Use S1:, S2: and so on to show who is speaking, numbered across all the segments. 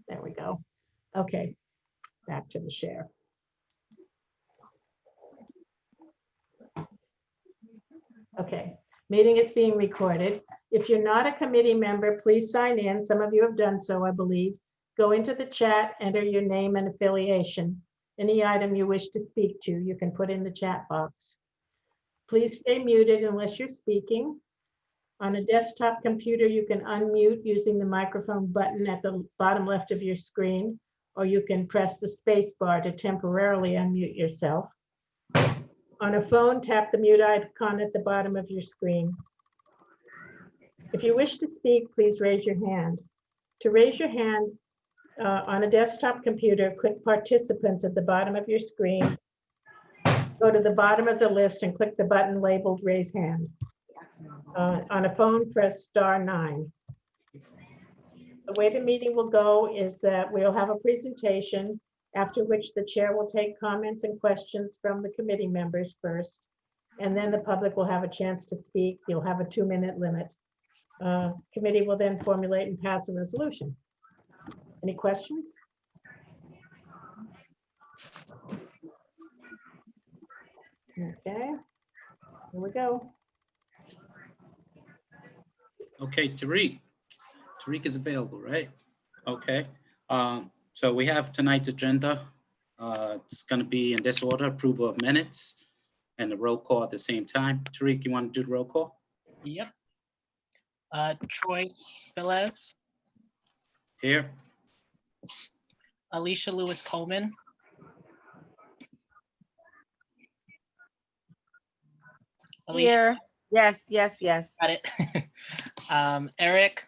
S1: There we go. Okay, back to the share. Okay, meeting is being recorded. If you're not a committee member, please sign in. Some of you have done so, I believe. Go into the chat, enter your name and affiliation. Any item you wish to speak to, you can put in the chat box. Please stay muted unless you're speaking. On a desktop computer, you can unmute using the microphone button at the bottom left of your screen, or you can press the space bar to temporarily unmute yourself. On a phone, tap the mute icon at the bottom of your screen. If you wish to speak, please raise your hand. To raise your hand on a desktop computer, click Participants at the bottom of your screen. Go to the bottom of the list and click the button labeled Raise Hand. On a phone, press *9. The way the meeting will go is that we'll have a presentation, after which the chair will take comments and questions from the committee members first, and then the public will have a chance to speak. You'll have a 2-minute limit. Committee will then formulate and pass a resolution. Any questions? Okay, here we go.
S2: Okay, Tariq. Tariq is available, right? Okay. So we have tonight's agenda. It's going to be in this order: approval of minutes and the roll call at the same time. Tariq, you want to do the roll call?
S3: Yep. Troy Velez,
S2: Here.
S3: Alicia Lewis Coleman, Alicia,
S4: Here. Yes, yes, yes.
S3: got it. Eric,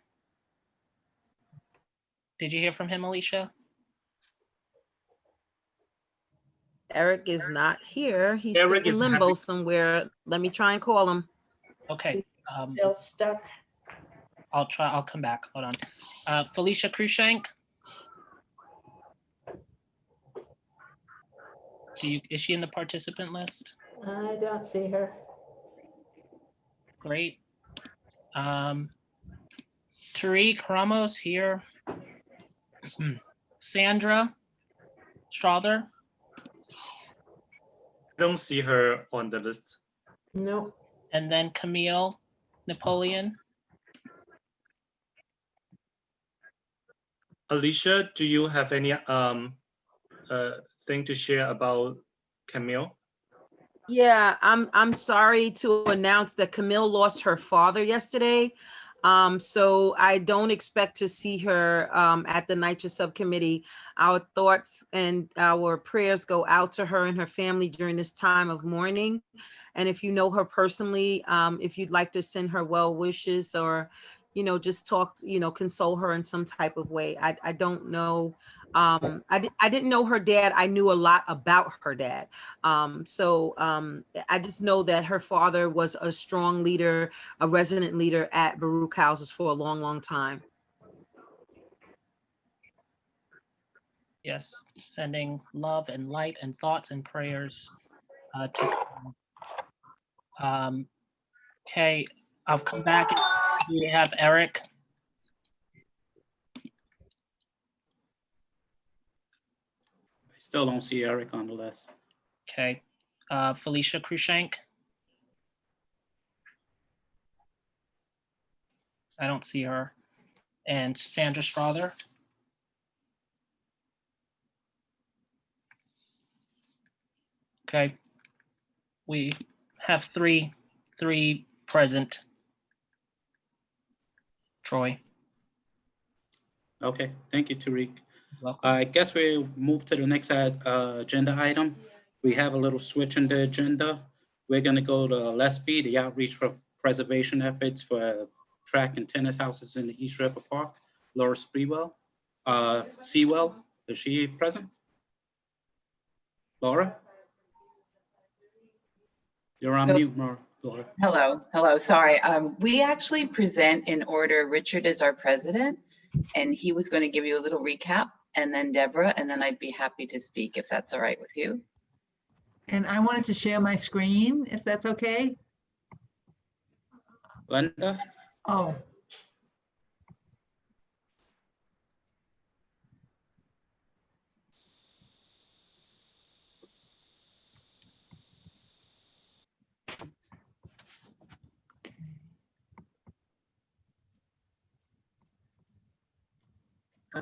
S3: did you hear from him, Alicia?
S4: Eric is not here. He's
S5: Eric
S4: still in
S5: is
S4: limbo
S5: having-
S4: somewhere. Let me try and call him.
S3: Okay.
S1: Still stuck.
S3: I'll come back. Hold on. Felicia Cruikshank. Is she in the participant list?
S1: I don't see her.
S3: Great. Tariq Ramos here. Sandra Strother.
S5: I don't see her on the list.
S1: No.
S3: And then Camille Napoleon.
S5: Alicia, do you have any thing to share about Camille?
S4: Yeah, I'm sorry to announce that Camille lost her father yesterday. So I don't expect to see her at the NYCHA subcommittee. Our thoughts and our prayers go out to her and her family during this time of mourning. And if you know her personally, if you'd like to send her well wishes or, just talk, console her in some type of way. I don't know. I didn't know her dad. I knew a lot about her dad. So I just know that her father was a strong leader, a resident leader at Baruch Houses for a long, long time.
S3: Yes, sending love and light and thoughts and prayers to Camille. Okay, I'll come back. We have Eric.
S2: I still don't see Eric on the list.
S3: Okay, Felicia Cruikshank. I don't see her. And Sandra Strother. Okay, we have three present. Troy.
S2: Okay, thank you, Tariq.
S3: Welcome.
S2: I guess we move to the next agenda item. We have a little switch in the agenda. We're going to go to LESPI, the outreach for preservation efforts for track and tennis houses in the East River Park. Laura Sewell, is she present? Laura? You're on mute, Laura.
S6: Hello, sorry. We actually present in order. Richard is our president, and he was going to give you a little recap, and then Deborah, and then I'd be happy to speak if that's all right with you.
S7: And I wanted to share my screen, if that's okay.
S2: Glenda?
S7: Oh,
S8: Okay.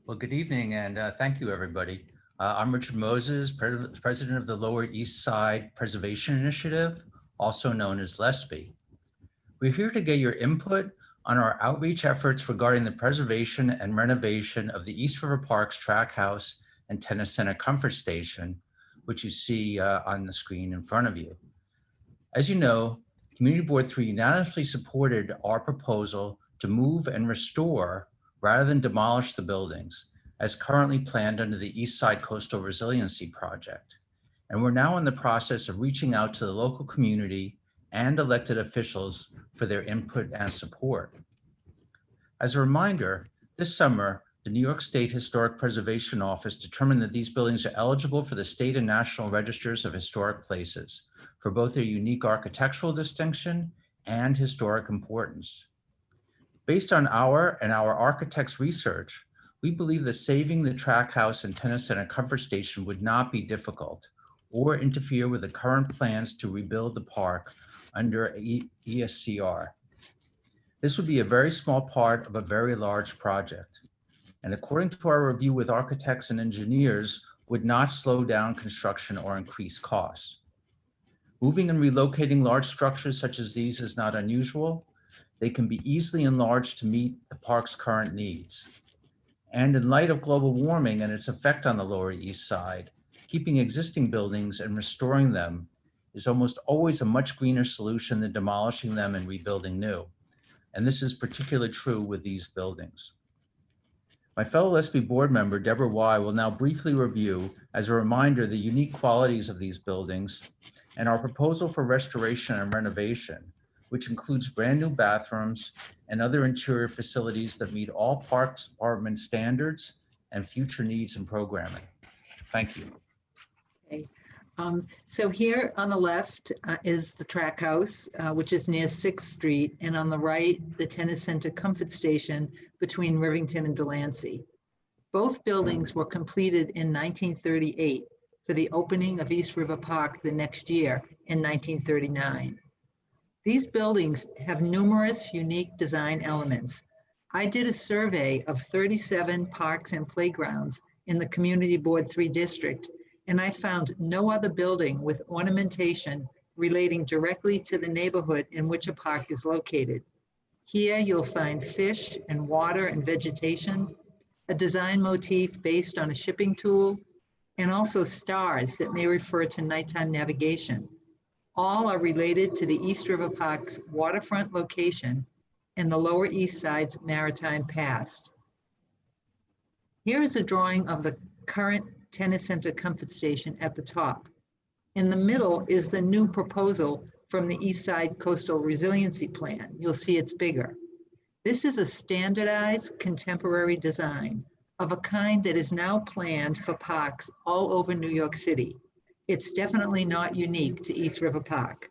S8: Well, good evening and thank you, everybody. I'm Richard Moses, President of the Lower East Side Preservation Initiative, also known as LESPI. We're here to get your input on our outreach efforts regarding the preservation and renovation of the East River Park's Track House and Tenant Center Comfort Station, which you see on the screen in front of you. As you know, Community Board 3 unanimously supported our proposal to move and restore rather than demolish the buildings, as currently planned under the East Side Coastal Resiliency Project. And we're now in the process of reaching out to the local community and elected officials for their input and support. As a reminder, this summer, the New York State Historic Preservation Office determined that these buildings are eligible for the state and national registers of historic places for both their unique architectural distinction and historic importance. Based on our and our architects' research, we believe that saving the Track House and Tenant Center Comfort Station would not be difficult or interfere with the current plans to rebuild the park under ESCR. This would be a very small part of a very large project, and according to our review with architects and engineers, would not slow down construction or increase costs. Moving and relocating large structures such as these is not unusual. They can be easily enlarged to meet the park's current needs. And in light of global warming and its effect on the Lower East Side, keeping existing buildings and restoring them is almost always a much greener solution than demolishing them and rebuilding new. And this is particularly true with these buildings. My fellow LESPI board member, Deborah Y, will now briefly review, as a reminder, the unique qualities of these buildings and our proposal for restoration and renovation, which includes brand new bathrooms and other interior facilities that meet all Parks Department standards and future needs and programming. Thank you.
S7: Okay. So here on the left is the Track House, which is near 6th Street, and on the right, the Tenant Center Comfort Station between Rivington and Delancey. Both buildings were completed in 1938 for the opening of East River Park the next year in 1939. These buildings have numerous unique design elements. I did a survey of 37 parks and playgrounds in the Community Board 3 district, and I found no other building with ornamentation relating directly to the neighborhood in which a park is located. Here you'll find fish and water and vegetation, a design motif based on a shipping tool, and also stars that may refer to nighttime navigation. All are related to the East River Park's waterfront location and the Lower East Side's maritime past. Here is a drawing of the current Tenant Center Comfort Station at the top. In the middle is the new proposal from the East Side Coastal Resiliency Plan. You'll see it's bigger. This is a standardized contemporary design of a kind that is now planned for parks all over New York City. It's definitely not unique to East River Park.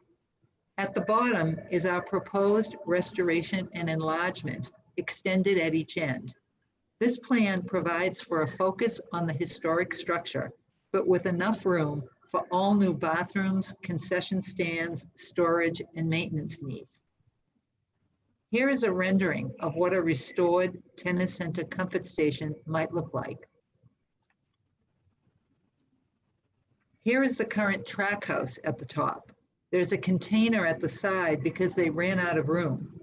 S7: At the bottom is our proposed restoration and enlargement extended at each end. This plan provides for a focus on the historic structure, but with enough room for all new bathrooms, concession stands, storage, and maintenance needs. Here is a rendering of what a restored Tenant Center Comfort Station might look like. Here is the current Track House at the top. There's a container at the side because they ran out of room.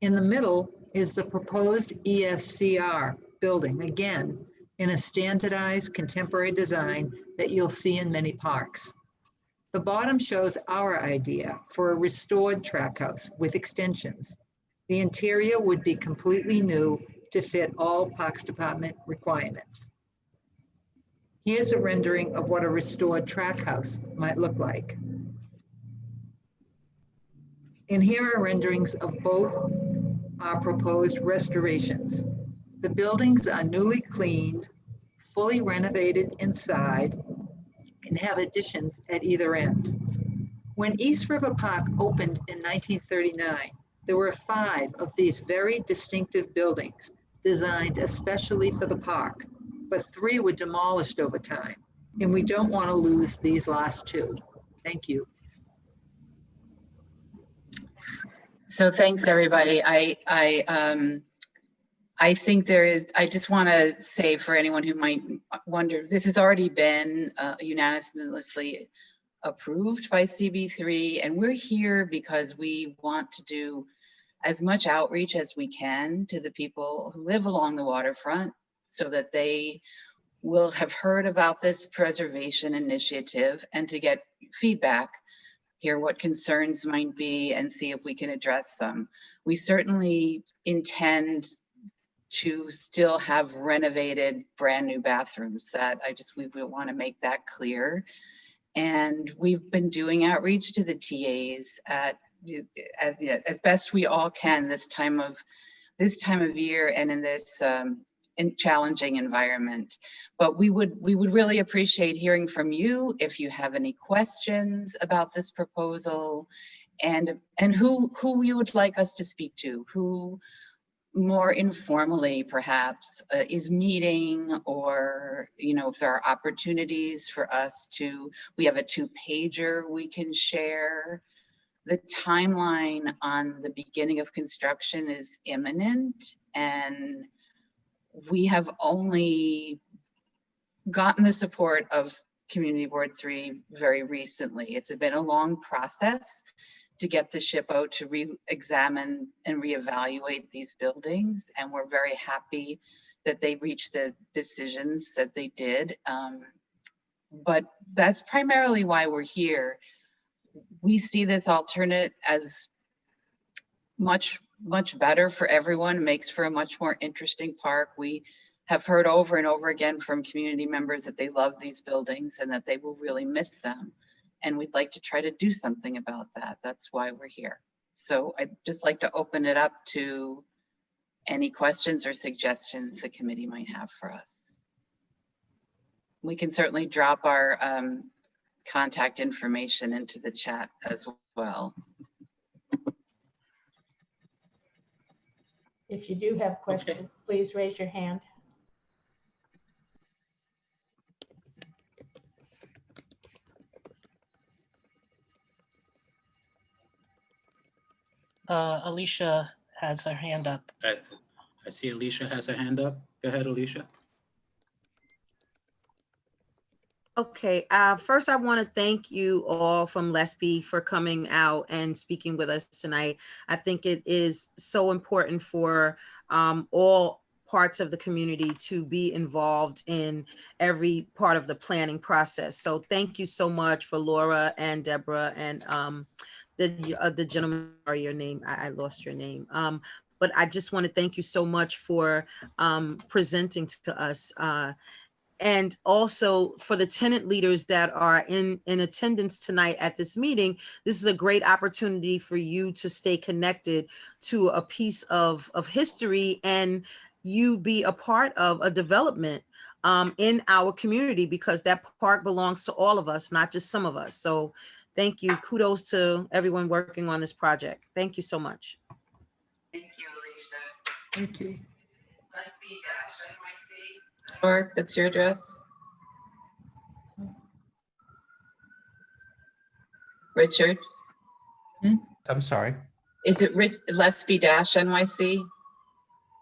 S7: In the middle is the proposed ESCR building, again, in a standardized contemporary design that you'll see in many parks. The bottom shows our idea for a restored Track House with extensions. The interior would be completely new to fit all Parks Department requirements. Here's a rendering of what a restored Track House might look like. And here are renderings of both our proposed restorations. The buildings are newly cleaned, fully renovated inside, and have additions at either end. When East River Park opened in 1939, there were 5 of these very distinctive buildings designed especially for the park. but 3 were demolished over time. And we don't want to lose these last 2. Thank you.
S6: So thanks, everybody. I think I just want to say for anyone who might wonder, this has already been unanimously approved by CB3, and we're here because we want to do as much outreach as we can to the people who live along the waterfront so that they will have heard about this preservation initiative and to get feedback, hear what concerns might be, and see if we can address them. We certainly intend to still have renovated brand new bathrooms. That we want to make that clear. And we've been doing outreach to the TAs as best we all can this time of year and in this challenging environment. But we would really appreciate hearing from you if you have any questions about this proposal, and who you would like us to speak to, who more informally perhaps is meeting, or if there are opportunities for us to, we have a 2-pager we can share. The timeline on the beginning of construction is imminent, and we have only gotten the support of Community Board 3 very recently. It's been a long process to get the SHPO to re-examine and reevaluate these buildings, and we're very happy that they reached the decisions that they did. But that's primarily why we're here. We see this alternate as much better for everyone. It makes for a much more interesting park. We have heard over and over again from community members that they love these buildings and that they will really miss them. And we'd like to try to do something about that. That's why we're here. So I'd just like to open it up to any questions or suggestions the committee might have for us. We can certainly drop our contact information into the chat as well.
S1: If you do have questions, please raise your hand.
S3: Alicia has her hand up.
S2: I see Alicia has her hand up. Go ahead, Alicia.
S4: Okay, first I want to thank you all from LESPI for coming out and speaking with us tonight. I think it is so important for all parts of the community to be involved in every part of the planning process. So thank you so much for Laura and Deborah and the gentleman, or your name, I lost your name. But I just want to thank you so much for presenting to us. And also for the tenant leaders that are in attendance tonight at this meeting. This is a great opportunity for you to stay connected to a piece of history, and you be a part of a development in our community, because that park belongs to all of us, not just some of us. So thank you. Kudos to everyone working on this project. Thank you so much.
S6: Thank you, Alicia.
S7: Thank you.
S6: LESPI-NYC. That's your address? Richard?
S8: I'm sorry.
S6: Is it LESPI-NYC?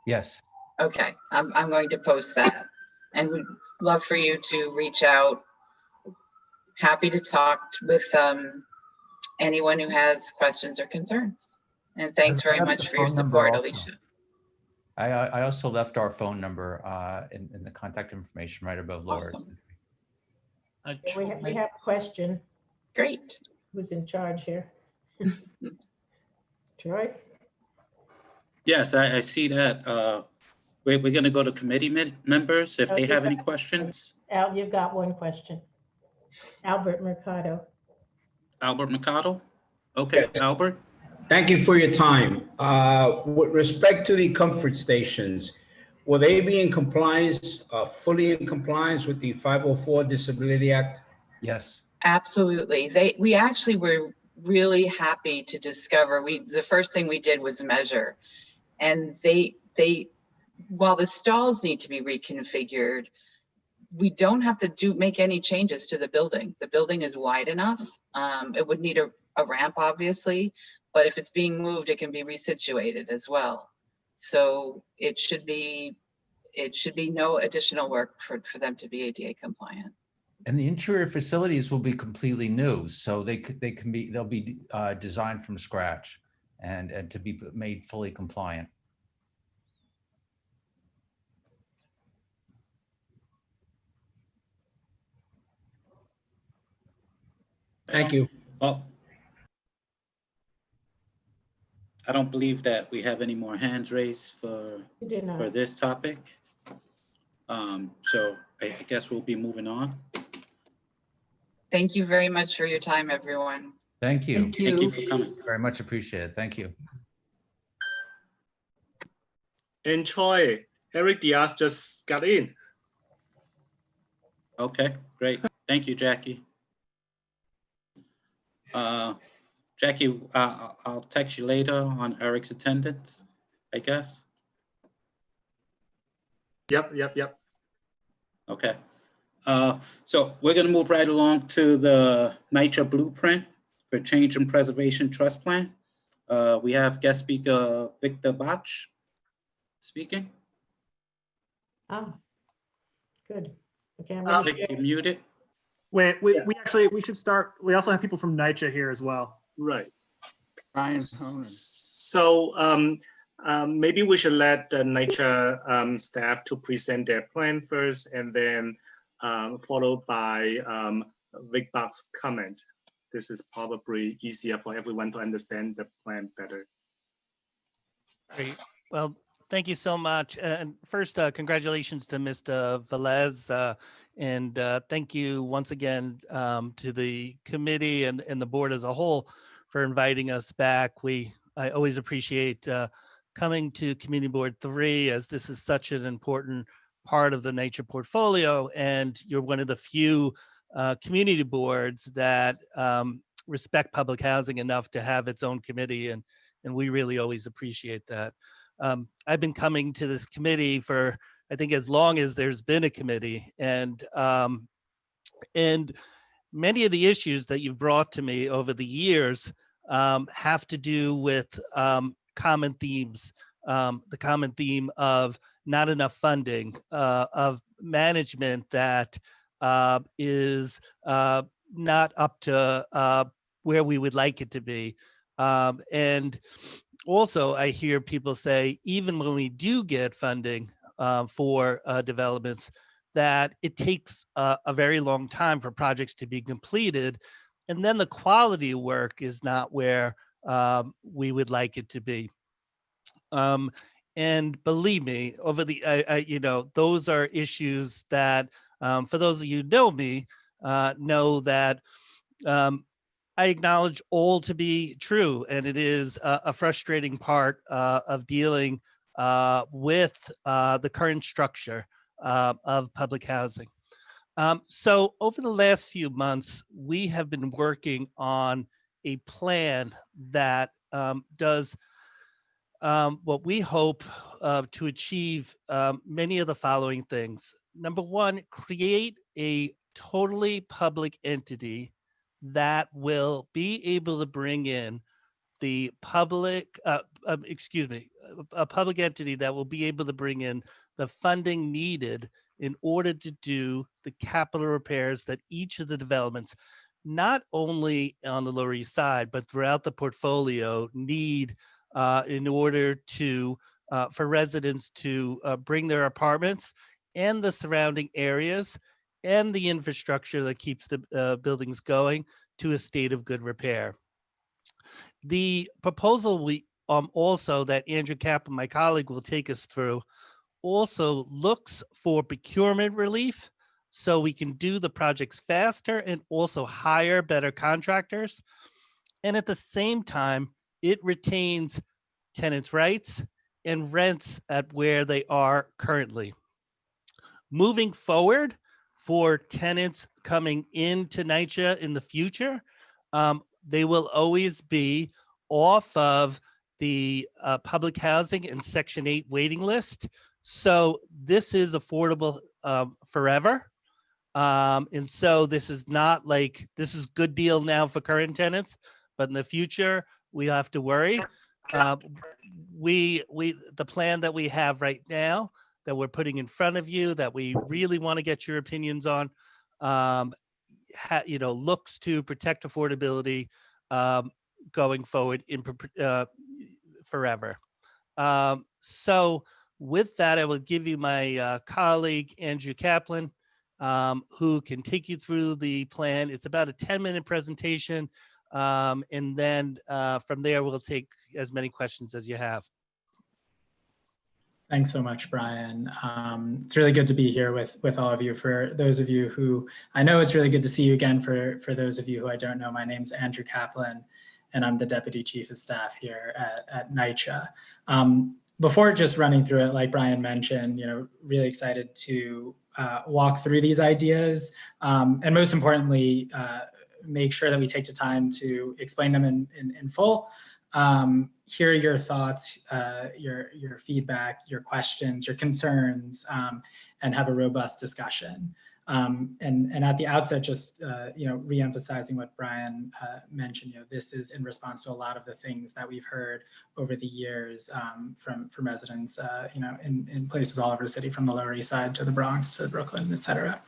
S8: Yes.
S6: Okay, I'm going to post that, and we'd love for you to reach out. Happy to talk with anyone who has questions or concerns. And thanks very much for your support, Alicia.
S8: I also left our phone number in the contact information right above Laura's.
S6: Awesome.
S1: We have a question.
S6: Great.
S1: Who's in charge here? Troy?
S2: Yes, I see that. We're going to go to committee members if they have any questions.
S1: Al, you've got one question. Albert Mercado.
S2: Albert Mercado? Okay, Albert.
S9: Thank you for your time. With respect to the comfort stations, will they be in compliance, fully in compliance with the 504 Disability Act?
S8: Yes.
S6: Absolutely. We actually were really happy to discover, the first thing we did was measure, and while the stalls need to be reconfigured, we don't have to make any changes to the building. The building is wide enough. It would need a ramp, obviously, but if it's being moved, it can be resituated as well. So it should be no additional work for them to be ADA compliant.
S8: And the interior facilities will be completely new, so they'll be designed from scratch and to be made fully compliant.
S9: Thank you.
S2: Well, I don't believe that we have any more hands raised for
S1: You do not.
S2: this topic. So I guess we'll be moving on.
S6: Thank you very much for your time, everyone.
S8: Thank you.
S7: Thank
S2: Thank you
S7: you.
S2: for coming.
S8: Very much appreciated. Thank you.
S5: And Troy, Eric Diaz just got in.
S2: Okay, great. Thank you, Jackie. Jackie, I'll text you later on Eric's attendance, I guess.
S5: Yep.
S2: Okay. So we're going to move right along to the NYCHA Blueprint for Change and Preservation Trust Plan. We have guest speaker Victor Bach speaking.
S1: Oh, good. Okay, I'm
S5: Um,
S1: gonna
S2: Vic, you're muted.
S10: Wait, we should start. We also have people from NYCHA here as well.
S5: Right.
S11: Ryan.
S5: So maybe we should let the NYCHA staff to present their plan first, and then followed by Vic Bach's comment. This is probably easier for everyone to understand the plan better.
S11: Great. Well, thank you so much. And first, congratulations to Mr. Velez. And thank you once again to the committee and the board as a whole for inviting us back. I always appreciate coming to Community Board 3, as this is such an important part of the NYCHA portfolio. And you're one of the few community boards that respect public housing enough to have its own committee. And we really always appreciate that. I've been coming to this committee for, I think, as long as there's been a committee, and many of the issues that you've brought to me over the years have to do with common themes. The common theme of not enough funding, of management that is not up to where we would like it to be. And also, I hear people say, even when we do get funding for developments, that it takes a very long time for projects to be completed. And then the quality of work is not where we would like it to be. And believe me, over the, those are issues that, for those of you who know me, know that I acknowledge all to be true, and it is a frustrating part of dealing with the current structure of public housing. So over the last few months, we have been working on a plan that does what we hope to achieve many of the following things. Number one, create a totally public entity that will be able to bring in the public, a public entity that will be able to bring in the funding needed in order to do the capital repairs that each of the developments, not only on the Lower East Side, but throughout the portfolio, need in order to, for residents to bring their apartments and the surrounding areas and the infrastructure that keeps the buildings going to a state of good repair. The proposal we also that Andrew Kaplan, my colleague, will take us through, also looks for procurement relief so we can do the projects faster and also hire better contractors. And at the same time, it retains tenants' rights and rents at where they are currently. Moving forward, for tenants coming into NYCHA in the future, they will always be off of the public housing and Section 8 waiting list. So this is affordable forever. And so this is not like, this is good deal now for current tenants, but in the future, we have to worry. The plan that we have right now that we're putting in front of you, that we really want to get your opinions on, looks to protect affordability going forward forever. So with that, I will give you my colleague, Andrew Kaplan, who can take you through the plan. It's about a 10-minute presentation. And then from there, we'll take as many questions as you have.
S12: Thanks so much, Brian. It's really good to be here with all of you. For those of you who I know, it's really good to see you again. For those of you who I don't know, my name's Andrew Kaplan, and I'm the Deputy Chief of Staff here at NYCHA. Before just running through it, like Brian mentioned, really excited to walk through these ideas, and most importantly, make sure that we take the time to explain them in full. Hear your thoughts, your feedback, your questions, your concerns, and have a robust discussion. And at the outset, just re-emphasizing what Brian mentioned, this is in response to a lot of the things that we've heard over the years from residents, in places all over the city, from the Lower East Side to the Bronx to Brooklyn, et cetera.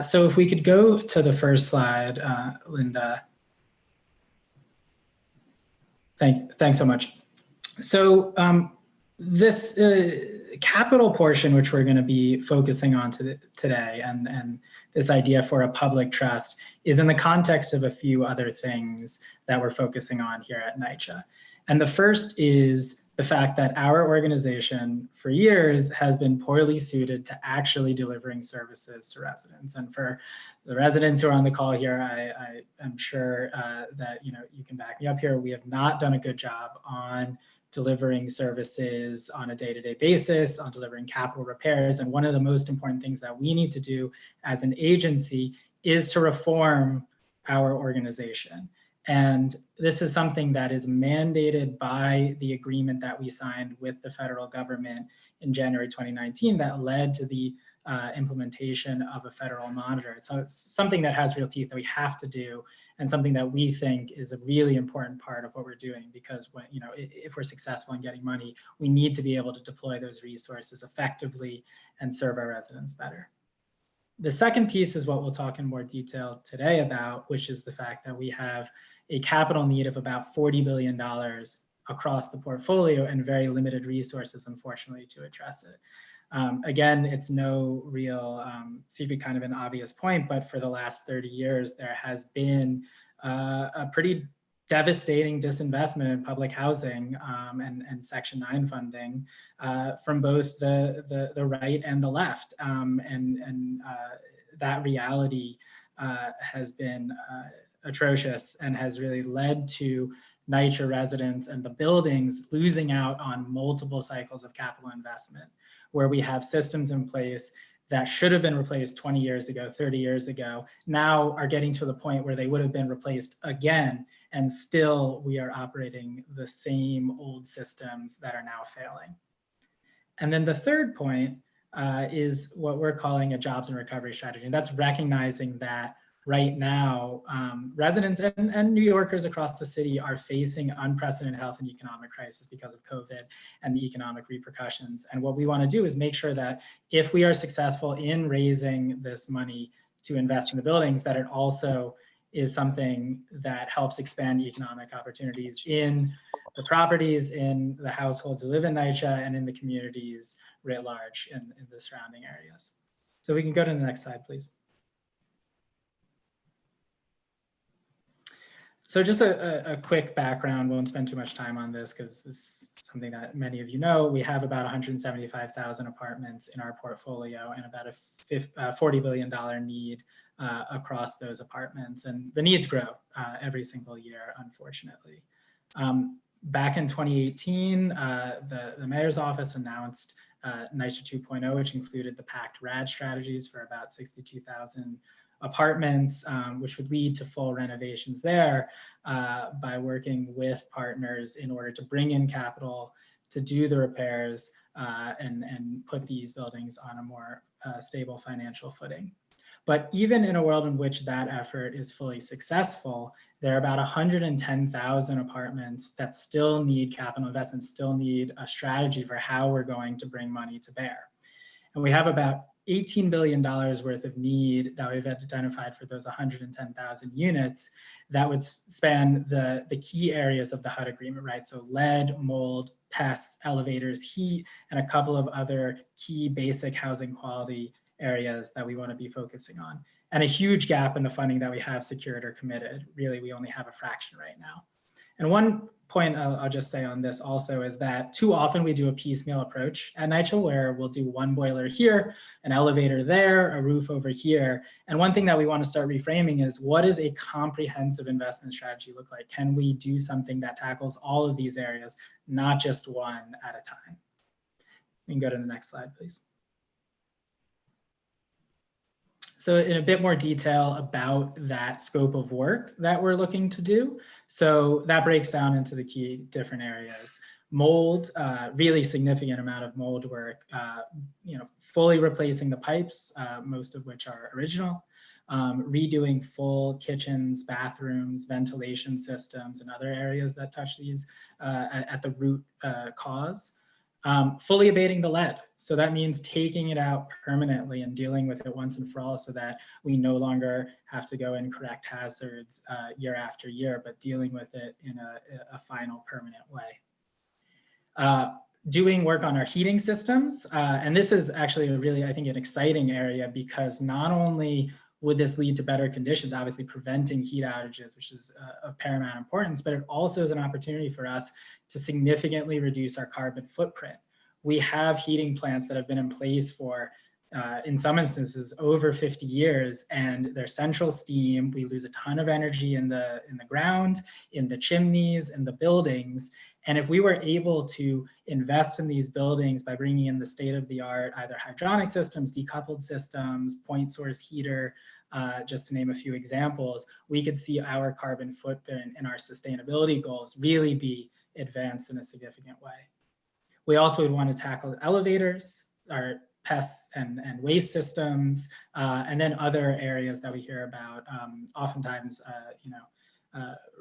S12: So if we could go to the first slide, Linda. Thanks so much. So this capital portion, which we're going to be focusing on today, and this idea for a public trust, is in the context of a few other things that we're focusing on here at NYCHA. And the first is the fact that our organization for years has been poorly suited to actually delivering services to residents. And for the residents who are on the call here, I am sure that you can back me up here. We have not done a good job on delivering services on a day-to-day basis, on delivering capital repairs. And one of the most important things that we need to do as an agency is to reform our organization. And this is something that is mandated by the agreement that we signed with the federal government in January 2019 that led to the implementation of a federal monitor. So it's something that has real teeth that we have to do, and something that we think is a really important part of what we're doing, because when, if we're successful in getting money, we need to be able to deploy those resources effectively and serve our residents better. The second piece is what we'll talk in more detail today about, which is the fact that we have a capital need of about $40 billion across the portfolio and very limited resources, unfortunately, to address it. Again, it's no real secret, kind of an obvious point, but for the last 30 years, there has been a pretty devastating disinvestment in public housing and Section 9 funding from both the right and the left. And that reality has been atrocious and has really led to NYCHA residents and the buildings losing out on multiple cycles of capital investment, where we have systems in place that should have been replaced 20 years ago, 30 years ago, now are getting to the point where they would have been replaced again, and still we are operating the same old systems that are now failing. And then the third point is what we're calling a jobs and recovery strategy. And that's recognizing that right now, residents and New Yorkers across the city are facing unprecedented health and economic crisis because of COVID and the economic repercussions. And what we want to do is make sure that if we are successful in raising this money to invest in the buildings, that it also is something that helps expand economic opportunities in the properties, in the households who live in NYCHA, and in the communities writ large in the surrounding areas. So we can go to the next slide, please. So just a quick background, won't spend too much time on this because this is something that many of you know. We have about 175,000 apartments in our portfolio and about a $40 billion need across those apartments. And the needs grow every single year, unfortunately. Back in 2018, the mayor's office announced NYCHA 2.0, which included the PACT RAD strategies for about 62,000 apartments, which would lead to full renovations there by working with partners in order to bring in capital to do the repairs and put these buildings on a more stable financial footing. But even in a world in which that effort is fully successful, there are about 110,000 apartments that still need capital investment, still need a strategy for how we're going to bring money to bear. And we have about $18 billion worth of need that we've identified for those 110,000 units that would span the key areas of the HUD agreement, right? So lead, mold, pests, elevators, heat, and a couple of other key basic housing quality areas that we want to be focusing on. And a huge gap in the funding that we have secured or committed. Really, we only have a fraction right now. And one point I'll just say on this also is that too often we do a piecemeal approach at NYCHA where we'll do one boiler here, an elevator there, a roof over here. And one thing that we want to start reframing is, what does a comprehensive investment strategy look like? Can we do something that tackles all of these areas, not just one at a time? We can go to the next slide, please. So in a bit more detail about that scope of work that we're looking to do. So that breaks down into the key different areas. Mold, really significant amount of mold work, fully replacing the pipes, most of which are original, redoing full kitchens, bathrooms, ventilation systems, and other areas that touch these at the root cause. Fully abating the lead. So that means taking it out permanently and dealing with it once and for all so that we no longer have to go and correct hazards year after year, but dealing with it in a final permanent way. Doing work on our heating systems. And this is actually really, I think, an exciting area because not only would this lead to better conditions, obviously preventing heat outages, which is of paramount importance, but it also is an opportunity for us to significantly reduce our carbon footprint. We have heating plants that have been in place for, in some instances, over 50 years, and they're central steam. We lose a ton of energy in the ground, in the chimneys, in the buildings. And if we were able to invest in these buildings by bringing in the state-of-the-art, either hydronic systems, decoupled systems, point source heater, just to name a few examples, we could see our carbon footprint and our sustainability goals really be advanced in a significant way. We also would want to tackle elevators, our pests and waste systems, and then other areas that we hear about. Oftentimes,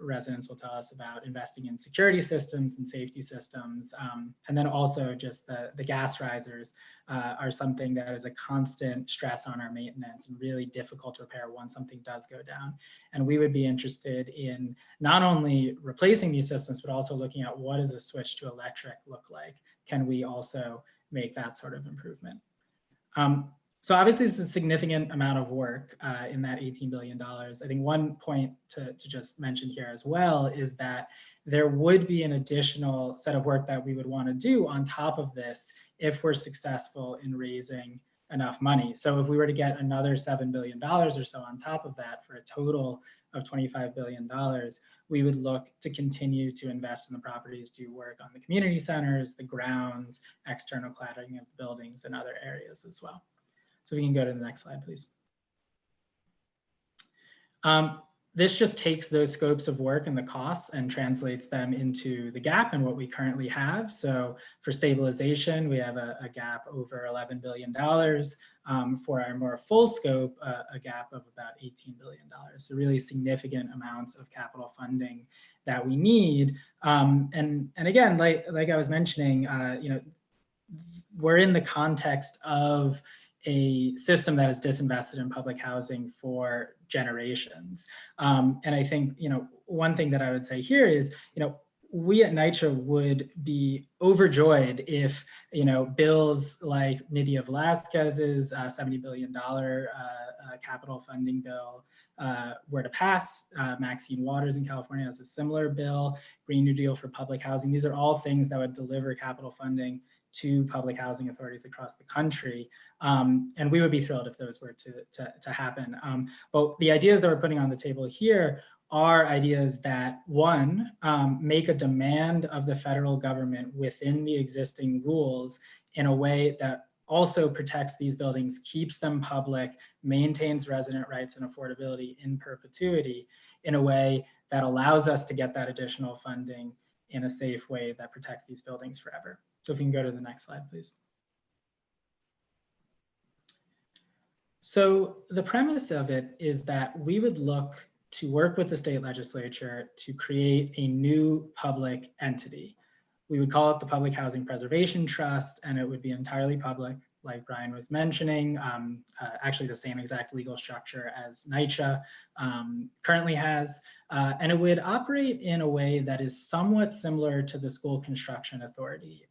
S12: residents will tell us about investing in security systems and safety systems. And then also just the gas risers are something that is a constant stress on our maintenance and really difficult to repair once something does go down. And we would be interested in not only replacing these systems, but also looking at what does a switch to electric look like? Can we also make that sort of improvement? So obviously this is a significant amount of work in that $18 billion. I think one point to just mention here as well is that there would be an additional set of work that we would want to do on top of this if we're successful in raising enough money. So if we were to get another $7 billion or so on top of that for a total of $25 billion, we would look to continue to invest in the properties, do work on the community centers, the grounds, external cladding of the buildings, and other areas as well. So we can go to the next slide, please. This just takes those scopes of work and the costs and translates them into the gap and what we currently have. So for stabilization, we have a gap over $11 billion. For our more full scope, a gap of about $18 billion. So really significant amounts of capital funding that we need. And again, like I was mentioning, we're in the context of a system that is disinvested in public housing for generations. And I think, one thing that I would say here is, we at NYCHA would be overjoyed if, bills like Nydia Velázquez's $70 billion capital funding bill were to pass. Maxine Waters in California has a similar bill, Green New Deal for public housing. These are all things that would deliver capital funding to public housing authorities across the country. And we would be thrilled if those were to happen. But the ideas that we're putting on the table here are ideas that, one, make a demand of the federal government within the existing rules in a way that also protects these buildings, keeps them public, maintains resident rights and affordability in perpetuity in a way that allows us to get that additional funding in a safe way that protects these buildings forever. So if we can go to the next slide, please. So the premise of it is that we would look to work with the state legislature to create a new public entity. We would call it the Public Housing Preservation Trust, and it would be entirely public, like Brian was mentioning, actually the same exact legal structure as NYCHA currently has. And it would operate in a way that is somewhat similar to the School Construction Authority.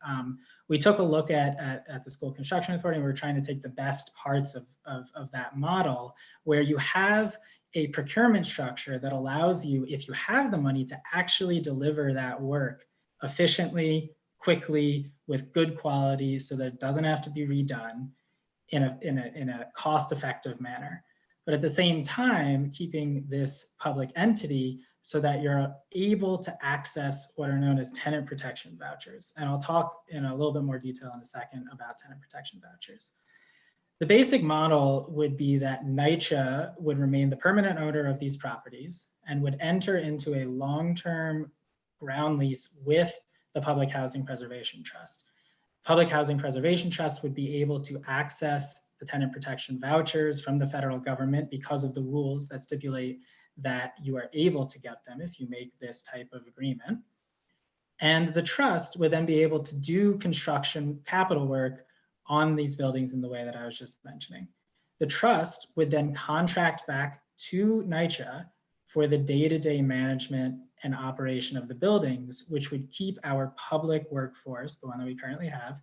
S12: We took a look at the School Construction Authority, and we're trying to take the best parts of that model, where you have a procurement structure that allows you, if you have the money, to actually deliver that work efficiently, quickly, with good quality, so that it doesn't have to be redone in a cost-effective manner. But at the same time, keeping this public entity so that you're able to access what are known as tenant protection vouchers. And I'll talk in a little bit more detail in a second about tenant protection vouchers. The basic model would be that NYCHA would remain the permanent owner of these properties and would enter into a long-term ground lease with the Public Housing Preservation Trust. Public Housing Preservation Trust would be able to access the tenant protection vouchers from the federal government because of the rules that stipulate that you are able to get them if you make this type of agreement. And the trust would then be able to do construction capital work on these buildings in the way that I was just mentioning. The trust would then contract back to NYCHA for the day-to-day management and operation of the buildings, which would keep our public workforce, the one that we currently have,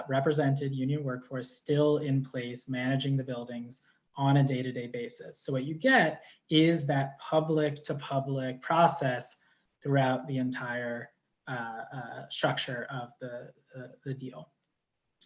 S12: represented union workforce, still in place, managing the buildings on a day-to-day basis. So what you get is that public-to-public process throughout the entire structure of the deal.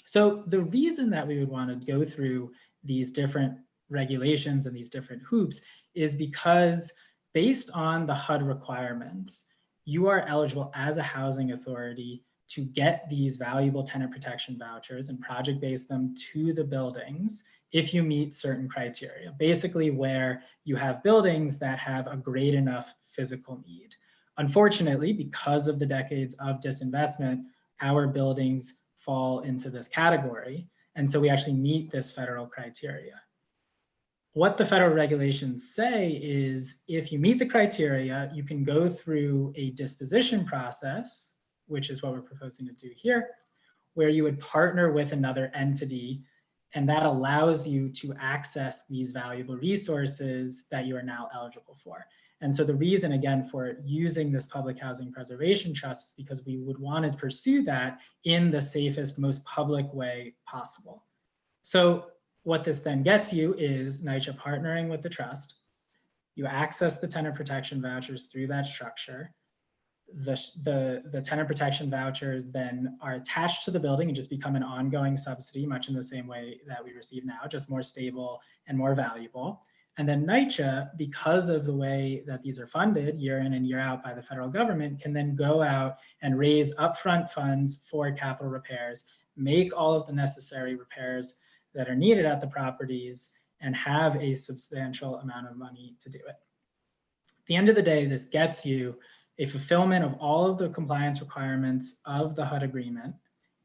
S12: So the reason that we would want to go through these different regulations and these different hoops is because based on the HUD requirements, you are eligible as a housing authority to get these valuable tenant protection vouchers and project-base them to the buildings if you meet certain criteria, basically where you have buildings that have a great enough physical need. Unfortunately, because of the decades of disinvestment, our buildings fall into this category. And so we actually meet this federal criteria. What the federal regulations say is if you meet the criteria, you can go through a disposition process, which is what we're proposing to do here, where you would partner with another entity, and that allows you to access these valuable resources that you are now eligible for. And so the reason, again, for using this Public Housing Preservation Trust is because we would want to pursue that in the safest, most public way possible. So what this then gets you is NYCHA partnering with the trust. You access the tenant protection vouchers through that structure. The tenant protection vouchers then are attached to the building and just become an ongoing subsidy, much in the same way that we receive now, just more stable and more valuable. And then NYCHA, because of the way that these are funded year in and year out by the federal government, can then go out and raise upfront funds for capital repairs, make all of the necessary repairs that are needed at the properties, and have a substantial amount of money to do it. At the end of the day, this gets you a fulfillment of all of the compliance requirements of the HUD agreement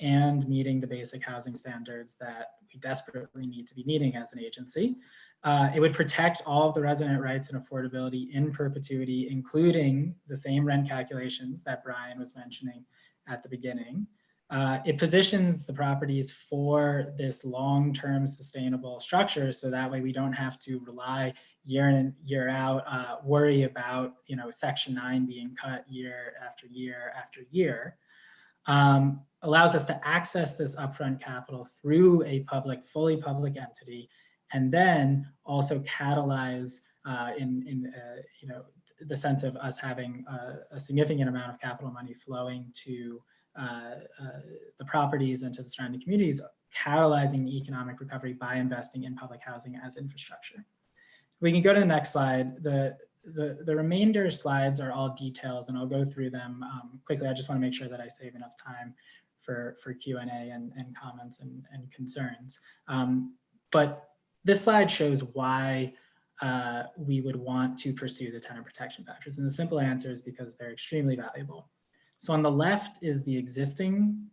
S12: and meeting the basic housing standards that we desperately need to be meeting as an agency. It would protect all of the resident rights and affordability in perpetuity, including the same rent calculations that Brian was mentioning at the beginning. It positions the properties for this long-term sustainable structure, so that way we don't have to rely year in and year out, worry about Section 9 being cut year after year after year. Allows us to access this upfront capital through a fully public entity, and then also catalyze in the sense of us having a significant amount of capital money flowing to the properties and to the surrounding communities, catalyzing economic recovery by investing in public housing as infrastructure. We can go to the next slide. The remainder slides are all details, and I'll go through them quickly. I just want to make sure that I save enough time for Q&A and comments and concerns. But this slide shows why we would want to pursue the tenant protection vouchers. And the simple answer is because they're extremely valuable. So on the left is the existing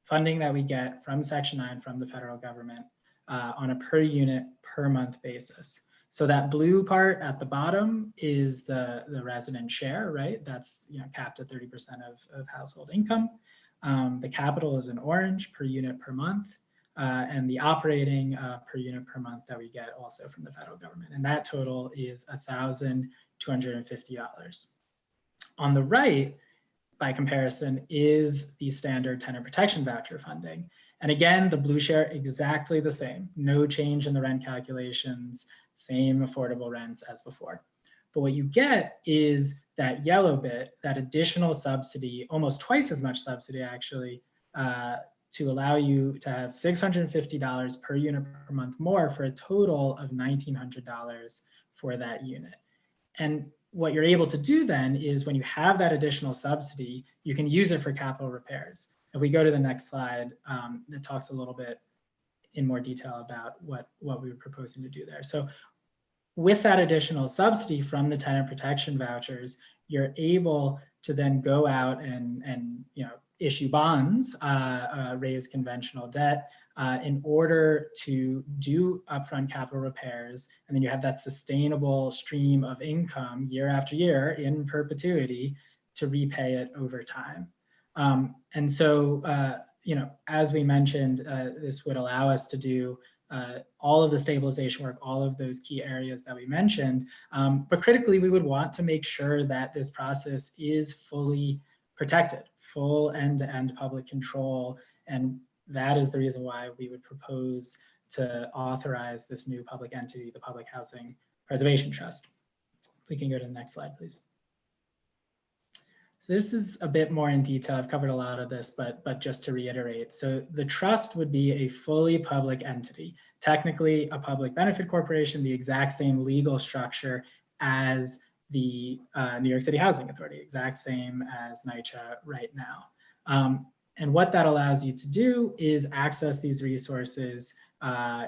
S12: funding that we get from Section 9 from the federal government on a per unit per month basis. So that blue part at the bottom is the resident share, right? That's capped at 30% of household income. The capital is in orange per unit per month, and the operating per unit per month that we get also from the federal government. And that total is $1,250. On the right, by comparison, is the standard tenant protection voucher funding. And again, the blue share exactly the same, no change in the rent calculations, same affordable rents as before. But what you get is that yellow bit, that additional subsidy, almost twice as much subsidy actually, to allow you to have $650 per unit per month more for a total of $1,900 for that unit. And what you're able to do then is when you have that additional subsidy, you can use it for capital repairs. If we go to the next slide, it talks a little bit in more detail about what we were proposing to do there. So with that additional subsidy from the tenant protection vouchers, you're able to then go out and issue bonds, raise conventional debt in order to do upfront capital repairs. And then you have that sustainable stream of income year after year in perpetuity to repay it over time. And so, as we mentioned, this would allow us to do all of the stabilization work, all of those key areas that we mentioned. But critically, we would want to make sure that this process is fully protected, full end-to-end public control. And that is the reason why we would propose to authorize this new public entity, the Public Housing Preservation Trust. We can go to the next slide, please. So this is a bit more in detail. I've covered a lot of this, but just to reiterate. So the trust would be a fully public entity, technically a public benefit corporation, the exact same legal structure as the New York City Housing Authority, exact same as NYCHA right now. And what that allows you to do is access these resources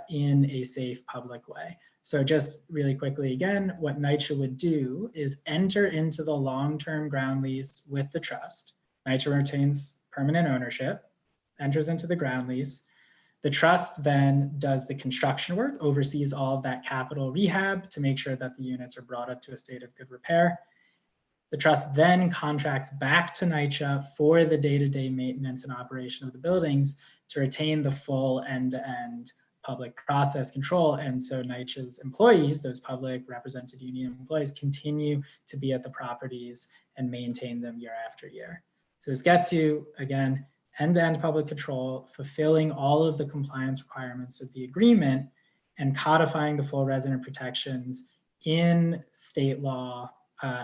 S12: in a safe public way. So just really quickly again, what NYCHA would do is enter into the long-term ground lease with the trust. NYCHA retains permanent ownership, enters into the ground lease. The trust then does the construction work, oversees all of that capital rehab to make sure that the units are brought up to a state of good repair. The trust then contracts back to NYCHA for the day-to-day maintenance and operation of the buildings to retain the full end-to-end public process control. And so NYCHA's employees, those public represented union employees, continue to be at the properties and maintain them year after year. So this gets you, again, end-to-end public control, fulfilling all of the compliance requirements of the agreement and codifying the full resident protections in state law,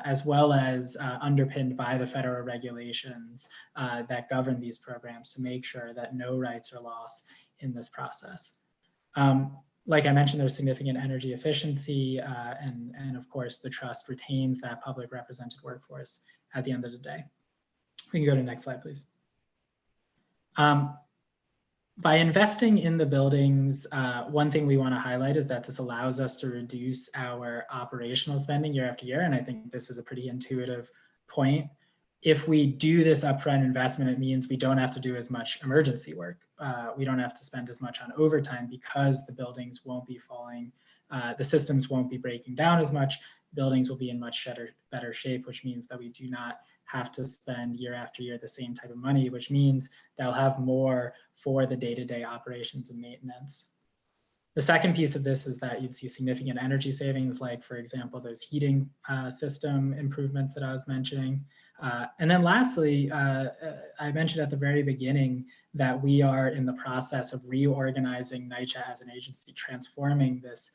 S12: as well as underpinned by the federal regulations that govern these programs to make sure that no rights are lost in this process. Like I mentioned, there's significant energy efficiency, and of course, the trust retains that public represented workforce at the end of the day. We can go to the next slide, please. By investing in the buildings, one thing we want to highlight is that this allows us to reduce our operational spending year after year, and I think this is a pretty intuitive point. If we do this upfront investment, it means we don't have to do as much emergency work. We don't have to spend as much on overtime because the buildings won't be falling, the systems won't be breaking down as much. Buildings will be in much better shape, which means that we do not have to spend year after year the same type of money, which means they'll have more for the day-to-day operations and maintenance. The second piece of this is that you'd see significant energy savings, like, for example, those heating system improvements that I was mentioning. And then lastly, I mentioned at the very beginning that we are in the process of reorganizing NYCHA as an agency, transforming this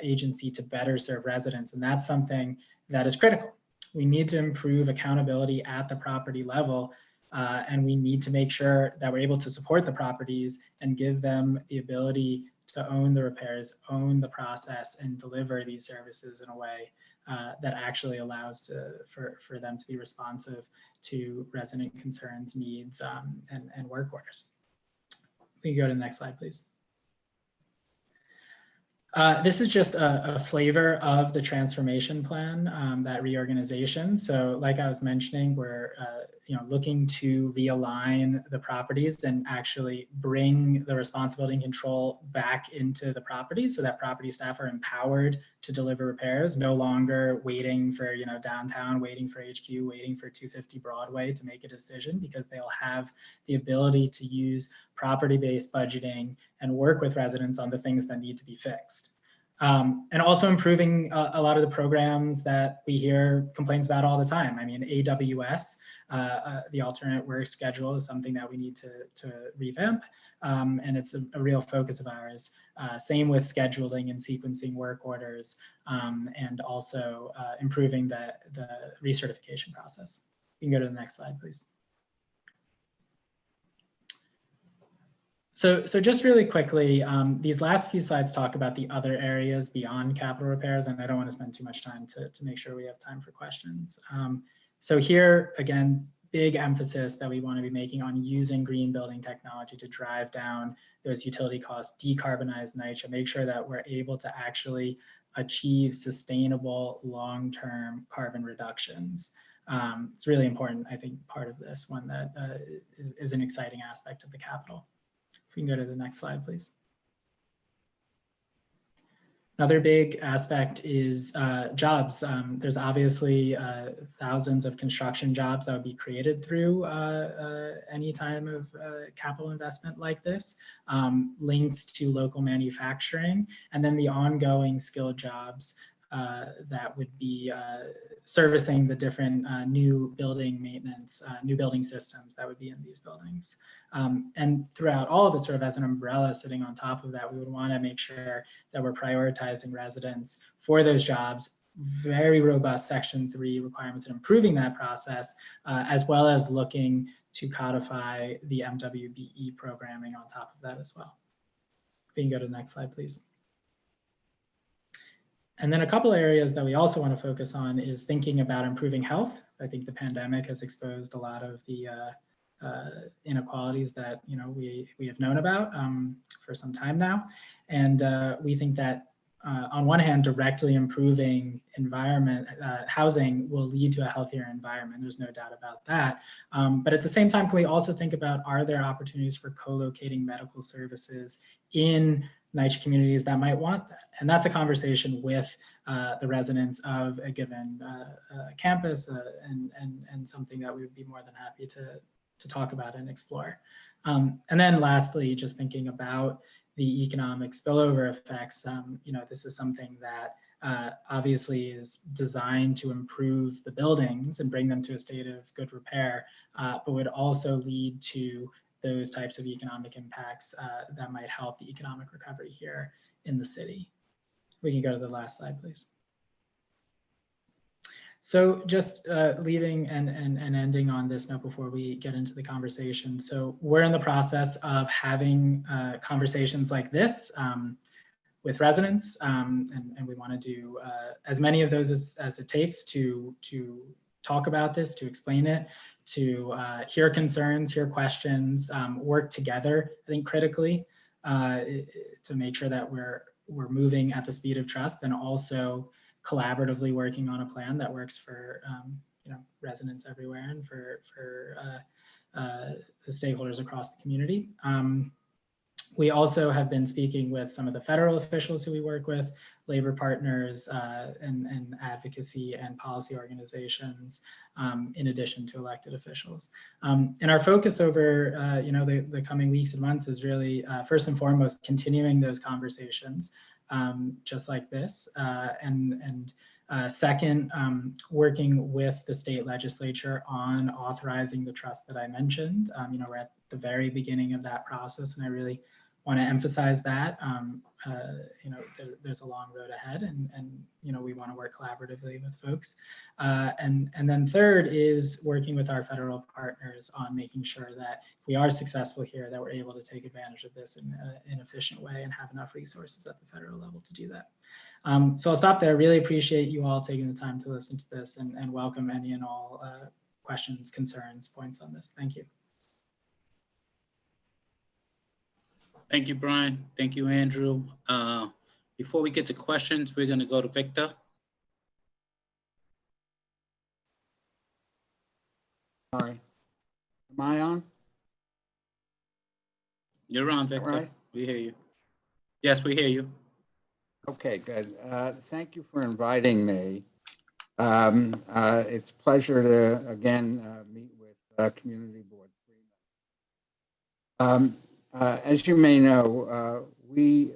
S12: agency to better serve residents. And that's something that is critical. We need to improve accountability at the property level, and we need to make sure that we're able to support the properties and give them the ability to own the repairs, own the process, and deliver these services in a way that actually allows for them to be responsive to resident concerns, needs, and work orders. We can go to the next slide, please. This is just a flavor of the transformation plan, that reorganization. So like I was mentioning, we're looking to realign the properties and actually bring the responsibility and control back into the property so that property staff are empowered to deliver repairs, no longer waiting for, downtown, waiting for HQ, waiting for 250 Broadway to make a decision, because they'll have the ability to use property-based budgeting and work with residents on the things that need to be fixed. And also improving a lot of the programs that we hear complaints about all the time. I mean, AWS, the alternate work schedule, is something that we need to revamp, and it's a real focus of ours. Same with scheduling and sequencing work orders, and also improving the recertification process. You can go to the next slide, please. So just really quickly, these last few slides talk about the other areas beyond capital repairs, and I don't want to spend too much time to make sure we have time for questions. So here, again, big emphasis that we want to be making on using green building technology to drive down those utility costs, decarbonize NYCHA, make sure that we're able to actually achieve sustainable long-term carbon reductions. It's really important, I think, part of this one that is an exciting aspect of the capital. If we can go to the next slide, please. Another big aspect is jobs. There's obviously thousands of construction jobs that would be created through any time of capital investment like this, links to local manufacturing, and then the ongoing skilled jobs that would be servicing the different new building maintenance, new building systems that would be in these buildings. And throughout all of it, sort of as an umbrella sitting on top of that, we would want to make sure that we're prioritizing residents for those jobs, very robust Section 3 requirements, and improving that process, as well as looking to codify the MWBE programming on top of that as well. If we can go to the next slide, please. And then a couple areas that we also want to focus on is thinking about improving health. I think the pandemic has exposed a lot of the inequalities that we have known about for some time now, and we think that on one hand, directly improving housing will lead to a healthier environment. There's no doubt about that. But at the same time, can we also think about, are there opportunities for co-locating medical services in NYCHA communities that might want that? And that's a conversation with the residents of a given campus, and something that we would be more than happy to talk about and explore. And then lastly, just thinking about the economic spillover effects. This is something that obviously is designed to improve the buildings and bring them to a state of good repair, but would also lead to those types of economic impacts that might help the economic recovery here in the city. We can go to the last slide, please. So just leaving and ending on this note before we get into the conversation. So we're in the process of having conversations like this with residents, and we want to do as many of those as it takes to talk about this, to explain it, to hear concerns, hear questions, work together, I think critically, to make sure that we're moving at the speed of trust, and also collaboratively working on a plan that works for residents everywhere and for the stakeholders across the community. We also have been speaking with some of the federal officials who we work with, labor partners, and advocacy and policy organizations, in addition to elected officials. And our focus over the coming weeks and months is really, first and foremost, continuing those conversations, just like this, and second, working with the state legislature on authorizing the trust that I mentioned. We're at the very beginning of that process, and I really want to emphasize that. There's a long road ahead, and we want to work collaboratively with folks. And then third is working with our federal partners on making sure that if we are successful here, that we're able to take advantage of this in an efficient way and have enough resources at the federal level to do that. So I'll stop there. Really appreciate you all taking the time to listen to this, and welcome any and all questions, concerns, points on this. Thank you.
S2: Thank you, Brian. Thank you, Andrew. Before we get to questions, we're going to go to Victor.
S13: Sorry. I on?
S2: You're on, Victor.
S13: right?
S2: We hear you. Yes, we hear you.
S13: Okay, good. Thank you for inviting me. It's a pleasure to, again, meet with Community Board 3. As you may know, we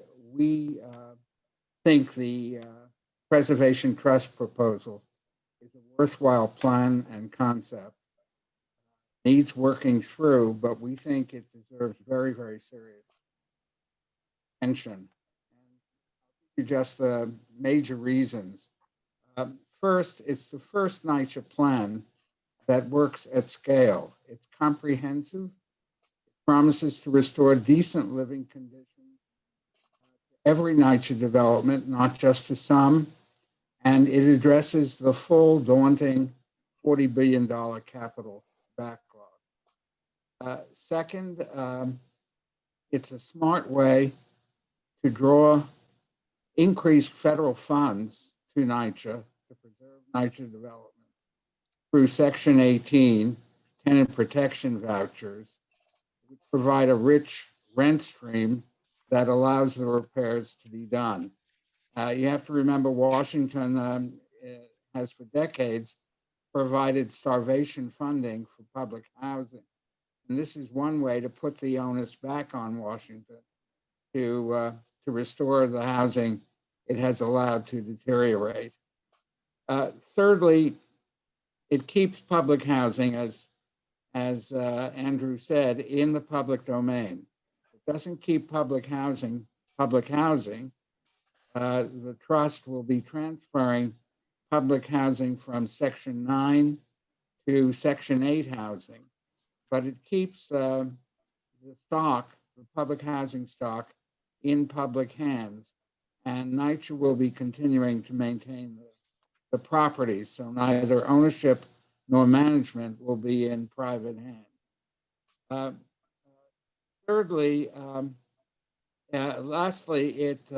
S13: think the Preservation Trust proposal is a worthwhile plan and concept. Needs working through, but we think it deserves very, very serious attention. And just the major reasons. First, it's the first NYCHA plan that works at scale. It's comprehensive. It promises to restore decent living conditions to every NYCHA development, not just to some. And it addresses the full daunting $40 billion capital backlog. Second, it's a smart way to draw increased federal funds to NYCHA to preserve NYCHA development through Section 18 tenant protection vouchers, which provide a rich rent stream that allows the repairs to be done. You have to remember Washington has for decades provided starvation funding for public housing. And this is one way to put the onus back on Washington to restore the housing it has allowed to deteriorate. Thirdly, it keeps public housing, as Andrew said, in the public domain. It doesn't keep public housing. The trust will be transferring public housing from Section 9 to Section 8 housing, but it keeps the stock, the public housing stock, in public hands, and NYCHA will be continuing to maintain the properties, so neither ownership nor management will be in private hands. Thirdly, lastly, it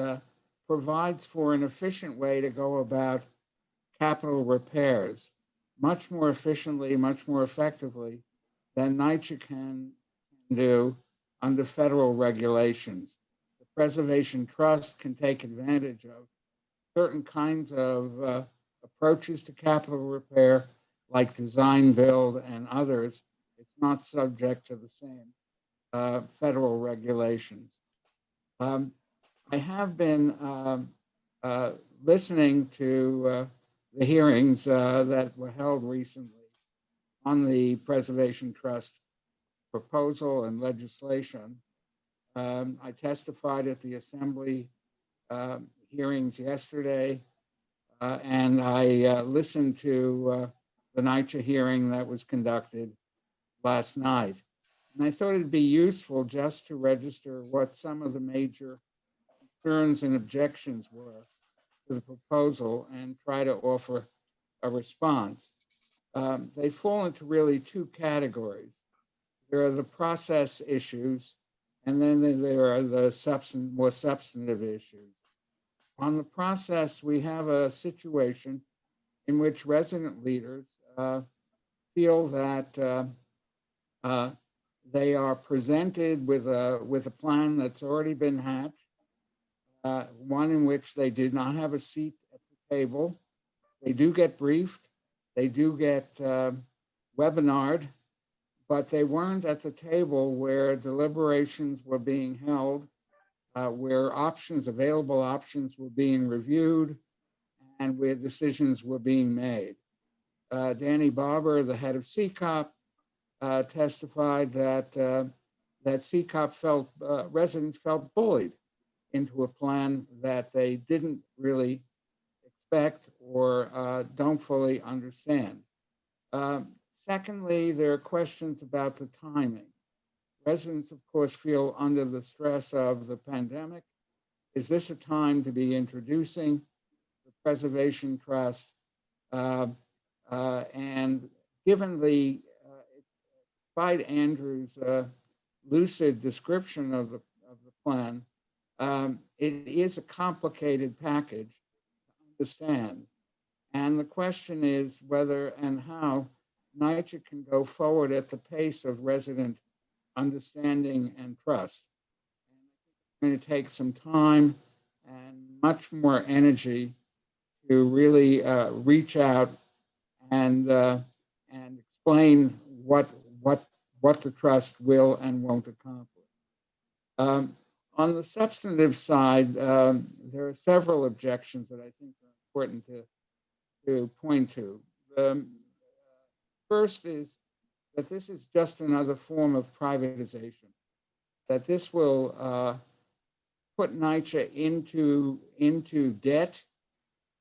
S13: provides for an efficient way to go about capital repairs, much more efficiently, much more effectively than NYCHA can do under federal regulations. The Preservation Trust can take advantage of certain kinds of approaches to capital repair, like design, build, and others. It's not subject to the same federal regulations. I have been listening to the hearings that were held recently on the Preservation Trust proposal and legislation. I testified at the Assembly hearings yesterday, and I listened to the NYCHA hearing that was conducted last night. And I thought it'd be useful just to register what some of the major concerns and objections were to the proposal and try to offer a response. They fall into really two categories. There are the process issues, and then there are the more substantive issues. On the process, we have a situation in which resident leaders feel that they are presented with a plan that's already been hatched, one in which they did not have a seat at the table. They do get briefed, they do get webinared, but they weren't at the table where deliberations were being held, where available options were being reviewed, and where decisions were being made. Danny Barber, the head of CCOP, testified that CCOP residents felt bullied into a plan that they didn't really expect or don't fully understand. Secondly, there are questions about the timing. Residents, of course, feel under the stress of the pandemic. Is this a time to be introducing the Preservation Trust? And given despite Andrew's lucid description of the plan, it is a complicated package to understand. And the question is whether and how NYCHA can go forward at the pace of resident understanding and trust. It's going to take some time and much more energy to really reach out and explain what the trust will and won't accomplish. On the substantive side, there are several objections that I think are important to point to. The first is that this is just another form of privatization, that this will put NYCHA into debt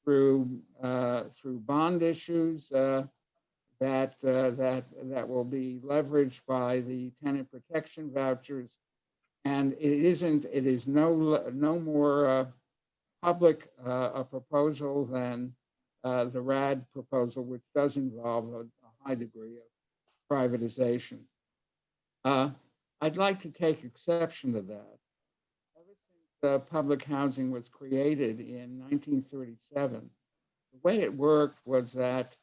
S13: through bond issues that will be leveraged by the tenant protection vouchers, and it is no more public a proposal than the RAD proposal, which does involve a high degree of privatization. I'd like to take exception to that. Ever since public housing was created in 1937, the way it worked was that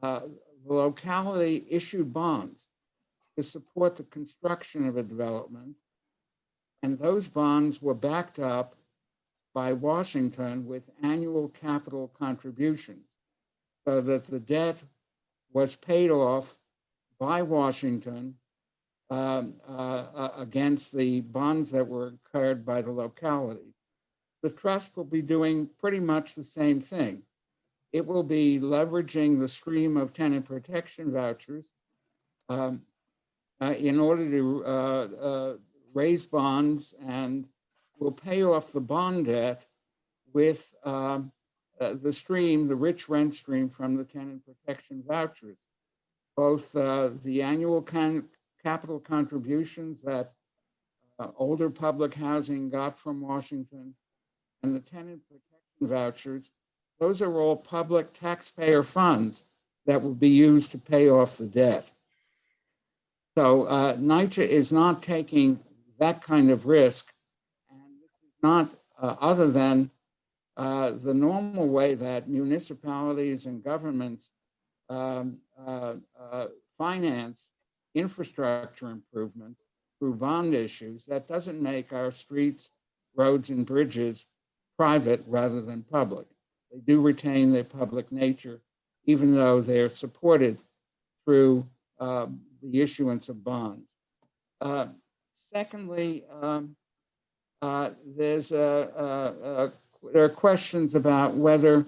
S13: the locality issued bonds to support the construction of a development, and those bonds were backed up by Washington with annual capital contributions, so that the debt was paid off by Washington against the bonds that were incurred by the locality. The trust will be doing pretty much the same thing. It will be leveraging the stream of tenant protection vouchers in order to raise bonds, and will pay off the bond debt with the stream, the rich rent stream from the tenant protection vouchers, both the annual capital contributions that older public housing got from Washington and the tenant protection vouchers. Those are all public taxpayer funds that will be used to pay off the debt. So NYCHA is not taking that kind of risk, and this is not other than the normal way that municipalities and governments finance infrastructure improvements through bond issues. That doesn't make our streets, roads, and bridges private rather than public. They do retain their public nature, even though they're supported through the issuance of bonds. Secondly, there are questions about whether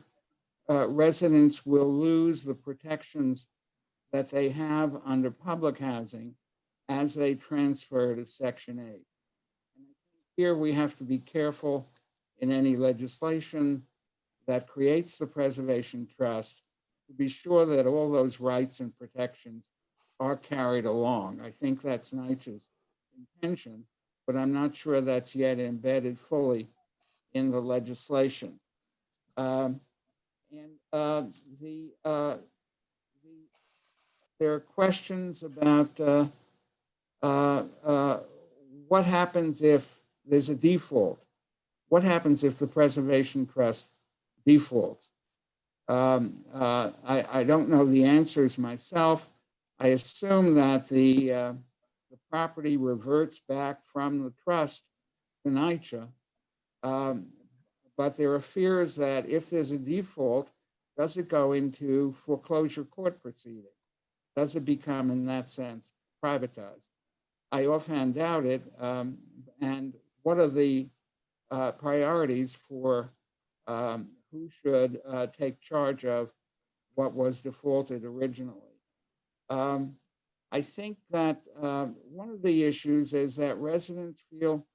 S13: residents will lose the protections that they have under public housing as they transfer to Section 8. And here we have to be careful in any legislation that creates the Preservation Trust to be sure that all those rights and protections are carried along. I think that's NYCHA's intention, but I'm not sure that's yet embedded fully in the legislation. There are questions about what happens if there's a default. What happens if the Preservation Trust defaults? I don't know the answers myself. I assume that the property reverts back from the trust to NYCHA, but there are fears that if there's a default, does it go into foreclosure court proceedings? Does it become, in that sense, privatized? I offhand doubt it. And what are the priorities for who should take charge of what was defaulted originally? I think that one of the issues is that residents feel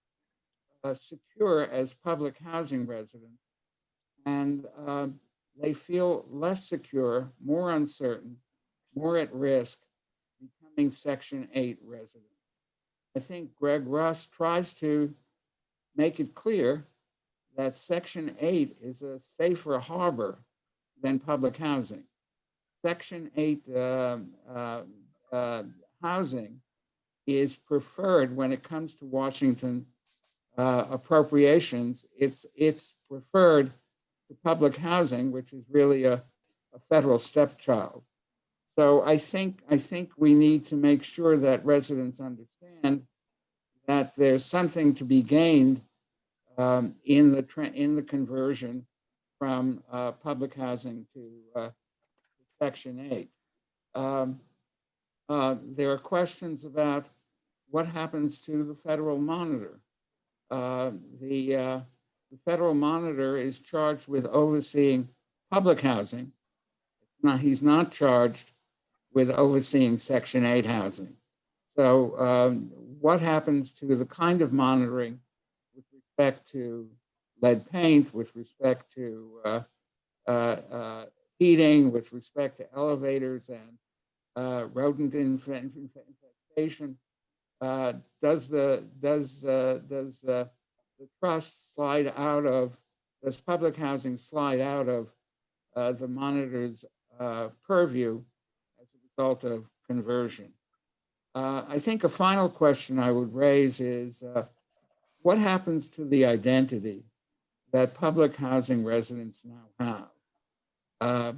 S13: secure as public housing residents, and they feel less secure, more uncertain, more at risk becoming Section 8 residents. I think Greg Russ tries to make it clear that Section 8 is a safer harbor than public housing. Section 8 housing is preferred when it comes to Washington appropriations. It's preferred to public housing, which is really a federal stepchild. So I think we need to make sure that residents understand that there's something to be gained in the conversion from public housing to Section 8. There are questions about what happens to the federal monitor. The federal monitor is charged with overseeing public housing. He's not charged with overseeing Section 8 housing. So what happens to the kind of monitoring with respect to lead paint, with respect to heating, with respect to elevators and rodent infestation? Does the trust slide out of, does public housing slide out of the monitor's purview as a result of conversion? I think a final question I would raise is what happens to the identity that public housing residents now have?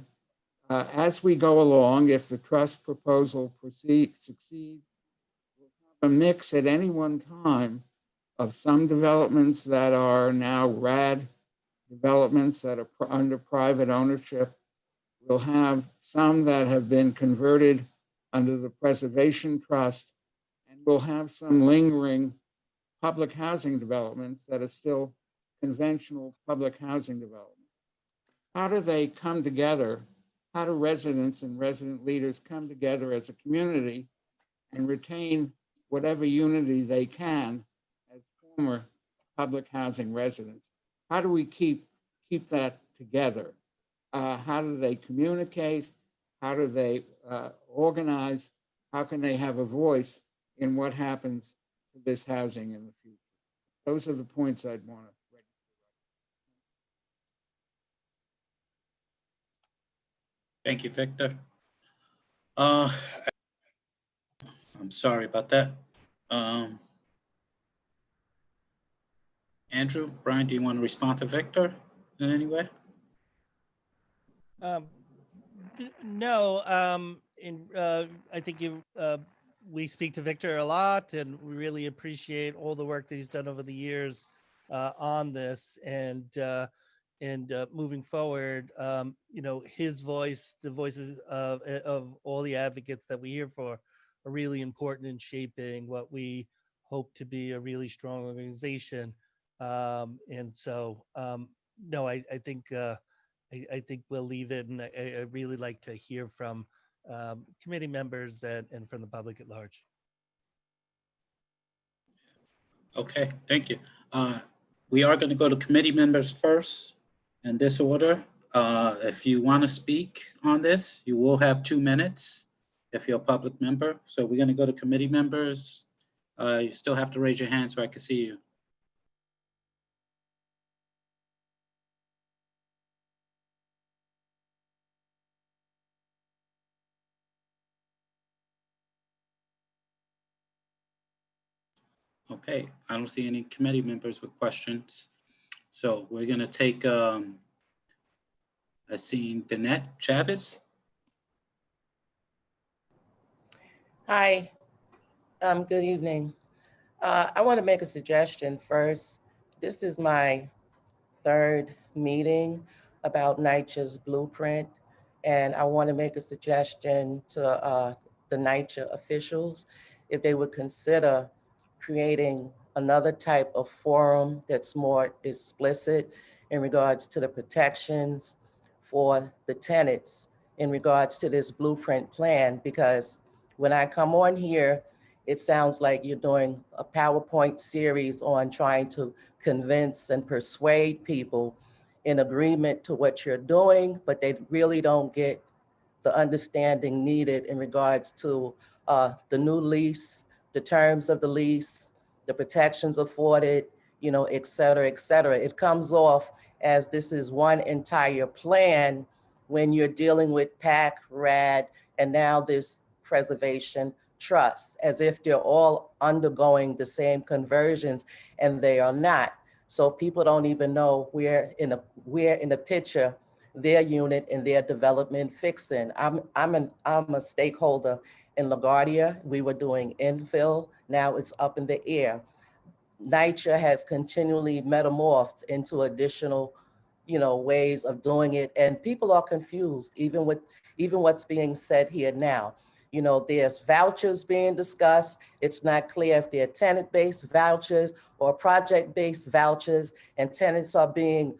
S13: As we go along, if the trust proposal succeeds, we'll have a mix at any one time of some developments that are now RAD developments that are under private ownership. We'll have some that have been converted under the Preservation Trust, and we'll have some lingering public housing developments that are still conventional public housing developments. How do they come together? How do residents and resident leaders come together as a community and retain whatever unity they can as former public housing residents? How do we keep that together? How do they communicate? How do they organize? How can they have a voice in what happens to this housing in the future? Those are the points I'd want to register.
S2: Thank you, Victor. I'm sorry about that. Andrew, Brian, do you want to respond to Victor in any way?
S11: No, I think we speak to Victor a lot, and we really appreciate all the work that he's done over the years on this, and moving forward, his voice, the voices of all the advocates that we hear for, are really important in shaping what we hope to be a really strong organization. And so, no, I think we'll leave it, and I really like to hear from committee members and from the public at large.
S2: Okay, thank you. We are going to go to committee members first in this order. If you want to speak on this, you will have 2 minutes if you're a public member. So we're going to go to committee members. You still have to raise your hand so I can see you. Okay, I don't see any committee members with questions. So we're going to take, I see Tenant Chavez.
S14: Hi, good evening. I want to make a suggestion first. This is my 3rd meeting about NYCHA's Blueprint, and I want to make a suggestion to the NYCHA officials if they would consider creating another type of forum that's more explicit in regards to the protections for the tenants in regards to this blueprint plan, because when I come on here, it sounds like you're doing a PowerPoint series on trying to convince and persuade people in agreement to what you're doing, but they really don't get the understanding needed in regards to the new lease, the terms of the lease, the protections afforded, et cetera, et cetera. It comes off as this is one entire plan when you're dealing with PAC, RAD, and now this preservation trust, as if they're all undergoing the same conversions, and they are not. So people don't even know where in the picture their unit and their development fixing. I'm a stakeholder in LaGuardia. We were doing infill. Now it's up in the air. NYCHA has continually metamorphed into additional, ways of doing it, and people are confused, even what's being said here now. There's vouchers being discussed. It's not clear if they're tenant-based vouchers or project-based vouchers, and tenants are being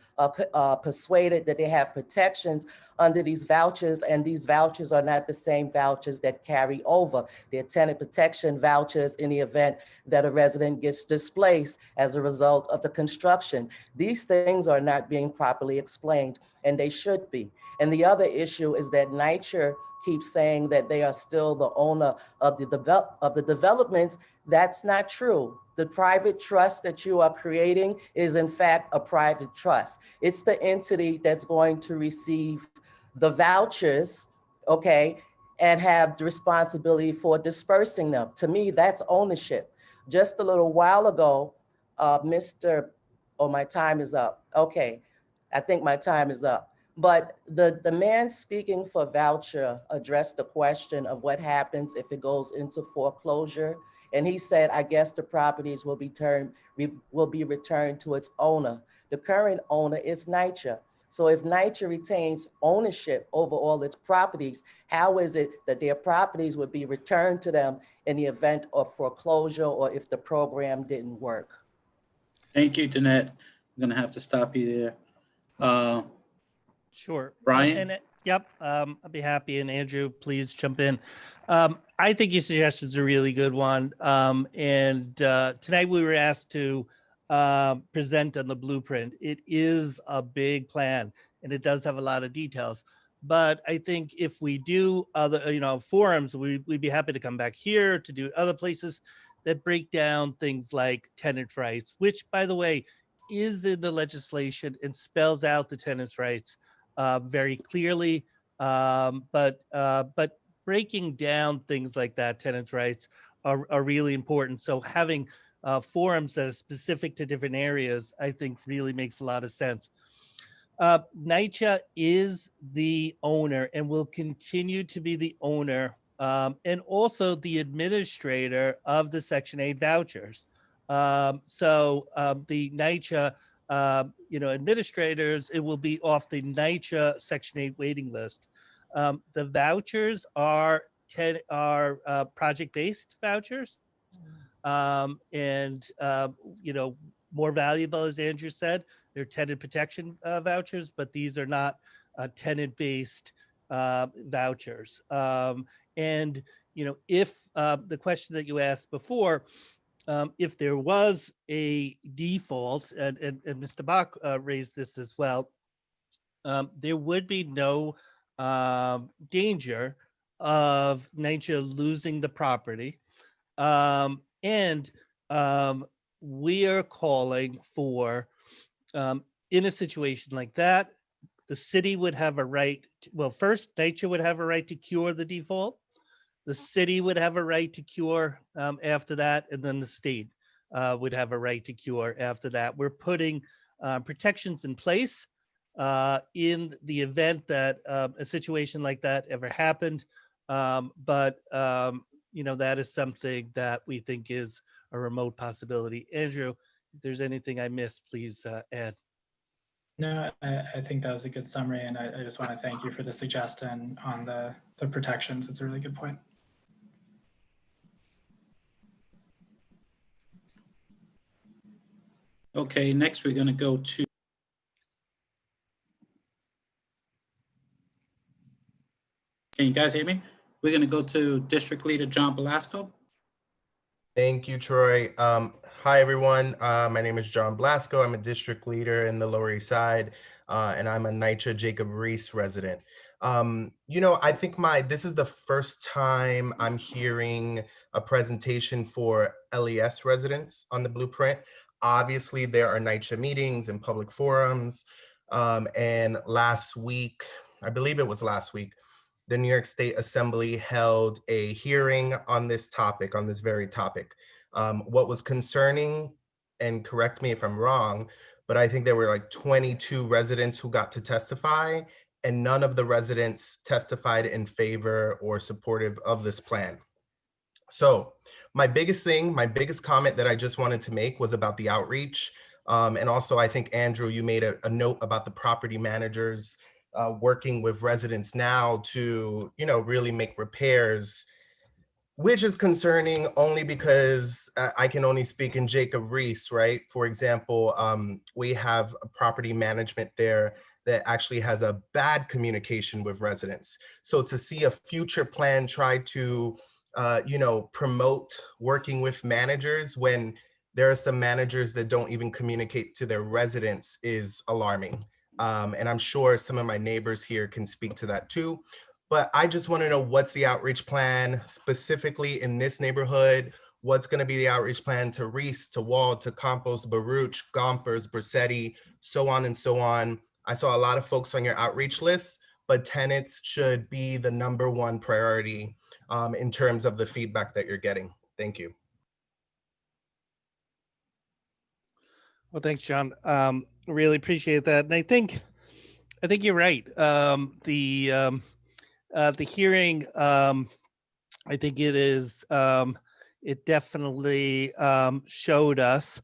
S14: persuaded that they have protections under these vouchers, and these vouchers are not the same vouchers that carry over. They're tenant protection vouchers in the event that a resident gets displaced as a result of the construction. These things are not being properly explained, and they should be. And the other issue is that NYCHA keeps saying that they are still the owner of the developments. That's not true. The private trust that you are creating is in fact a private trust. It's the entity that's going to receive the vouchers, okay, and have the responsibility for dispersing them. To me, that's ownership. Just a little while ago, my time is up. Okay, I think my time is up. But the man speaking for voucher addressed the question of what happens if it goes into foreclosure. And he said, I guess the properties will be returned to its owner. The current owner is NYCHA. So if NYCHA retains ownership over all its properties, how is it that their properties would be returned to them in the event of foreclosure or if the program didn't work?
S2: Thank you, Tenant. I'm gonna have to stop you there.
S11: Sure.
S2: Brian?
S11: Yep, I'll be happy. And Andrew, please jump in. I think your suggestion is a really good one. Tonight we were asked to present on the blueprint. It is a big plan and it does have a lot of details. But I think if we do other, forums, we'd be happy to come back here to do other places that break down things like tenant rights, which, by the way, is in the legislation and spells out the tenants' rights very clearly. But breaking down things like that, tenants' rights, are really important. So having forums that are specific to different areas, I think really makes a lot of sense. NYCHA is the owner and will continue to be the owner and also the administrator of the Section 8 vouchers. So the NYCHA administrators, it will be off the NYCHA Section 8 waiting list. The vouchers are project-based vouchers, more valuable, as Andrew said. They're tenant protection vouchers, but these are not tenant-based vouchers. If the question that you asked before, if there was a default, and Mr. Bach raised this as well, there would be no danger of NYCHA losing the property. We are calling for, in a situation like that, the city would have a right, first, NYCHA would have a right to cure the default. The city would have a right to cure after that, and then the state would have a right to cure after that. We're putting protections in place in the event that a situation like that ever happened. That is something that we think is a remote possibility. Andrew, if there's anything I missed, please add.
S12: No, I think that was a good summary, and I just want to thank you for the suggestion on the protections. It's a really good point.
S2: Okay, next we're going to go to. Can you guys hear me? We're going to go to District Leader John Blasco.
S15: Thank you, Troy. Hi, everyone. My name is John Blasco. I'm a district leader in the Lower East Side, and I'm a NYCHA Jacob Reese resident. I think this is the first time I'm hearing a presentation for LES residents on the blueprint. Obviously, there are NYCHA meetings and public forums. And last week, I believe it was last week, the New York State Assembly held a hearing on this topic, on this very topic. What was concerning, and correct me if I'm wrong, but I think there were like 22 residents who got to testify, and none of the residents testified in favor or supportive of this plan. So my biggest comment that I just wanted to make was about the outreach. And also, I think, Andrew, you made a note about the property managers working with residents now to, really make repairs, which is concerning only because I can only speak in Jacob Riis, right? For example, we have a property management there that actually has a bad communication with residents. So to see a future plan try to, promote working with managers when there are some managers that don't even communicate to their residents is alarming. And I'm sure some of my neighbors here can speak to that too. But I just want to know, what's the outreach plan specifically in this neighborhood? What's going to be the outreach plan to Riis, to Wald, to Campos, Baruch, Gompers, Bersetti, so on and so on. I saw a lot of folks on your outreach list, but tenants should be the #1 priority in terms of the feedback that you're getting. Thank you.
S11: Well, thanks, John. Really appreciate that. And I think you're right. The hearing, I think it definitely showed us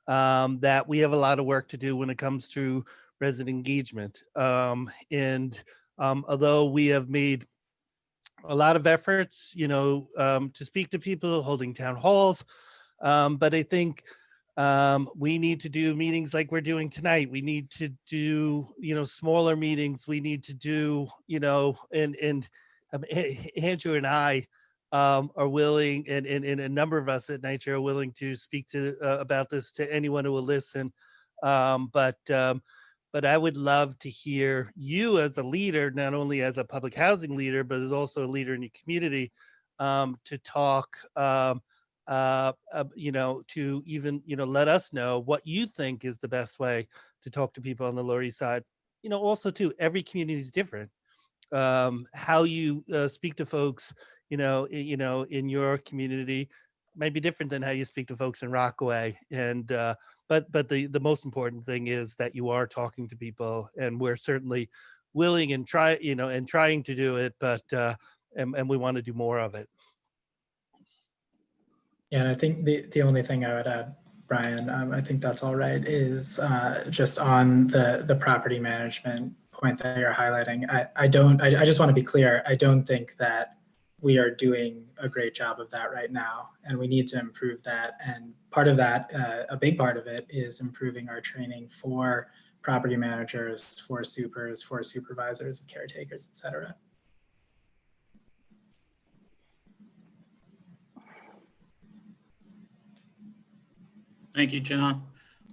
S11: that we have a lot of work to do when it comes to resident engagement. And although we have made a lot of efforts, to speak to people, holding town halls, but I think we need to do meetings like we're doing tonight. We need to do, smaller meetings. We need to do, and Andrew and I are willing, and a number of us at NYCHA are willing to speak to about this to anyone who will listen. But I would love to hear you as a leader, not only as a public housing leader, but as also a leader in your community, to talk, to even, let us know what you think is the best way to talk to people on the Lower East Side. Also too, every community is different. How you speak to folks, in your community might be different than how you speak to folks in Rockaway. And but the most important thing is that you are talking to people, and we're certainly willing and trying to do it, but and we want to do more of it.
S12: Yeah, and I think the only thing I would add, Brian, I think that's all right, is just on the property management point that you're highlighting. I just want to be clear. I don't think that we are doing a great job of that right now, and we need to improve that. And part of that, a big part of it, is improving our training for property managers, for supers, for supervisors, caretakers, et cetera.
S2: Thank you, John.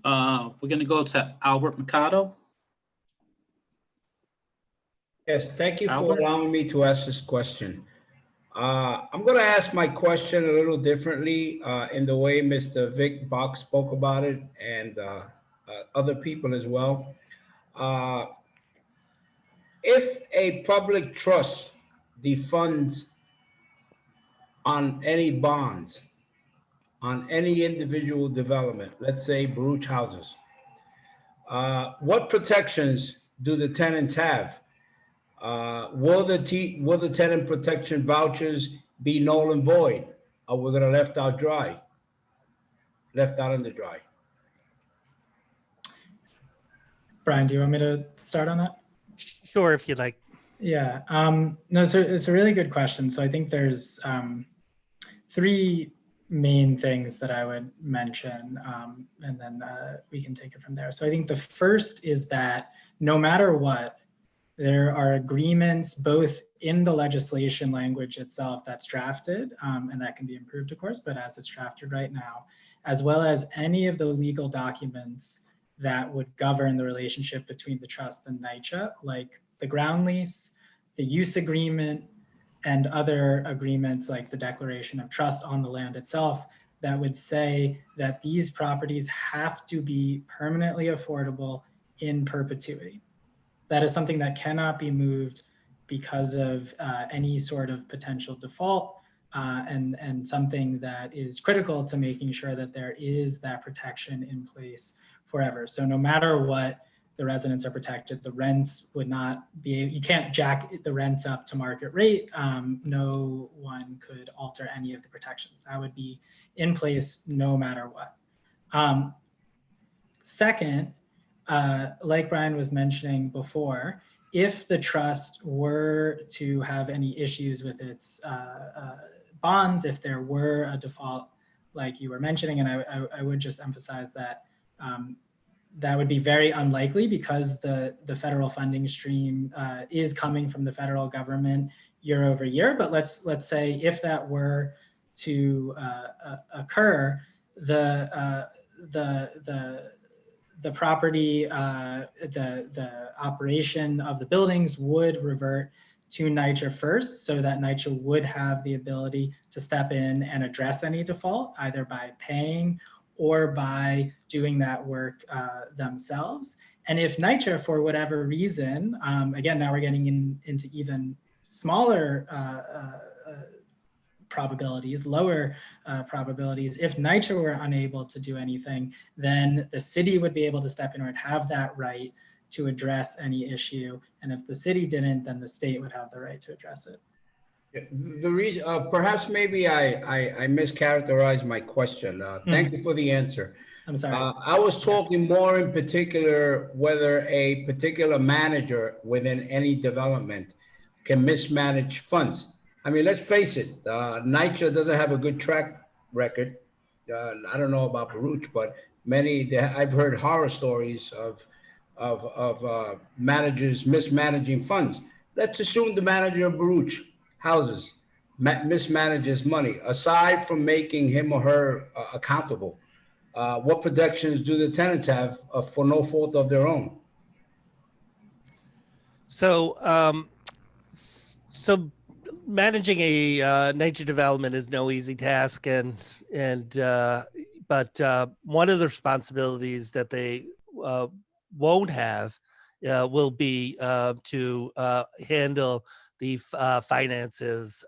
S2: We're going to go to Albert Mercado.
S9: Yes, thank you
S2: Albert?
S9: for allowing me to ask this question. I'm going to ask my question a little differently in the way Mr. Vic Box spoke about it, and other people as well. If a public trust defunds on any bonds, on any individual development, let's say Baruch houses, what protections do the tenants have? Will the tenant protection vouchers be null and void? Or we're gonna left out in the dry?
S12: Brian, do you want me to start on that?
S11: Sure, if you'd like.
S12: Yeah, no, so it's a really good question. So I think there's 3 main things that I would mention, and then we can take it from there. So I think the first is that no matter what, there are agreements both in the legislation language itself that's drafted, and that can be improved, of course, but as it's drafted right now, as well as any of the legal documents that would govern the relationship between the trust and NYCHA, like the ground lease, the use agreement, and other agreements like the declaration of trust on the land itself, that would say that these properties have to be permanently affordable in perpetuity. That is something that cannot be moved because of any sort of potential default, and something that is critical to making sure that there is that protection in place forever. So no matter what, the residents are protected. The rents would not be, you can't jack the rents up to market rate. No one could alter any of the protections. That would be in place no matter what. Second, like Brian was mentioning before, if the trust were to have any issues with its bonds, if there were a default, like you were mentioning, and I would just emphasize that that would be very unlikely because the federal funding stream is coming from the federal government year over year. But let's say if that were to occur, the property, the operation of the buildings would revert to NYCHA first, so that NYCHA would have the ability to step in and address any default, either by paying or by doing that work themselves. And if NYCHA, for whatever reason, again, now we're getting into even smaller probabilities, lower probabilities. If NYCHA were unable to do anything, then the city would be able to step in or have that right to address any issue. And if the city didn't, then the state would have the right to address it.
S9: The reason, perhaps maybe I mischaracterized my question. Thank you for the answer.
S12: I'm sorry.
S9: I was talking more in particular whether a particular manager within any development can mismanage funds. I mean, let's face it, NYCHA doesn't have a good track record. I don't know about Baruch, but I've heard horror stories of managers mismanaging funds. Let's assume the manager of Baruch houses mismanages money. Aside from making him or her accountable, what protections do the tenants have for no fault of their own?
S11: So, so managing a NYCHA development is no easy task, but one of the responsibilities that they won't have will be to handle the finances,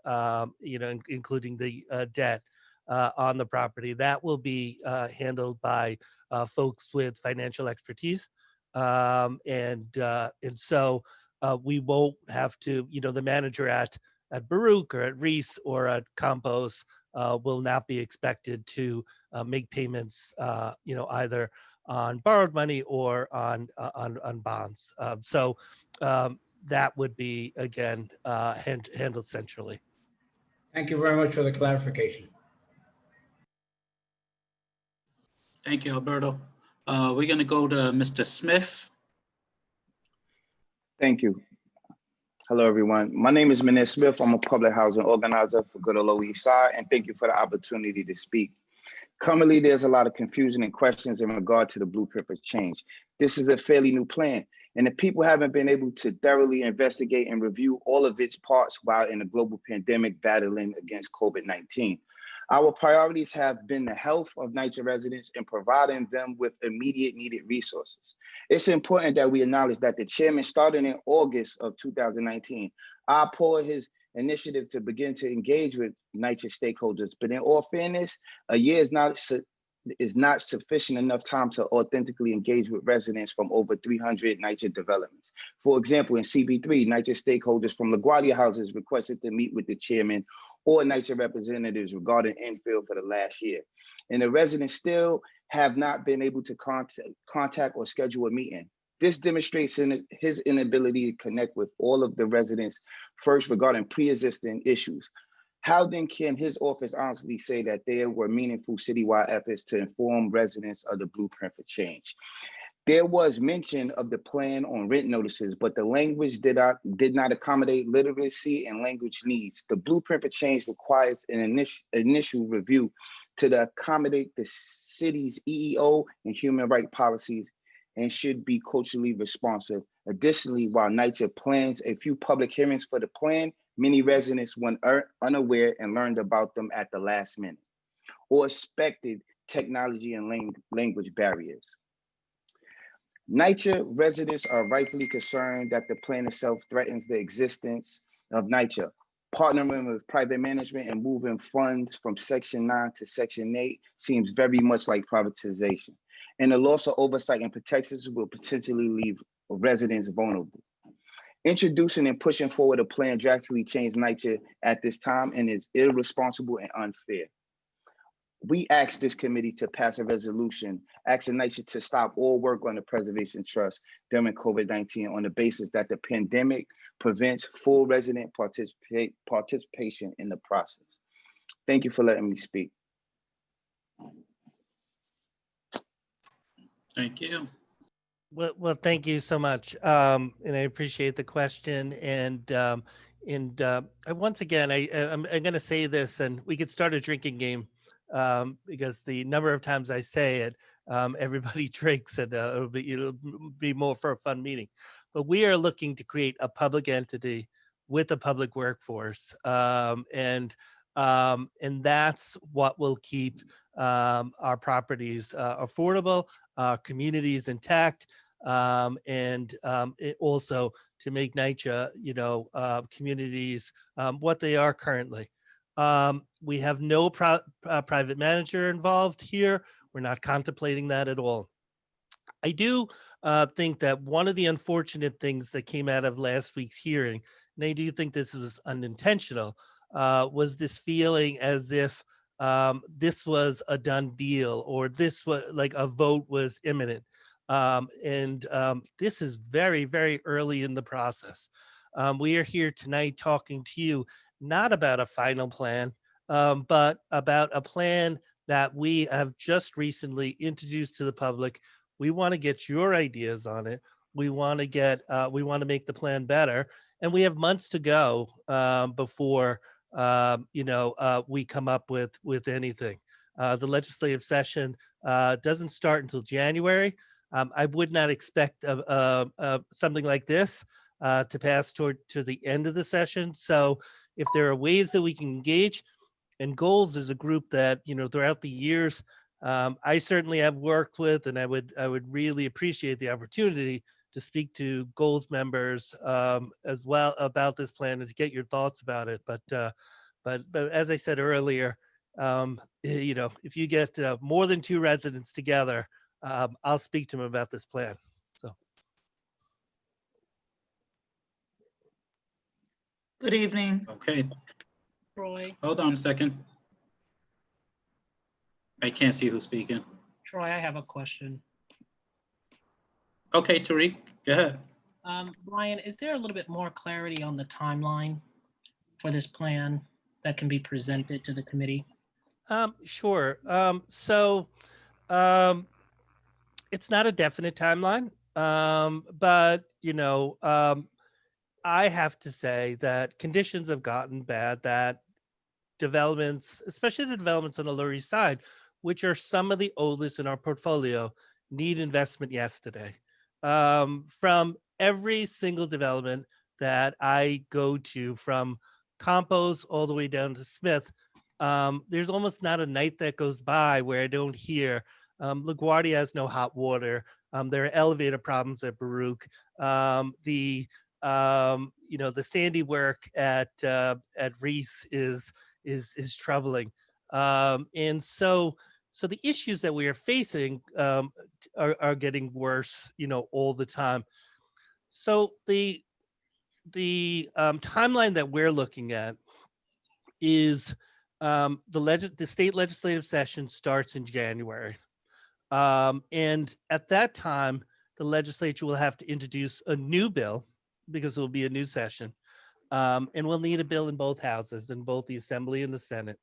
S11: including the debt on the property. That will be handled by folks with financial expertise, and so we won't have to, the manager at Baruch or at Reese or at Compos will not be expected to make payments, either on borrowed money or on bonds. So that would be, again, handled centrally.
S9: Thank you very much for the clarification.
S2: Thank you, Alberto. We're going to go to Mr. Smith.
S16: Thank you. Hello, everyone. My name is Manir Smith. I'm a public housing organizer for Good Lower East Side, and thank you for the opportunity to speak. Currently, there's a lot of confusion and questions in regard to the Blueprint for Change. This is a fairly new plan, and the people haven't been able to thoroughly investigate and review all of its parts while in a global pandemic battling against COVID-19. Our priorities have been the health of NYCHA residents and providing them with immediate needed resources. It's important that we acknowledge that the chairman started in August of 2019. I applaud his initiative to begin to engage with NYCHA stakeholders, but in all fairness, a year is not sufficient enough time to authentically engage with residents from over 300 NYCHA developments. For example, in CB3, NYCHA stakeholders from LaGuardia houses requested to meet with the chairman or NYCHA representatives regarding infill for the last year. And the residents still have not been able to contact or schedule a meeting. This demonstrates his inability to connect with all of the residents first regarding pre-existing issues. How then can his office honestly say that there were meaningful citywide efforts to inform residents of the Blueprint for Change? There was mention of the plan on rent notices, but the language did not accommodate literacy and language needs. The Blueprint for Change requires an initial review to accommodate the city's EEO and human rights policies and should be culturally responsive. Additionally, while NYCHA plans a few public hearings for the plan, many residents went unaware and learned about them at the last minute or expected technology and language barriers. NYCHA residents are rightfully concerned that the plan itself threatens the existence of NYCHA. Partnering with private management and moving funds from Section 9 to Section 8 seems very much like privatization. and the loss of oversight and protections will potentially leave residents vulnerable. Introducing and pushing forward a plan drastically change NYCHA at this time and is irresponsible and unfair. We ask this committee to pass a resolution asking NYCHA to stop all work on the Preservation Trust during COVID-19 on the basis that the pandemic prevents full resident participation in the process. Thank you for letting me speak.
S2: Thank you.
S11: Well, thank you so much, and I appreciate the question. Once again, I'm going to say this, and we could start a drinking game because the number of times I say it, everybody drinks, and it'll be more for a fun meeting. But we are looking to create a public entity with a public workforce, and that's what will keep our properties affordable, communities intact, and also to make NYCHA, communities what they are currently. We have no private manager involved here. We're not contemplating that at all. I do think that one of the unfortunate things that came out of last week's hearing, and I do think this was unintentional, was this feeling as if this was a done deal, or this was like a vote was imminent. This is very, very early in the process. We are here tonight talking to you not about a final plan, but about a plan that we have just recently introduced to the public. We want to get your ideas on it. We want to make the plan better, and we have months to go before we come up with anything. The legislative session doesn't start until January. I would not expect something like this to pass to the end of the session. So if there are ways that we can engage, and Goals is a group that, throughout the years, I certainly have worked with, and I would really appreciate the opportunity to speak to Goals members as well about this plan and to get your thoughts about it. But as I said earlier, if you get more than 2 residents together, I'll speak to them about this plan. So.
S17: Good evening.
S2: Okay,
S3: Troy,
S2: hold on a second. I can't see who's speaking.
S3: Troy, I have a question.
S2: Okay, Tariq, go ahead.
S3: Brian, is there a little bit more clarity on the timeline for this plan that can be presented to the committee?
S11: Sure. It's not a definite timeline, but I have to say that conditions have gotten bad, that developments, especially the developments on the Lower East Side, which are some of the oldest in our portfolio, need investment yesterday. From every single development that I go to, from Campos all the way down to Smith, there's almost not a night that goes by where I don't hear LaGuardia has no hot water. There are elevator problems at Baruch. The sandy work at Reese is troubling. And so the issues that we are facing are getting worse, all the time. So the timeline that we're looking at is the state legislative session starts in January. And at that time, the legislature will have to introduce a new bill because it will be a new session. And we'll need a bill in both houses, in both the Assembly and the Senate.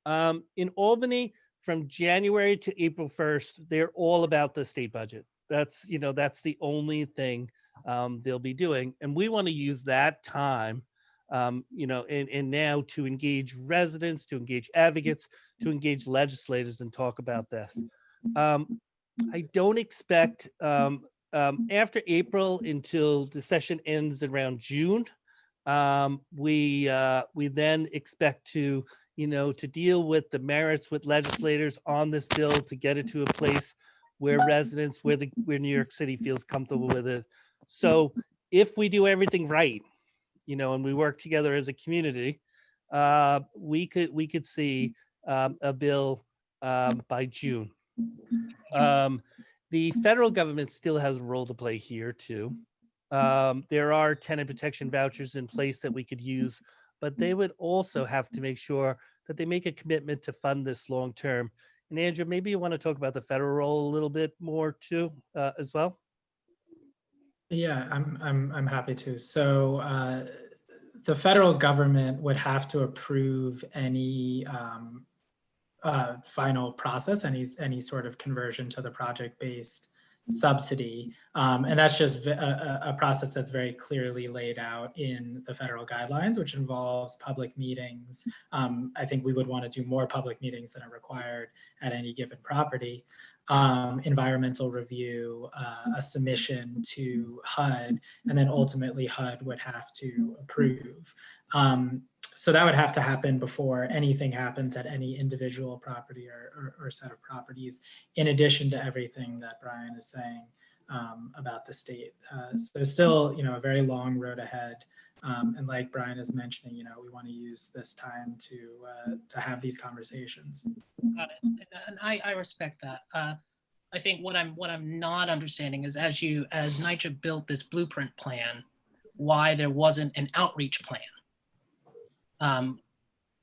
S11: In Albany, from January to April 1st, they're all about the state budget. That's the only thing they'll be doing. And we want to use that time, and now to engage residents, to engage advocates, to engage legislators and talk about this. I don't expect after April until the session ends around June. We then expect to deal with the merits with legislators on this bill to get it to a place where residents, where New York City feels comfortable with it. So if we do everything right, and we work together as a community, we could see a bill by June. The federal government still has a role to play here too. There are tenant protection vouchers in place that we could use, but they would also have to make sure that they make a commitment to fund this long term. And Andrew, maybe you want to talk about the federal role a little bit more too, as well.
S12: Yeah, I'm happy to. So the federal government would have to approve any final process, any sort of conversion to the project-based subsidy. And that's just a process that's very clearly laid out in the federal guidelines, which involves public meetings. I think we would want to do more public meetings than are required at any given property. Environmental review, a submission to HUD, and then ultimately HUD would have to approve. So that would have to happen before anything happens at any individual property or set of properties, in addition to everything that Brian is saying about the state. So there's still, a very long road ahead. And like Brian is mentioning, we want to use this time to have these conversations.
S3: Got it. And I respect that. I think what I'm not understanding is as NYCHA built this blueprint plan, why there wasn't an outreach plan.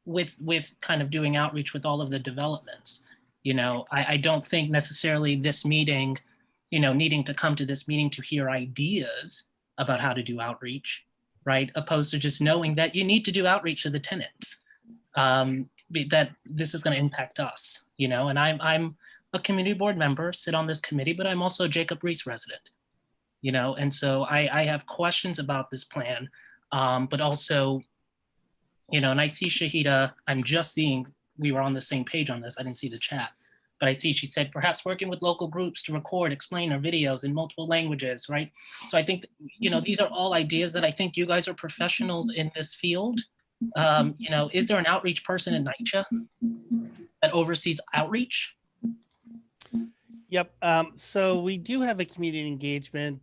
S3: With kind of doing outreach with all of the developments. I don't think necessarily this meeting, needing to come to this meeting to hear ideas about how to do outreach, right? Opposed to just knowing that you need to do outreach to the tenants, that this is going to impact us, and I'm a community board member, sit on this committee, but I'm also a Jacob Reese resident, and so I have questions about this plan, but also, and I see Shahida, I'm just seeing, we were on the same page on this. I didn't see the chat, but I see she said, perhaps working with local groups to record, explain our videos in multiple languages, right? So I think, these are all ideas that I think you guys are professionals in this field. Is there an outreach person in NYCHA that oversees outreach?
S11: Yep. So we do have a community engagement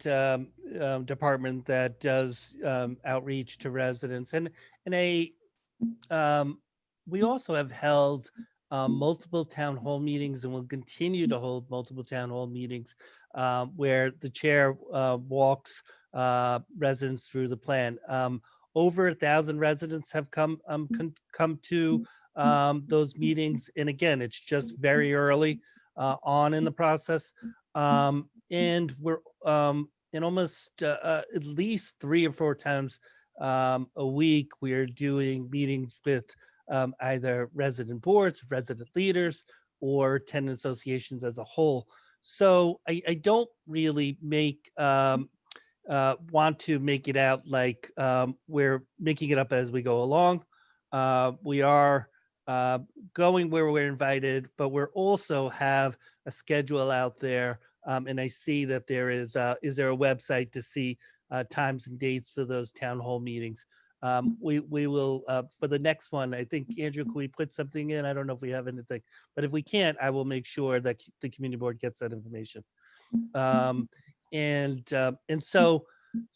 S11: department that does outreach to residents, and we also have held multiple town hall meetings, and will continue to hold multiple town hall meetings where the chair walks residents through the plan. Over 1,000 residents have come to those meetings, and again, it's just very early on in the process, and we're in almost at least 3 or 4 times a week, we are doing meetings with either resident boards, resident leaders, or tenant associations as a whole. So I don't really want to make it out like we're making it up as we go along. We are going where we're invited, but we're also have a schedule out there. And I see that there is there a website to see times and dates for those town hall meetings. We will, for the next one, I think, Andrew, can we put something in? I don't know if we have anything, but if we can't, I will make sure that the community board gets that information. And so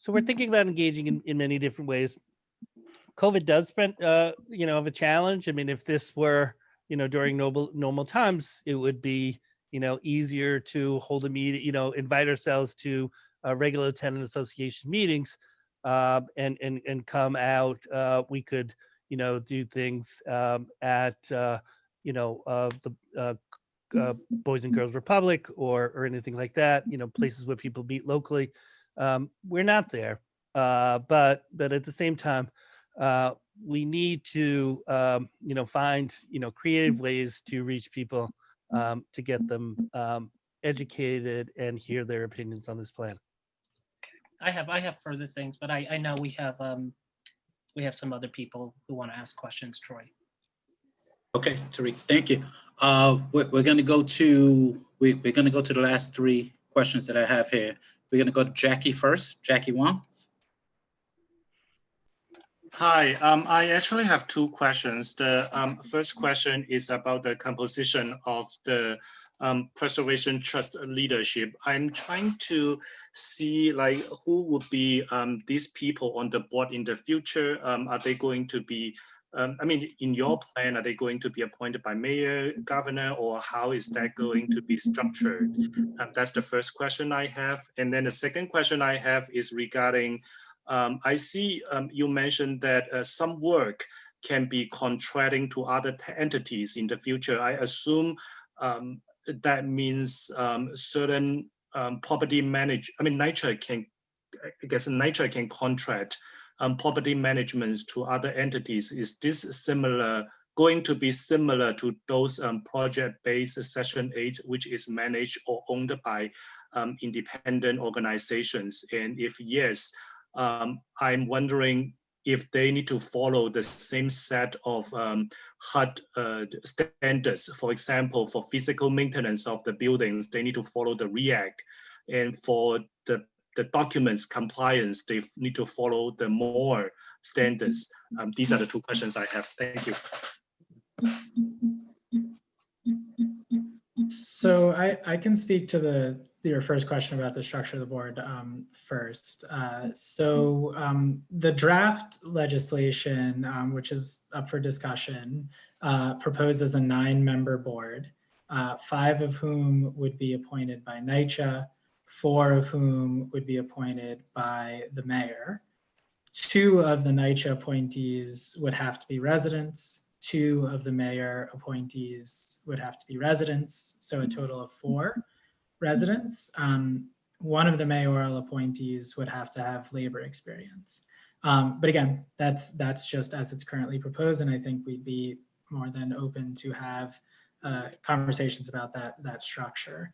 S11: we're thinking about engaging in many different ways. COVID does print, of a challenge. I mean, if this were, during normal times, it would be, easier to hold a meeting, invite ourselves to regular tenant association meetings and come out. We could, do things at, the Boys and Girls Republic or anything like that, places where people meet locally. We're not there, but at the same time, we need to, find, creative ways to reach people, to get them educated and hear their opinions on this plan.
S3: I have further things, but I know we have some other people who want to ask questions. Troy.
S2: Okay, Tariq, thank you. We're going to go to the last 3 questions that I have here. We're going to go to Jackie first. Jackie Wong.
S5: Hi, I actually have 2 questions. The first question is about the composition of the Preservation Trust leadership. I'm trying to see who would be these people on the board in the future. Are they going to be I mean, in your plan, are they going to be appointed by mayor, governor, or how is that going to be structured? That's the first question I have. And then the second question I have is regarding, I see you mentioned that some work can be contracting to other entities in the future. I assume that means certain property NYCHA can, I guess NYCHA can contract property management to other entities. Is this similar, going to be similar to those project-based Section 8, which is managed or owned by independent organizations? And if yes, I'm wondering if they need to follow the same set of HUD standards. For example, for physical maintenance of the buildings, they need to follow the REACT. And for the documents compliance, they need to follow the more standards. These are the two questions I have. Thank you.
S12: So I can speak to your first question about the structure of the board first. The draft legislation, which is up for discussion, proposes a 9-member board, 5 of whom would be appointed by NYCHA, 4 of whom would be appointed by the mayor. 2 of the NYCHA appointees would have to be residents. 2 of the mayor appointees would have to be residents, so a total of 4 residents. 1 of the mayoral appointees would have to have labor experience. But again, that's just as it's currently proposed, and I think we'd be more than open to have conversations about that structure.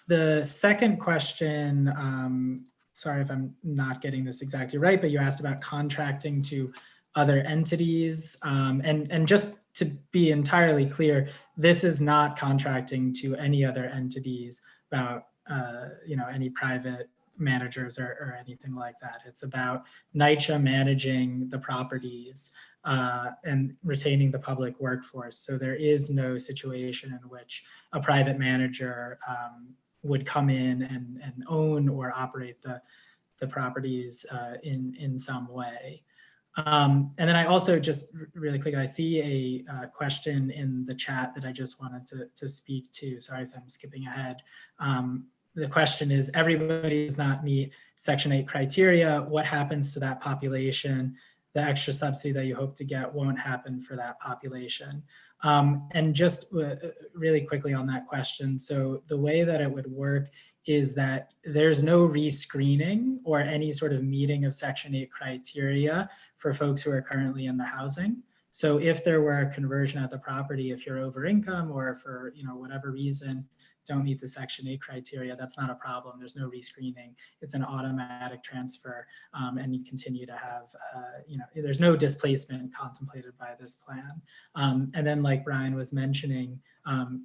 S12: The second question, sorry if I'm not getting this exactly right, but you asked about contracting to other entities. And just to be entirely clear, this is not contracting to any other entities about any private managers or anything like that. It's about NYCHA managing the properties and retaining the public workforce. So there is no situation in which a private manager would come in and own or operate the properties in some way. And then I also just really quick, I see a question in the chat that I just wanted to speak to. Sorry if I'm skipping ahead. The question is, everybody does not meet Section 8 criteria. What happens to that population? The extra subsidy that you hope to get won't happen for that population. And just really quickly on that question. So the way that it would work is that there's no rescreening or any sort of meeting of Section 8 criteria for folks who are currently in the housing. So if there were a conversion at the property, if you're over income or for whatever reason don't meet the Section 8 criteria, that's not a problem. There's no rescreening. It's an automatic transfer, and you continue to have, there's no displacement contemplated by this plan. And then, like Brian was mentioning,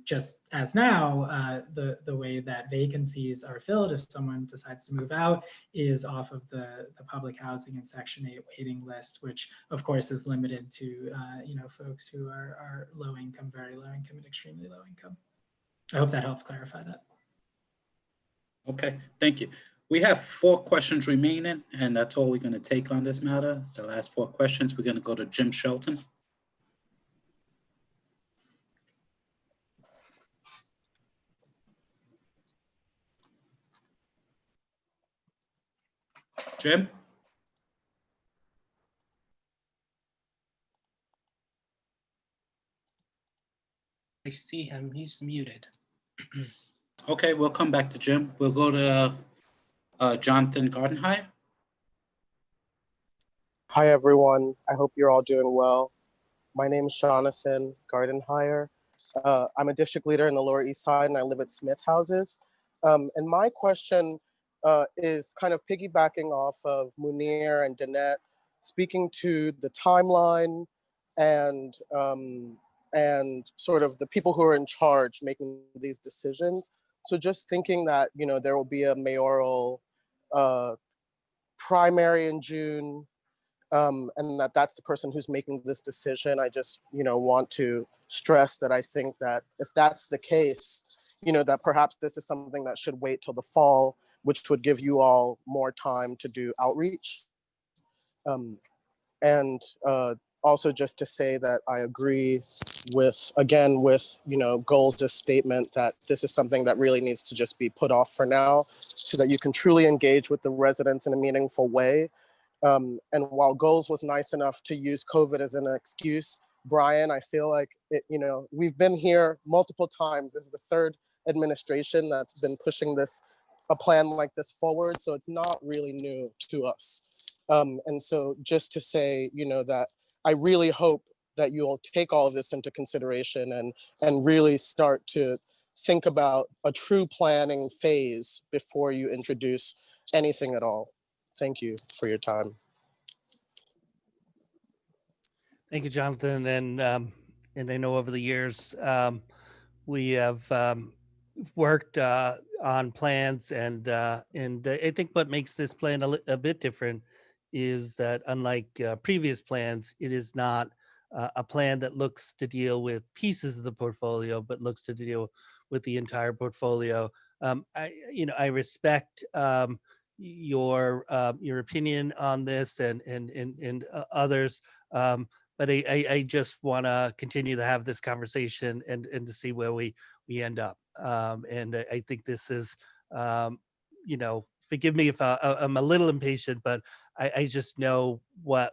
S12: just as now, the way that vacancies are filled if someone decides to move out is off of the public housing and Section 8 waiting list, which of course is limited to folks who are low income, very low income, and extremely low income. I hope that helps clarify that.
S2: Okay, thank you. We have 4 questions remaining, and that's all we're going to take on this matter. So last 4 questions, we're going to go to Jim Shelton. Jim?
S3: I see him, he's muted.
S2: Okay, we'll come back to Jim. We'll go to Jonathan Gardenhire.
S17: Hi, everyone. I hope you're all doing well. My name is Jonathan Gardenhire. I'm a district leader in the Lower East Side, and I live at Smith Houses. And my question is kind of piggybacking off of Munir and Danette, speaking to the timeline and sort of the people who are in charge making these decisions. So just thinking that, there will be a mayoral primary in June, and that's the person who's making this decision. I just, want to stress that I think that if that's the case, that perhaps this is something that should wait till the fall, which would give you all more time to do outreach. And also just to say that I agree with, again, with, Goals' statement that this is something that really needs to just be put off for now so that you can truly engage with the residents in a meaningful way. And while Goals was nice enough to use COVID as an excuse, Brian, I feel like we've been here multiple times. This is the third administration that's been pushing a plan like this forward. So it's not really new to us. And so just to say, that I really hope that you'll take all of this into consideration and really start to think about a true planning phase before you introduce anything at all. Thank you for your time.
S11: Thank you, Jonathan. And I know over the years we have worked on plans, and I think what makes this plan a bit different is that unlike previous plans, it is not a plan that looks to deal with pieces of the portfolio, but looks to deal with the entire portfolio. I respect your opinion on this and others, but I just want to continue to have this conversation and to see where we end up. And I think this is, forgive me if I'm a little impatient, but I just know where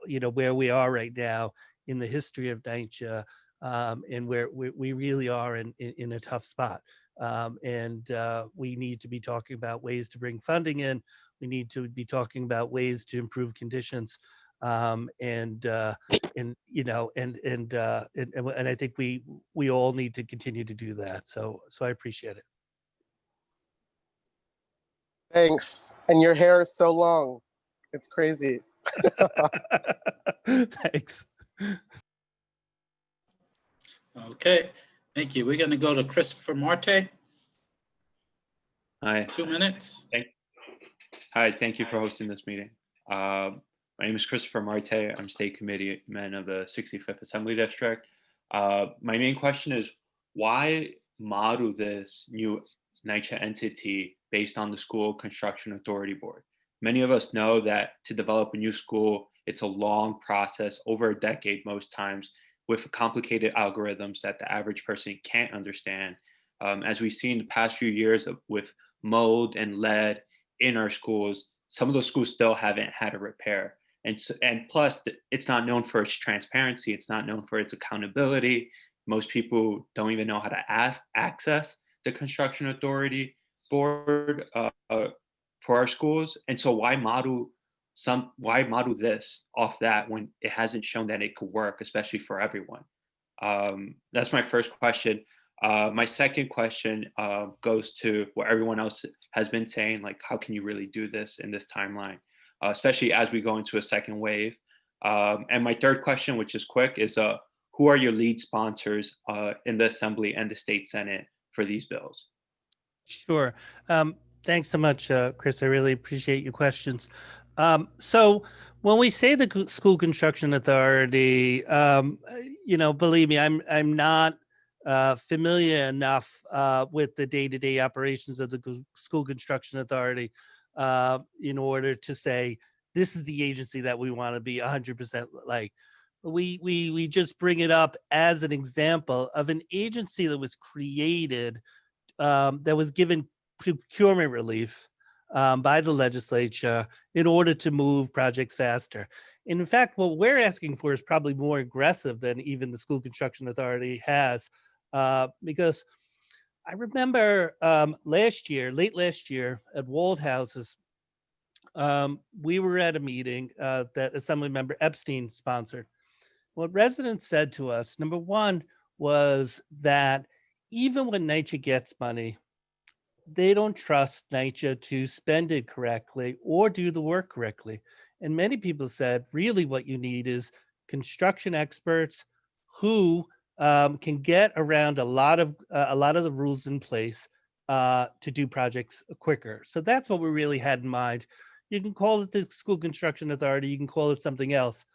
S11: we are right now in the history of NYCHA, and where we really are in a tough spot. And we need to be talking about ways to bring funding in. We need to be talking about ways to improve conditions. And I think we all need to continue to do that. So I appreciate it.
S17: Thanks. And your hair is so long. It's crazy.
S11: Thanks.
S2: Okay, thank you. We're gonna go to Christopher Marte.
S18: Hi.
S2: 2 minutes.
S18: Hi, thank you for hosting this meeting. My name is Christopher Marte. I'm state committeeman of the 65th Assembly District. My main question is, why model this new NYCHA entity based on the School Construction Authority Board? Many of us know that to develop a new school, it's a long process, over a decade most times, with complicated algorithms that the average person can't understand. As we've seen the past few years with mold and lead in our schools, some of those schools still haven't had a repair. And plus, it's not known for its transparency. It's not known for its accountability. Most people don't even know how to access the Construction Authority Board for our schools. And so why model this off that when it hasn't shown that it could work, especially for everyone? That's my first question. My second question goes to what everyone else has been saying, like, how can you really do this in this timeline, especially as we go into a second wave? And my third question, which is quick, is who are your lead sponsors in the Assembly and the State Senate for these bills?
S11: Sure. Thanks so much, Chris. I really appreciate your questions. So when we say the School Construction Authority, believe me, I'm not familiar enough with the day-to-day operations of the School Construction Authority in order to say this is the agency that we want to be 100% like. We just bring it up as an example of an agency that was created, that was given procurement relief by the legislature in order to move projects faster. And in fact, what we're asking for is probably more aggressive than even the School Construction Authority has, because I remember late last year at Waldhouse's, we were at a meeting that Assemblymember Epstein sponsored. What residents said to us, number one, was that even when NYCHA gets money, they don't trust NYCHA to spend it correctly or do the work correctly. And many people said, really what you need is construction experts who can get around a lot of the rules in place to do projects quicker. So that's what we really had in mind. You can call it the School Construction Authority, you can call it something else.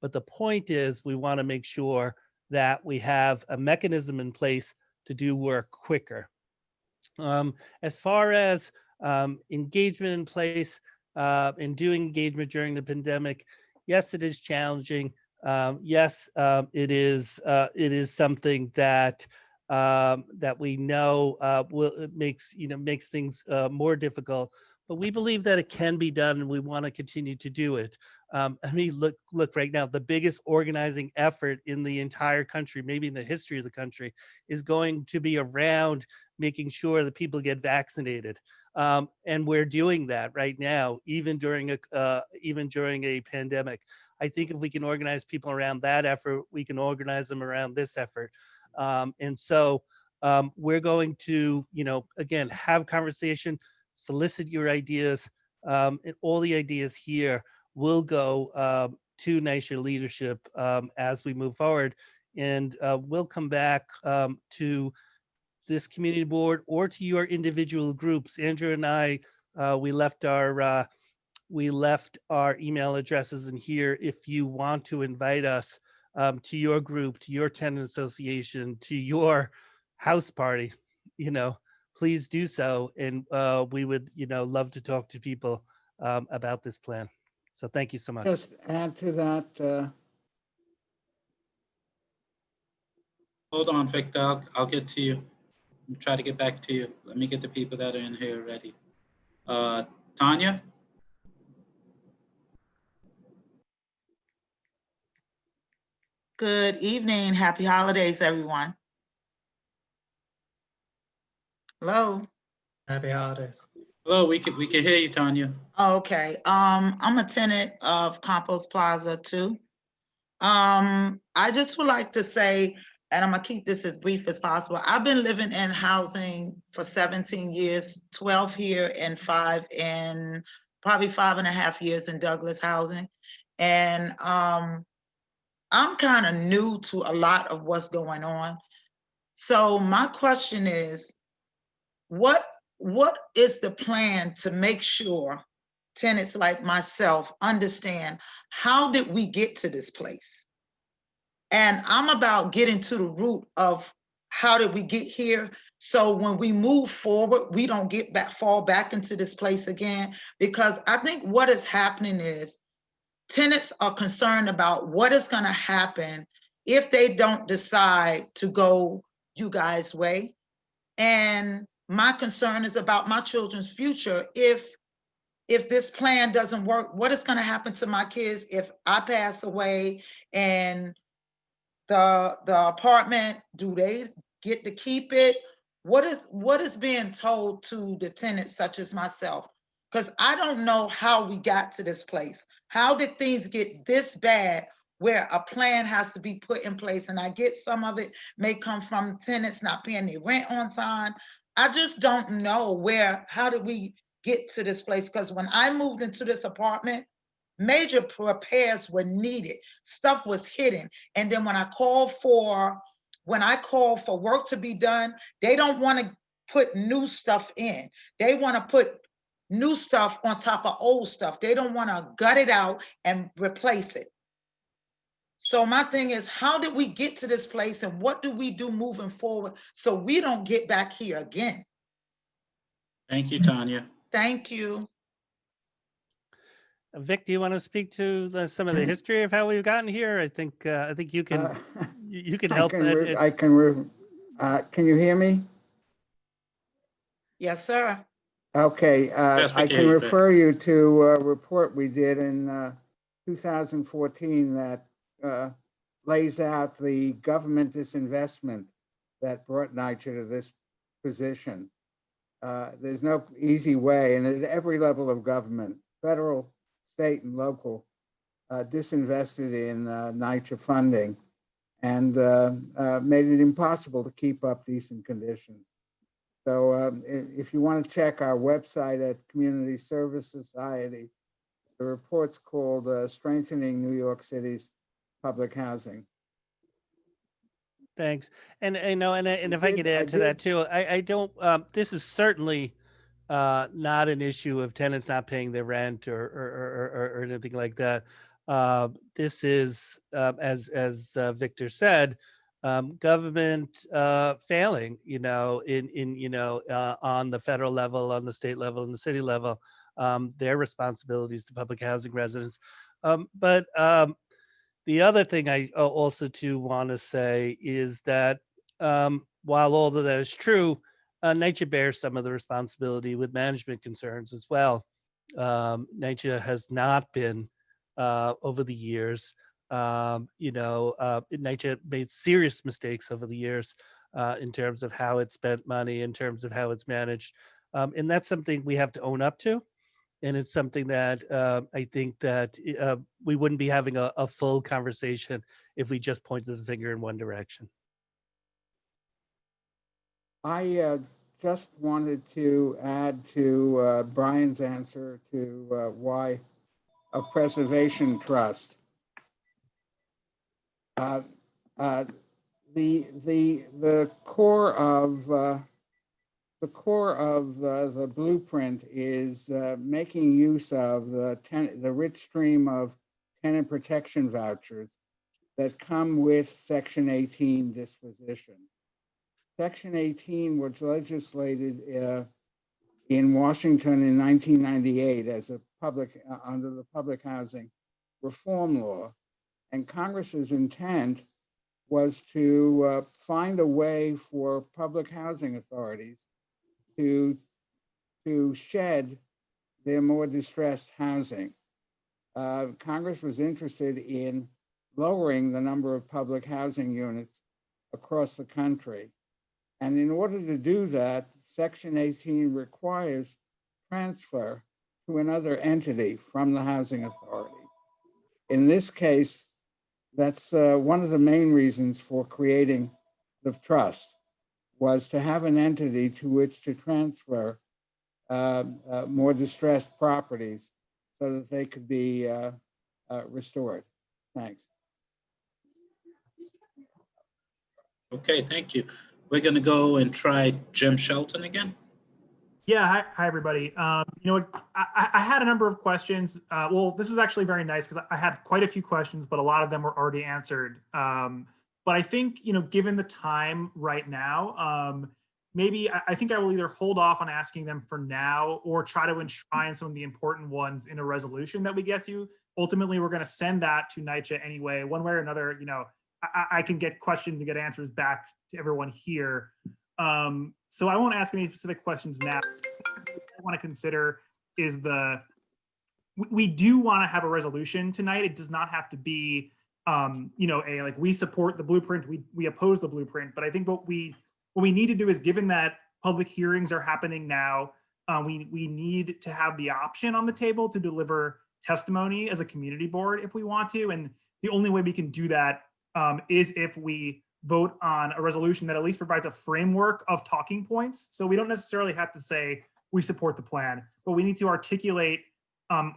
S11: But the point is we want to make sure that we have a mechanism in place to do work quicker. As far as engagement in place and doing engagement during the pandemic, yes, it is challenging. Yes, it is something that that we know it makes things more difficult, but we believe that it can be done, and we want to continue to do it. I mean, look right now, the biggest organizing effort in the entire country, maybe in the history of the country, is going to be around making sure that people get vaccinated. And we're doing that right now, even during a pandemic. I think if we can organize people around that effort, we can organize them around this effort. And so we're going to, again, have conversation, solicit your ideas, and all the ideas here will go to NYCHA leadership as we move forward. And we'll come back to this community board or to your individual groups. Andrew and I, we left our email addresses in here if you want to invite us to your group, to your tenant association, to your house party, please do so. And we would, love to talk to people about this plan. So thank you so much.
S13: Just add to that.
S2: Hold on, Victor. I'll get to you. I'll try to get back to you. Let me get the people that are in here ready. Tanya?
S19: Good evening. Happy holidays, everyone. Hello.
S12: Happy holidays.
S2: Hello, we can hear you, Tanya.
S19: Okay. I'm a tenant of Compost Plaza too. I just would like to say, and I'm gonna keep this as brief as possible. I've been living in housing for 17 years, 12 here and probably 5.5 years in Douglas housing. And I'm kind of new to a lot of what's going on. So my question is, what is the plan to make sure tenants like myself understand how did we get to this place? And I'm about getting to the root of how did we get here, so when we move forward, we don't fall back into this place again. Because I think what is happening is tenants are concerned about what is going to happen if they don't decide to go you guys' way. And my concern is about my children's future. If this plan doesn't work, what is going to happen to my kids if I pass away? And the apartment, do they get to keep it? What is being told to the tenants such as myself? Because I don't know how we got to this place. How did things get this bad where a plan has to be put in place? And I get some of it may come from tenants not paying their rent on time. I just don't know how did we get to this place? Because when I moved into this apartment, major repairs were needed. Stuff was hidden. And then when I call for work to be done, they don't want to put new stuff in. They want to put new stuff on top of old stuff. They don't want to gut it out and replace it. So my thing is, how did we get to this place, and what do we do moving forward so we don't get back here again?
S2: Thank you, Tanya.
S19: Thank you.
S11: Vic, do you want to speak to some of the history of how we've gotten here? I think you can you can help.
S13: Can you hear me?
S19: Yes, sir.
S13: Okay,
S2: Yes, we
S13: I
S2: can
S13: can
S2: hear you, Vic.
S13: refer you to a report we did in 2014 that lays out the government disinvestment that brought NYCHA to this position. There's no easy way, and at every level of government, federal, state, and local, disinvested in NYCHA funding and made it impossible to keep up decent conditions. So if you want to check our website at Community Service Society, the report's called Strengthening New York City's Public Housing.
S11: Thanks. And if I could add to that too, I don't, this is certainly not an issue of tenants not paying their rent or anything like that. This is, as Victor said, government failing, on the federal level, on the state level, and the city level, their responsibilities to public housing residents. But The other thing I also too want to say is that while all of that is true, NYCHA bears some of the responsibility with management concerns as well. NYCHA has not been over the years. NYCHA made serious mistakes over the years in terms of how it spent money, in terms of how it's managed, and that's something we have to own up to. And it's something that I think that we wouldn't be having a full conversation if we just pointed the finger in one direction.
S13: I just wanted to add to Brian's answer to why a preservation trust. The core of the blueprint is making use of the rich stream of tenant protection vouchers that come with Section 18 disposition. Section 18 was legislated in Washington in 1998 as a under the Public Housing Reform Law, and Congress's intent was to find a way for public housing authorities to shed their more distressed housing. Congress was interested in lowering the number of public housing units across the country. And in order to do that, Section 18 requires transfer to another entity from the housing authority. In this case, that's one of the main reasons for creating the trust, was to have an entity to which to transfer more distressed properties so that they could be restored. Thanks.
S2: Okay, thank you. We're going to go and try Jim Shelton again.
S10: Yeah, hi everybody. You know what, I had a number of questions. Well, this was actually very nice because I had quite a few questions, but a lot of them were already answered. But I think, you know, given the time right now, maybe I think I will either hold off on asking them for now or try to enshrine some of the important ones in a resolution that we get to. Ultimately, we're going to send that to NYCHA anyway, one way or another. You know, I can get questions and get answers back to everyone here. So I won't ask any specific questions now. What I want to consider is we do want to have a resolution tonight. It does not have to be, you know, like we support the blueprint, we oppose the blueprint. But I think what we need to do is, given that public hearings are happening now, we need to have the option on the table to deliver testimony as a community board if we want to. And the only way we can do that is if we vote on a resolution that at least provides a framework of talking points. So we don't necessarily have to say we support the plan, but we need to articulate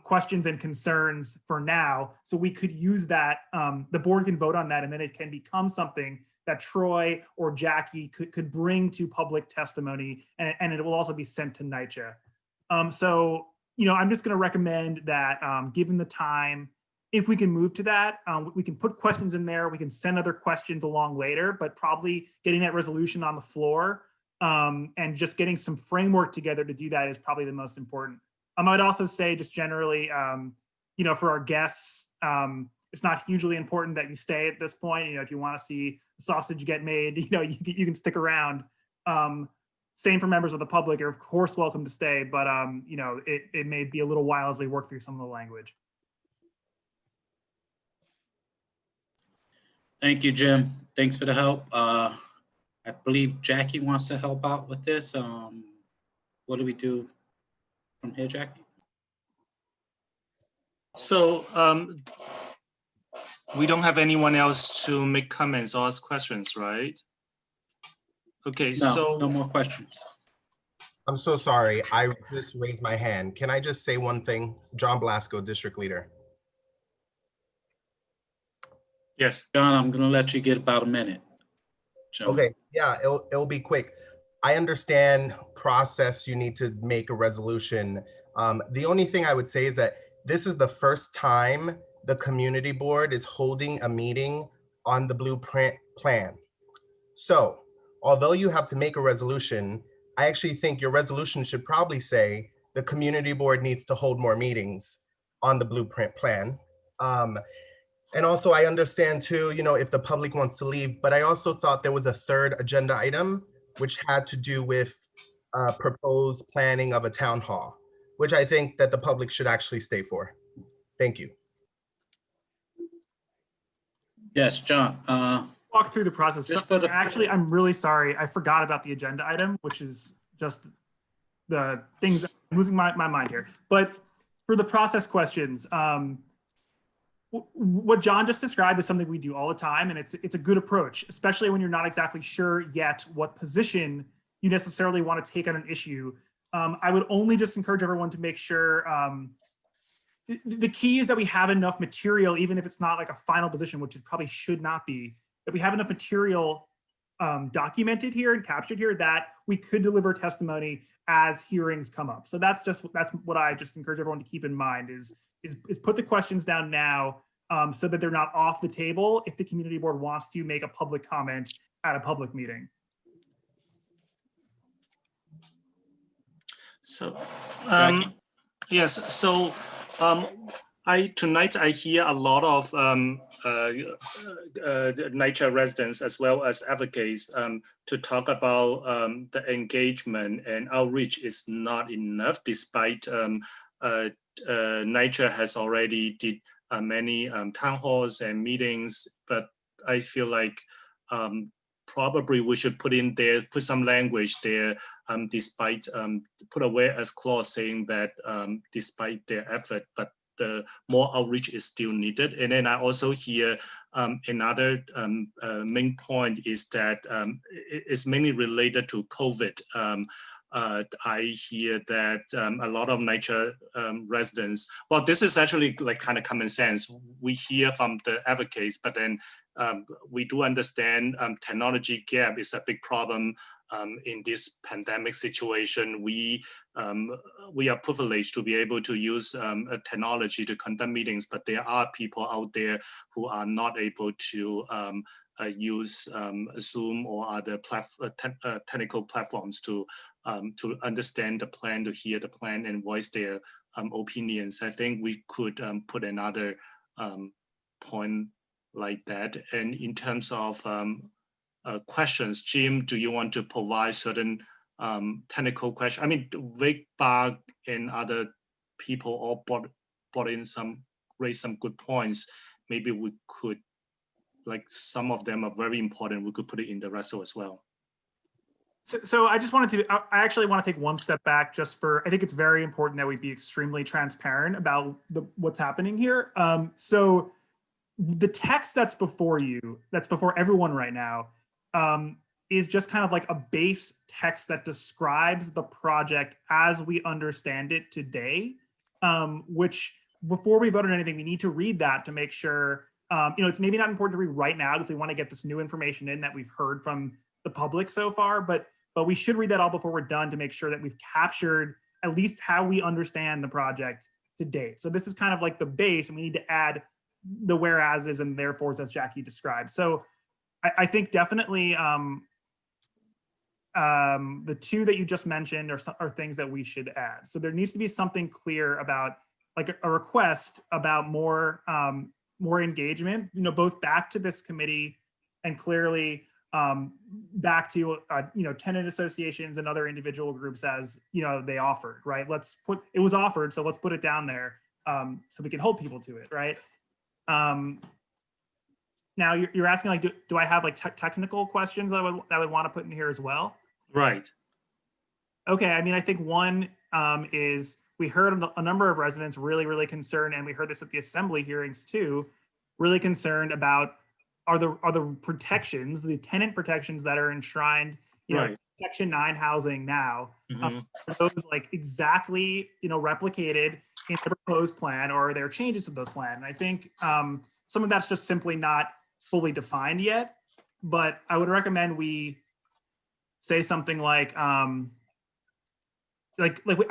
S10: questions and concerns for now. So we could use that, the board can vote on that, and then it can become something that Troy or Jackie could bring to public testimony, and it will also be sent to NYCHA. So, you know, I'm just gonna recommend that given the time, if we can move to that, we can put questions in there, we can send other questions along later, but probably getting that resolution on the floor and just getting some framework together to do that is probably the most important. I would also say just generally, you know, for our guests, it's not hugely important that you stay at this point. You know, if you want to see sausage get made, you know, you can stick around. Same for members of the public, are of course welcome to stay, but you know, it may be a little while as we work through some of the language.
S2: Thank you, Jim. Thanks for the help. I believe Jackie wants to help out with this. What do we do from here, Jackie?
S5: So we don't have anyone else to make comments or ask questions, right? Okay, so
S2: no more questions.
S15: I'm so sorry. I just raised my hand. Can I just say one thing? John Blasco, District Leader.
S5: Yes.
S2: John, I'm going to let you get about a minute.
S15: Okay, yeah, it'll be quick. I understand process, you need to make a resolution. The only thing I would say is that this is the first time the community board is holding a meeting on the blueprint plan. So although you have to make a resolution, I actually think your resolution should probably say the community board needs to hold more meetings on the blueprint plan. And also I understand too, if the public wants to leave, but I also thought there was a third agenda item, which had to do with proposed planning of a town hall, which I think that the public should actually stay for. Thank you.
S2: Yes, John.
S10: Walk through the process.
S2: Just
S10: So,
S2: for the-
S10: actually, I'm really sorry. I forgot about the agenda item, which is just the things. I'm losing my mind here. But for the process questions, what John just described is something we do all the time, and it's a good approach, especially when you're not exactly sure yet what position you necessarily want to take on an issue. I would only just encourage everyone to make sure the key is that we have enough material, even if it's not like a final position, which it probably should not be, that we have enough material documented here and captured here that we could deliver testimony as hearings come up. So that's what I just encourage everyone to keep in mind is put the questions down now so that they're not off the table if the community board wants to make a public comment at a public meeting.
S5: So, yes, so tonight I hear a lot of NYCHA residents as well as advocates to talk about the engagement and outreach is not enough, despite NYCHA has already did many town halls and meetings, but I feel like probably we should put some language there, despite put a whereas clause saying that despite their effort, but the more outreach is still needed. And then I also hear another main point is that it's mainly related to COVID. I hear that a lot of NYCHA residents, well, this is actually like kind of common sense. We hear from the advocates, but then we do understand technology gap is a big problem in this pandemic situation. We are privileged to be able to use technology to conduct meetings, but there are people out there who are not able to use Zoom or other technical platforms to understand the plan, to hear the plan and voice their opinions. I think we could put another point like that. And in terms of questions, Jim, do you want to provide certain technical questions? I mean, Vic, Bach, and other people all raised some good points. Maybe we could, like some of them are very important, we could put it in the reso as well.
S10: So I just wanted to, I actually want to take one step back just for, I think it's very important that we be extremely transparent about what's happening here. So the text that's before you, that's before everyone right now, is just kind of like a base text that describes the project as we understand it today, which before we vote on anything, we need to read that to make sure, it's maybe not important to read right now if we want to get this new information in that we've heard from the public so far, but we should read that all before we're done to make sure that we've captured at least how we understand the project to date. So this is kind of like the base, and we need to add the whereases and therefores as Jackie described. So I think definitely the two that you just mentioned are things that we should add. So there needs to be something clear about like a request about more engagement, both back to this committee and clearly back to tenant associations and other individual groups as they offered, right? It was offered, so let's put it down there so we can hold people to it, right? Now you're asking like, do I have like technical questions that I would want to put in here as well?
S5: Right.
S10: Okay, I mean, I think one is we heard a number of residents really concerned, and we heard this at the assembly hearings too, really concerned about are the protections, the tenant protections that are enshrined,
S5: right.
S10: Section 9 housing now, are those like exactly replicated in the proposed plan, or are there changes to those plan? And I think some of that's just simply not fully defined yet, but I would recommend we say something like I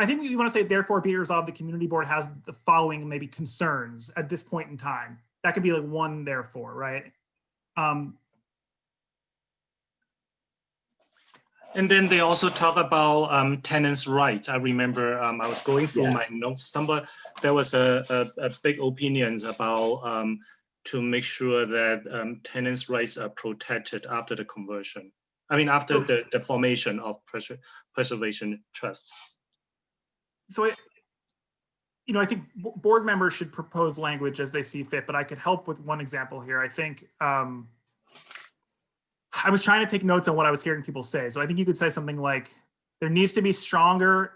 S10: think you want to say, therefore be resolved, the community board has the following maybe concerns at this point in time. That could be like one therefore, right?
S5: And then they also talk about tenants' rights. I remember I was going through my notes. There was a big opinions about to make sure that tenants' rights are protected after the conversion. I mean, after the formation of preservation trust.
S10: So I think board members should propose language as they see fit, but I could help with one example here. I think I was trying to take notes on what I was hearing people say. So I think you could say something like, there needs to be stronger,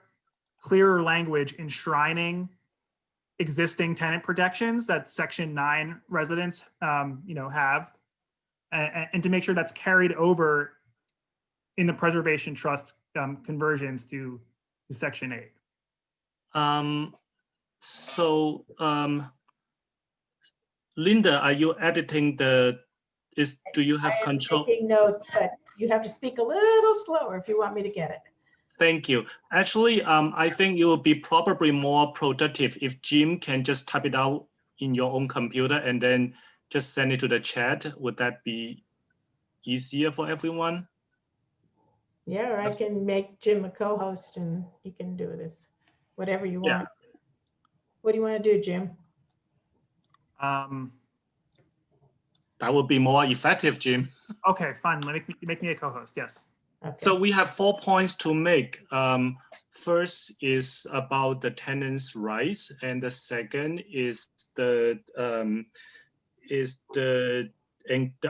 S10: clearer language enshrining existing tenant protections that Section 9 residents, have, and to make sure that's carried over in the preservation trust conversions to Section 8.
S5: Linda, are you editing do you have control?
S1: I'm taking notes, but you have to speak a little slower if you want me to get it.
S5: Thank you. Actually, I think it would be probably more productive if Jim can just type it out in your own computer and then just send it to the chat. Would that be easier for everyone?
S1: Yeah, or I can make Jim a co-host and he can do this, whatever you want. What do you want to do, Jim?
S5: That would be more effective, Jim.
S10: Okay, fine. Make me a co-host. Yes.
S1: Okay.
S5: So we have 4 points to make. First is about the tenants' rights, and the second is the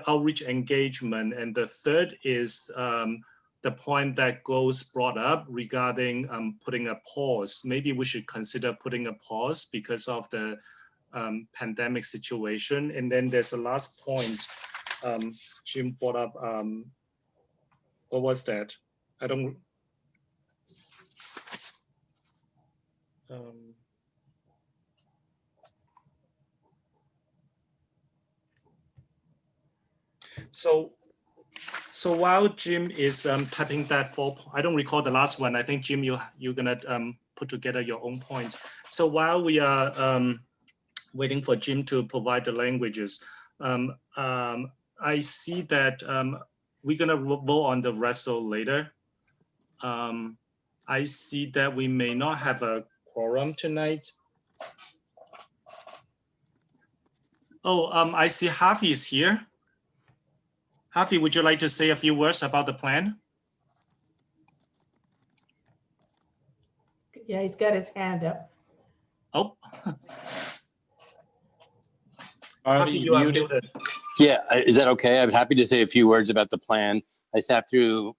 S5: outreach engagement, and the third is the point that goes brought up regarding putting a pause. Maybe we should consider putting a pause because of the pandemic situation. And then there's a last point Jim brought up. What was that? I don't. So while Jim is typing that I don't recall the last one. I think Jim, you're gonna put together your own points. So while we are waiting for Jim to provide the languages, I see that we're gonna vote on the RESO later. I see that we may not have a quorum tonight. Oh, I see Harvey is here. Harvey, would you like to say a few words about the plan?
S1: Yeah, he's got his hand up.
S5: Oh.
S2: Harvey, you are muted.
S20: Yeah, is that okay? I'm happy to say a few words about the plan. I sat through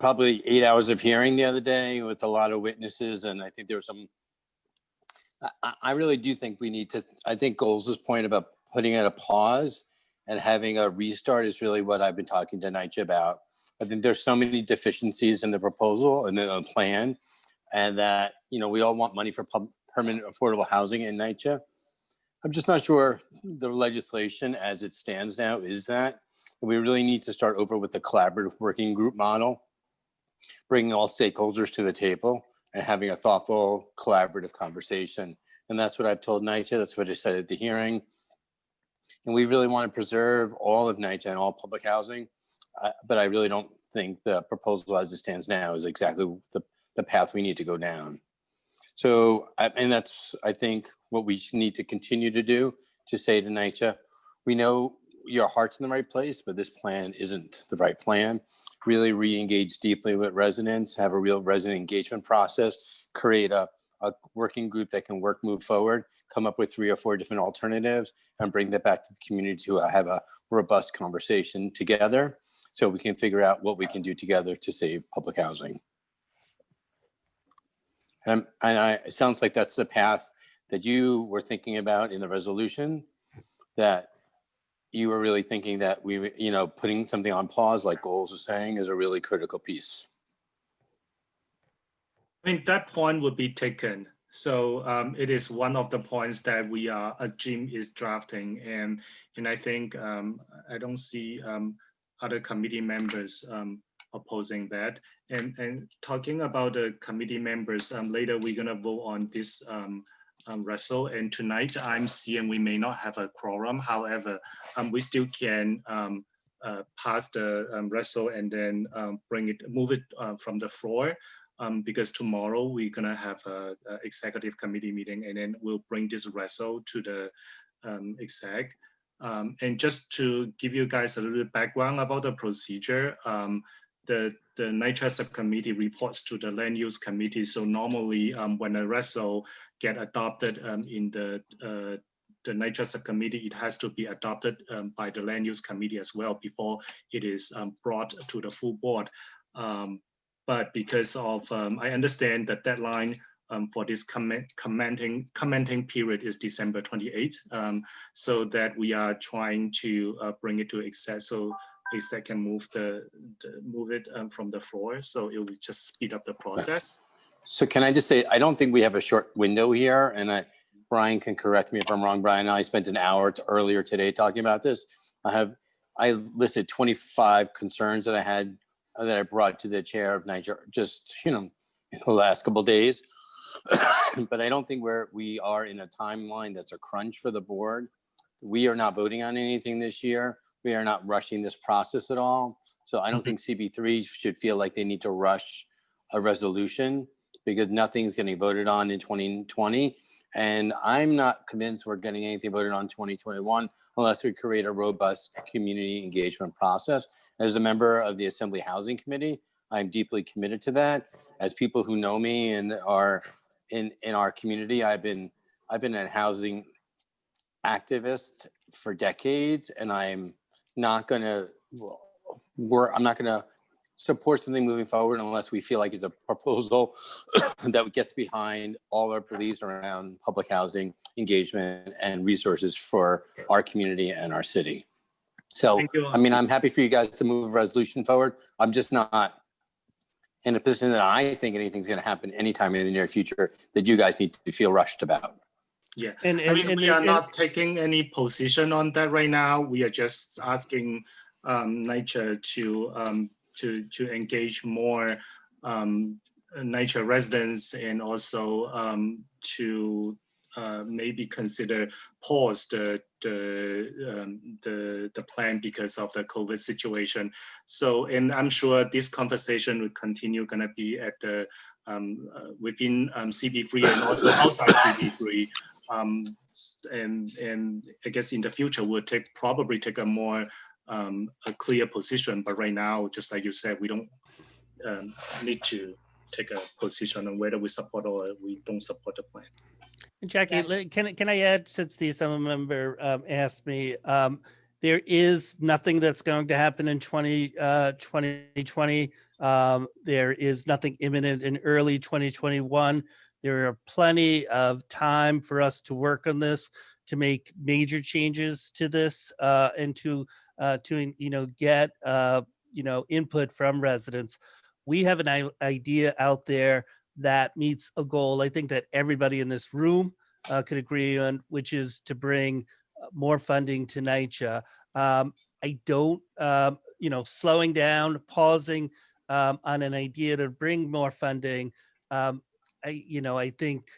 S20: probably 8 hours of hearing the other day with a lot of witnesses, and I think there was some. I really do think we need to. I think Goles's point about putting it a pause and having a restart is really what I've been talking to NYCHA about. I think there's so many deficiencies in the proposal and in the plan, and that we all want money for permanent affordable housing in NYCHA. I'm just not sure the legislation as it stands now is that. We really need to start over with the collaborative working group model, bringing all stakeholders to the table and having a thoughtful collaborative conversation. And that's what I've told NYCHA. That's what I said at the hearing. And we really want to preserve all of NYCHA and all public housing. But I really don't think the proposal as it stands now is exactly the path we need to go down. So, and that's, I think, what we need to continue to do, to say to NYCHA, we know your heart's in the right place, but this plan isn't the right plan. Really re-engage deeply with residents, have a real resident engagement process, create a working group that can move forward, come up with 3 or 4 different alternatives, and bring that back to the community to have a robust conversation together so we can figure out what we can do together to save public housing. And it sounds like that's the path that you were thinking about in the resolution, that you were really thinking that we, putting something on pause, like Goals is saying, is a really critical piece.
S5: I mean, that point would be taken. So it is one of the points that Jim is drafting, and I think I don't see other committee members opposing that. And talking about the committee members, later we're gonna vote on this RESO, and tonight I'm seeing we may not have a quorum. However, we still can pass the RESO and then move it from the floor. Because tomorrow we're gonna have a executive committee meeting, and then we'll bring this RESO to the exec. And just to give you guys a little background about the procedure, the NYCHA subcommittee reports to the land use committee. So normally when a resolution get adopted in the NYCHA subcommittee, it has to be adopted by the land use committee as well before it is brought to the full board. But because of, I understand that deadline for this commenting period is December 28th, so that we are trying to bring it to exec, so exec can move it from the floor, so it will just speed up the process.
S20: So can I just say, I don't think we have a short window here, and Brian can correct me if I'm wrong. Brian and I spent an hour earlier today talking about this. I listed 25 concerns that I brought to the chair of NYCHA just, in the last couple of days. But I don't think we are in a timeline that's a crunch for the board. We are not voting on anything this year. We are not rushing this process at all. So I don't think CB3 should feel like they need to rush a resolution because nothing's getting voted on in 2020. And I'm not convinced we're getting anything voted on in 2021 unless we create a robust community engagement process. As a member of the Assembly Housing Committee, I'm deeply committed to that. As people who know me and are in our community, I've been a housing activist for decades, and I'm not gonna support something moving forward unless we feel like it's a proposal that gets behind all our beliefs around public housing engagement and resources for our community and our city. So, I mean, I'm happy for you guys to move a resolution forward. I'm just not in a position that I think anything's going to happen anytime in the near future that you guys need to feel rushed about.
S5: Yeah, we are not taking any position on that right now. We are just asking NYCHA to engage more NYCHA residents and also to maybe consider pause the plan because of the COVID situation. So, and I'm sure this conversation will continue, gonna be at the within CB3 and also outside CB3. And I guess in the future we'll probably take a more a clear position. But right now, just like you said, we don't need to take a position on whether we support or we don't support the plan.
S11: Jackie, can I add, since the Assembly member asked me, there is nothing that's going to happen in 2020. There is nothing imminent in early 2021. There are plenty of time for us to work on this, to make major changes to this, and to get input from residents. We have an idea out there that meets a goal I think that everybody in this room could agree on, which is to bring more funding to NYCHA. I don't, slowing down, pausing on an idea to bring more funding. I think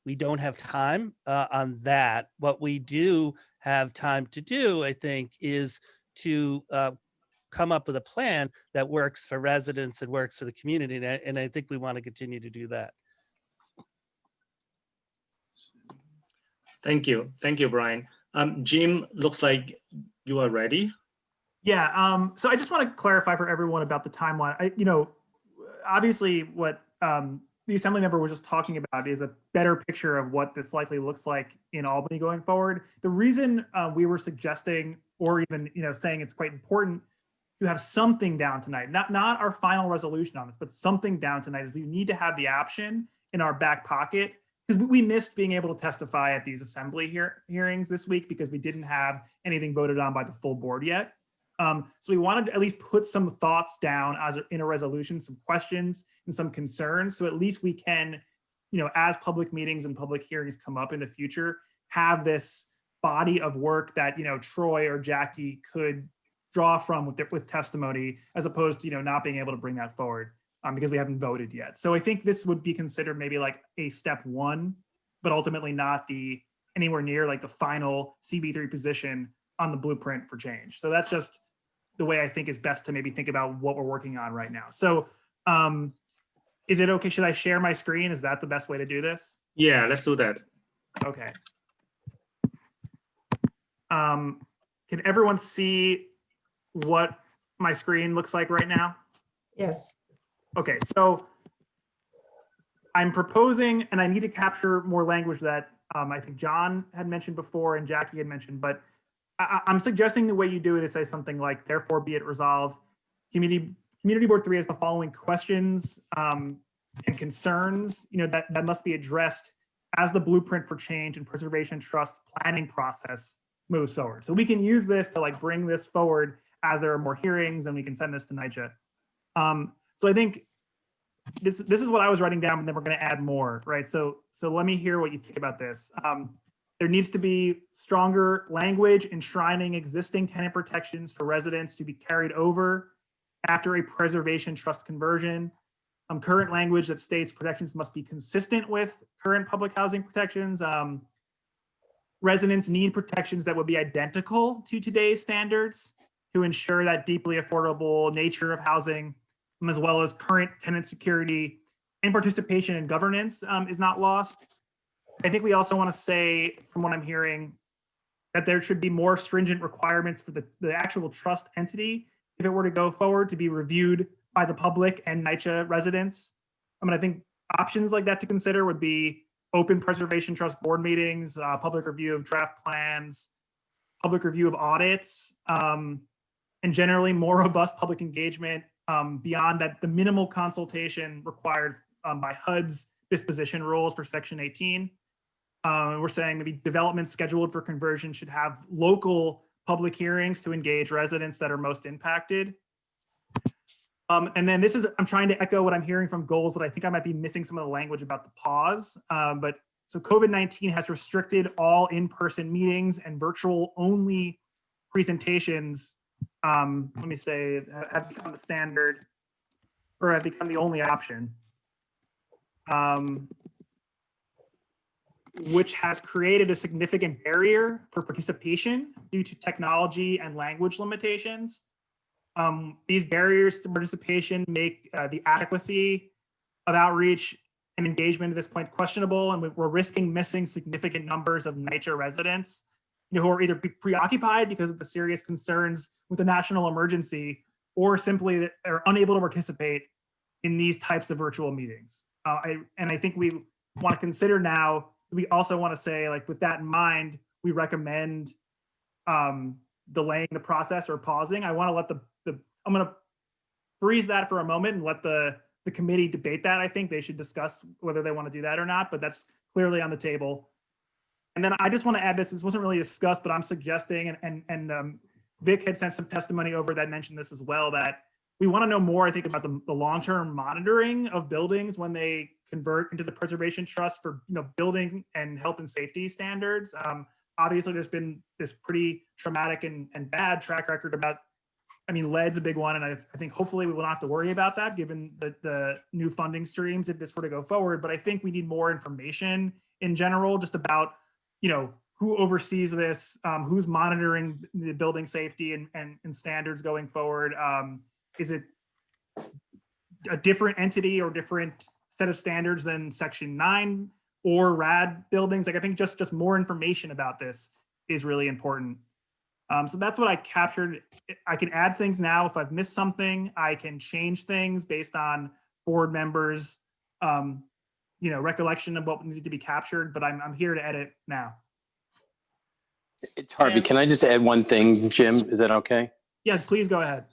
S11: we don't have time on that. What we do have time to do, I think, is to come up with a plan that works for residents and works for the community. And I think we want to continue to do that.
S5: Thank you, Brian. Jim, looks like you are ready.
S10: Yeah, so I just want to clarify for everyone about the timeline. Obviously what the Assembly member was just talking about is a better picture of what this likely looks like in Albany going forward. The reason we were suggesting, or even saying it's quite important to have something down tonight, not our final resolution on this, but something down tonight, is we need to have the option in our back pocket, because we missed being able to testify at these Assembly hearings this week because we didn't have anything voted on by the full board yet. So we wanted to at least put some thoughts down in a resolution, some questions and some concerns. So at least we can, as public meetings and public hearings come up in the future, have this body of work that, Troy or Jackie could draw from with testimony, as opposed to, not being able to bring that forward because we haven't voted yet. So I think this would be considered maybe like a step one, but ultimately not anywhere near like the final CB3 position on the blueprint for change. So that's just the way I think is best to maybe think about what we're working on right now. So is it okay? Should I share my screen? Is that the best way to do this?
S5: Yeah, let's do that.
S10: Okay. Can everyone see what my screen looks like right now?
S1: Yes.
S10: Okay, so I'm proposing, and I need to capture more language that I think John had mentioned before and Jackie had mentioned, but I'm suggesting the way you do it is say something like, therefore be it resolved, Community Board 3 has the following questions and concerns, that must be addressed as the blueprint for change and preservation trust planning process moves forward. So we can use this to like bring this forward as there are more hearings, and we can send this to NYCHA. So I think this is what I was writing down, and then we're going to add more, right? So let me hear what you think about this. There needs to be stronger language enshrining existing tenant protections for residents to be carried over after a preservation trust conversion. Current language that states protections must be consistent with current public housing protections. Residents need protections that would be identical to today's standards to ensure that deeply affordable nature of housing, as well as current tenant security and participation in governance is not lost. I think we also want to say, from what I'm hearing, that there should be more stringent requirements for the actual trust entity, if it were to go forward, to be reviewed by the public and NYCHA residents. I think options like that to consider would be open preservation trust board meetings, public review of draft plans, public review of audits, and generally more robust public engagement beyond that, the minimal consultation required by HUD's disposition rules for Section 18. We're saying maybe developments scheduled for conversion should have local public hearings to engage residents that are most impacted. And then I'm trying to echo what I'm hearing from goals, but I think I might be missing some of the language about the pause. So COVID-19 has restricted all in-person meetings and virtual only presentations. Let me say, have become the standard, or have become the only option, which has created a significant barrier for participation due to technology and language limitations. These barriers to participation make the adequacy of outreach and engagement at this point questionable, and we're risking missing significant numbers of NYCHA residents who are either preoccupied because of the serious concerns with the national emergency, or simply that are unable to participate in these types of virtual meetings. And I think we want to consider now, we also want to say, like, with that in mind, we recommend delaying the process or pausing. I want to let I'm going to freeze that for a moment and let the committee debate that. I think they should discuss whether they want to do that or not, but that's clearly on the table. And then I just want to add this wasn't really discussed, but I'm suggesting, and Vic had sent some testimony over that mentioned this as well, that we want to know more, I think, about the long-term monitoring of buildings when they convert into the preservation trust for building and health and safety standards. Obviously, there's been this pretty traumatic and bad track record about, lead's a big one, and I think hopefully we will not have to worry about that given the new funding streams if this were to go forward. But I think we need more information in general, just about who oversees this, who's monitoring the building safety and standards going forward. Is it a different entity or different set of standards than Section 9 or RAD buildings? Like, I think just more information about this is really important. So that's what I captured. I can add things now. If I've missed something, I can change things based on board members' recollection of what needed to be captured, but I'm here to edit now.
S20: Harvey, can I just add one thing, Jim? Is that okay?
S10: Yeah, please go ahead.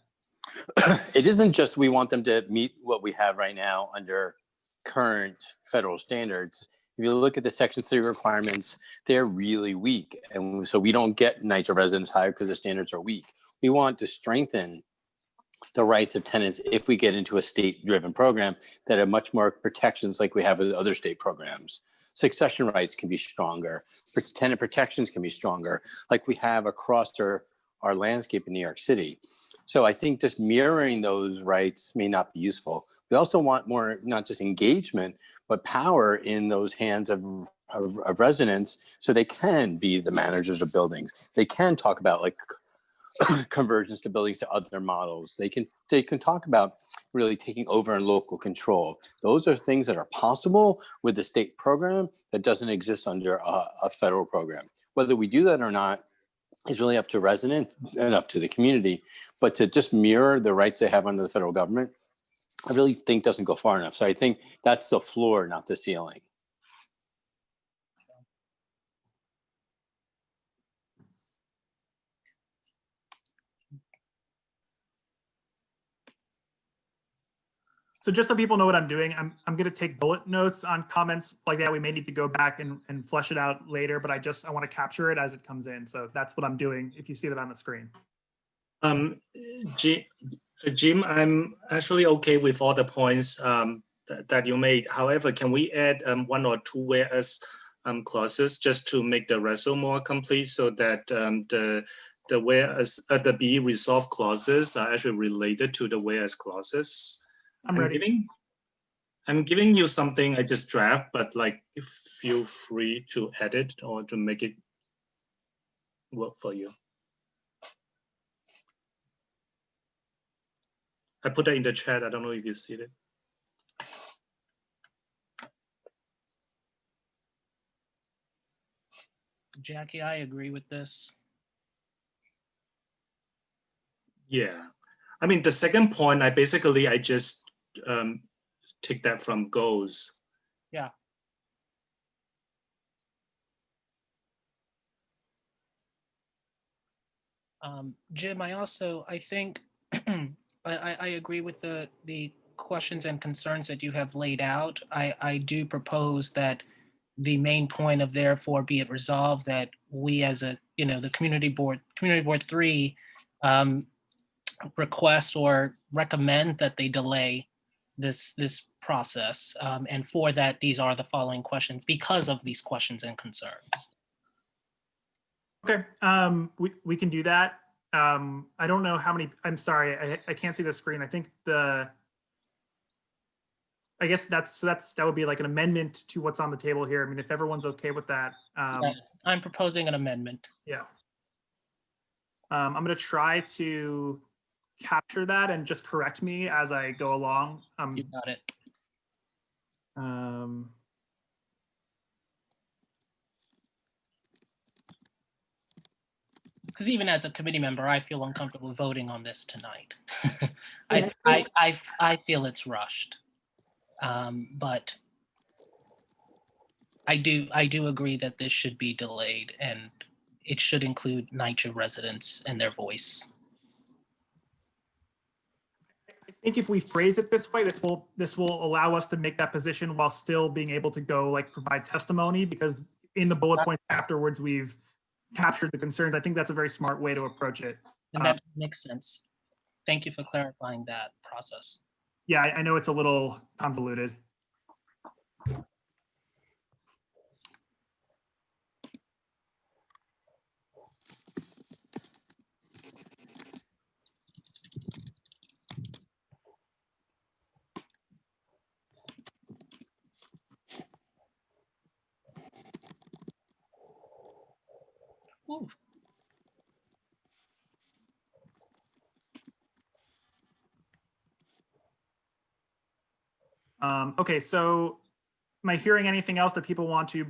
S20: It isn't just we want them to meet what we have right now under current federal standards. If you look at the Section 3 requirements, they're really weak. And so we don't get NYCHA residents hired because the standards are weak. We want to strengthen the rights of tenants if we get into a state-driven program that have much more protections like we have with other state programs. Succession rights can be stronger. Tenant protections can be stronger, like we have across our landscape in New York City. So I think just mirroring those rights may not be useful. We also want more, not just engagement, but power in those hands of residents, so they can be the managers of buildings. They can talk about like conversions to buildings to other models. They can talk about really taking over in local control. Those are things that are possible with the state program that doesn't exist under a federal program. Whether we do that or not is really up to resident and up to the community. But to just mirror the rights they have under the federal government, I really think doesn't go far enough. So I think that's the floor, not the ceiling.
S10: So just so people know what I'm doing, I'm going to take bullet notes on comments like that. We may need to go back and flesh it out later, but I want to capture it as it comes in. So that's what I'm doing if you see that on the screen.
S5: Jim, I'm actually okay with all the points that you made. However, can we add one or two whereas clauses just to make the reso more complete so that the whereas the be resolved clauses are actually related to the whereas clauses?
S10: I'm ready.
S5: I'm giving you something I just draft, but like feel free to edit or to make it work for you. I put that in the chat. I don't know if you see it.
S3: Jackie, I agree with this.
S5: Yeah, I mean, the second point, I just take that from goals.
S3: Yeah. Jim, I think I agree with the questions and concerns that you have laid out. I do propose that the main point of therefore be it resolved that we as the community board 3 request or recommend that they delay this process. And for that, these are the following questions because of these questions and concerns.
S10: Okay, we can do that. I don't know how many, I'm sorry, I can't see the screen. I think I guess that would be like an amendment to what's on the table here. I mean, if everyone's okay with that.
S3: Yeah, I'm proposing an amendment.
S10: Yeah. I'm going to try to capture that and just correct me as I go along.
S3: You got it. Because even as a committee member, I feel uncomfortable voting on this tonight. I feel it's rushed, but I do agree that this should be delayed and it should include NYCHA residents and their voice.
S10: I think if we phrase it this way, this will allow us to make that position while still being able to go like provide testimony, because in the bullet points afterwards we've captured the concerns. I think that's a very smart way to approach it.
S3: And that makes sense. Thank you for clarifying that process.
S10: Yeah, I know it's a little convoluted.
S3: Ooh.
S10: Okay, so am I hearing anything else that people want to,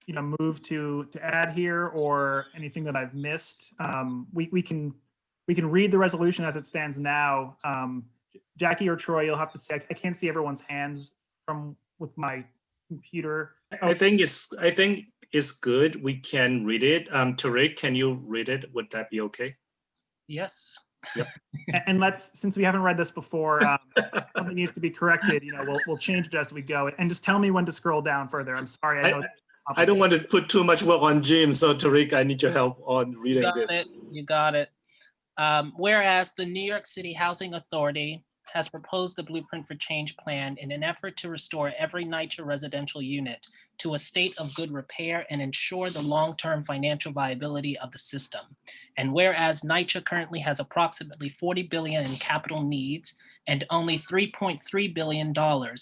S10: move to add here, or anything that I've missed? We can read the resolution as it stands now. Jackie or Troy, you'll have to see. I can't see everyone's hands with my computer.
S5: I think it's good. We can read it. Tariq, can you read it? Would that be okay?
S3: Yes.
S5: Yep.
S10: And since we haven't read this before, something needs to be corrected. We'll change it as we go. And just tell me when to scroll down further. I'm sorry.
S5: I don't want to put too much work on Jim, so Tariq, I need your help on reading this.
S3: You got it. Whereas the New York City Housing Authority has proposed the Blueprint for Change plan in an effort to restore every NYCHA residential unit to a state of good repair and ensure the long-term financial viability of the system. And whereas NYCHA currently has approximately $40 billion in capital needs and only $3.3 billion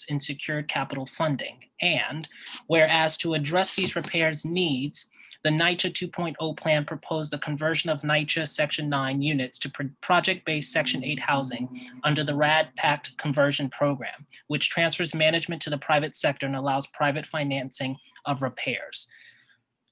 S3: in secured capital funding. And whereas to address these repairs needs, the NYCHA 2.0 plan proposed the conversion of NYCHA Section 9 units to project-based Section 8 housing under the RAD Pact conversion program, which transfers management to the private sector and allows private financing of repairs.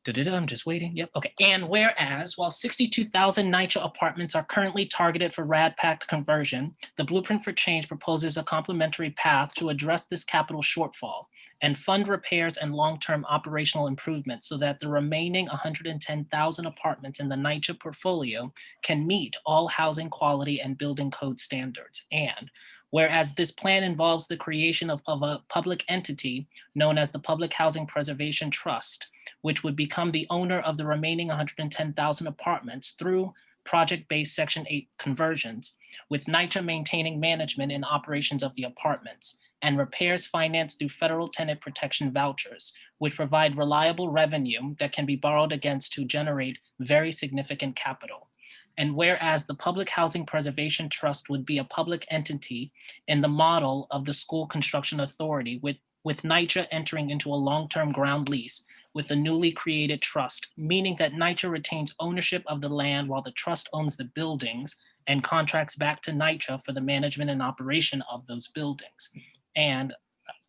S3: I'm just waiting. Yep. Okay. And whereas, while 62,000 NYCHA apartments are currently targeted for RAD Pact conversion, the Blueprint for Change proposes a complementary path to address this capital shortfall and fund repairs and long-term operational improvements so that the remaining 110,000 apartments in the NYCHA portfolio can meet all housing quality and building code standards. And whereas this plan involves the creation of a public entity known as the Public Housing Preservation Trust, which would become the owner of the remaining 110,000 apartments through project-based Section 8 conversions, with NYCHA maintaining management and operations of the apartments, and repairs financed through federal tenant protection vouchers, which provide reliable revenue that can be borrowed against to generate very significant capital. And whereas the Public Housing Preservation Trust would be a public entity in the model of the School Construction Authority, with NYCHA entering into a long-term ground lease with the newly created trust, meaning that NYCHA retains ownership of the land while the trust owns the buildings and contracts back to NYCHA for the management and operation of those buildings. And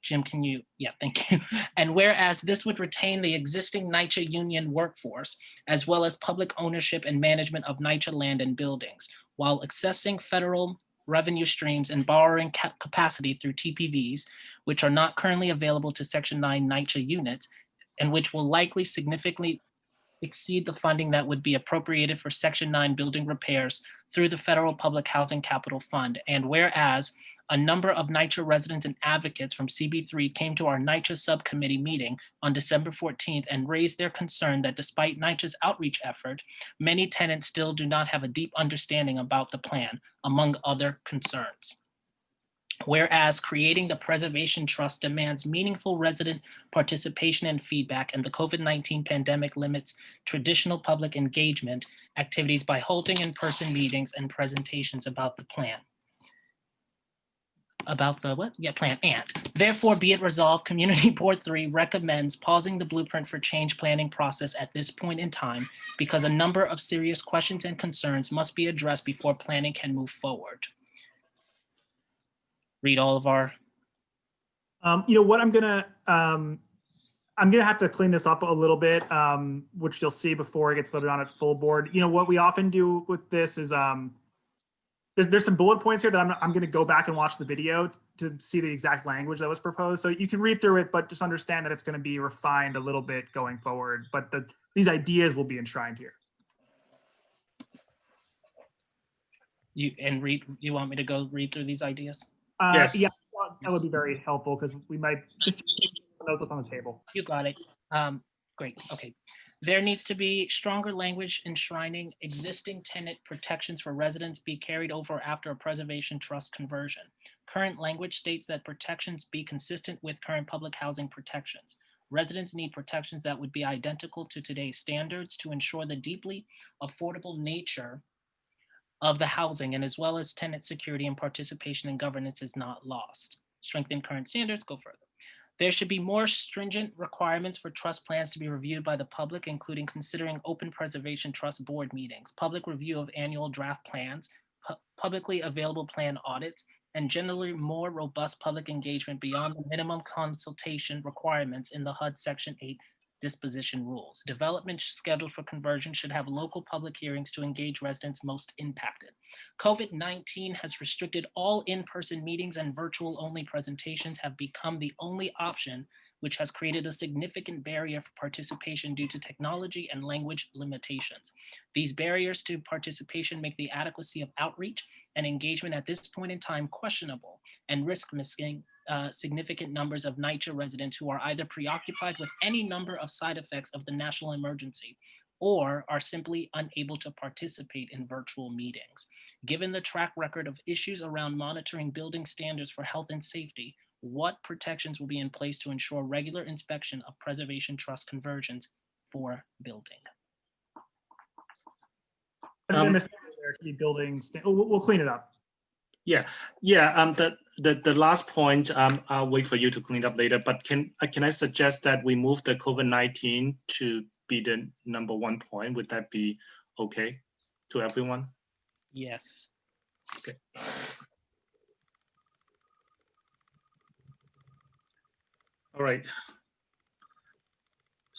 S3: Jim, can you, yeah, thank you. And whereas this would retain the existing NYCHA union workforce, as well as public ownership and management of NYCHA land and buildings, while accessing federal revenue streams and borrowing capacity through TPVs, which are not currently available to Section 9 NYCHA units, and which will likely significantly exceed the funding that would be appropriated for Section 9 building repairs through the Federal Public Housing Capital Fund. And whereas a number of NYCHA residents and advocates from CB3 came to our NYCHA subcommittee meeting on December 14th and raised their concern that despite NYCHA's outreach effort, many tenants still do not have a deep understanding about the plan, among other concerns. Whereas creating the Preservation Trust demands meaningful resident participation and feedback, and the COVID-19 pandemic limits traditional public engagement activities by holding in-person meetings and presentations about the plan. About the what? Yeah, plan. And therefore be it resolved, Community Board 3 recommends pausing the Blueprint for Change planning process at this point in time because a number of serious questions and concerns must be addressed before planning can move forward. Read all of our.
S10: You know what, I'm gonna have to clean this up a little bit, which you'll see before it gets voted on at full board. You know what we often do with this is there's some bullet points here that I'm going to go back and watch the video to see the exact language that was proposed. So you can read through it, but just understand that it's going to be refined a little bit going forward. But these ideas will be enshrined here.
S3: You want me to go read through these ideas?
S10: Yes. Yeah, that would be very helpful because we might just take notes on the table.
S3: You got it. Great. Okay. There needs to be stronger language enshrining existing tenant protections for residents be carried over after a preservation trust conversion. Current language states that protections be consistent with current public housing protections. Residents need protections that would be identical to today's standards to ensure the deeply affordable nature of the housing, and as well as tenant security and participation in governance is not lost. Strengthen current standards, go further. There should be more stringent requirements for trust plans to be reviewed by the public, including considering open preservation trust board meetings, public review of annual draft plans, publicly available plan audits, and generally more robust public engagement beyond the minimum consultation requirements in the HUD Section 8 disposition rules. Development scheduled for conversion should have local public hearings to engage residents most impacted. COVID-19 has restricted all in-person meetings, and virtual-only presentations have become the only option, which has created a significant barrier for participation due to technology and language limitations. These barriers to participation make the adequacy of outreach and engagement at this point in time questionable and risk missing significant numbers of NYCHA residents who are either preoccupied with any number of side effects of the national emergency or are simply unable to participate in virtual meetings. Given the track record of issues around monitoring building standards for health and safety, what protections will be in place to ensure regular inspection of preservation trust conversions for building?
S10: We'll clean it up.
S5: Yeah. The last point, I'll wait for you to clean up later, but can I suggest that we move the COVID-19 to be the #1 point? Would that be okay to everyone?
S3: Yes.
S5: Okay. All right.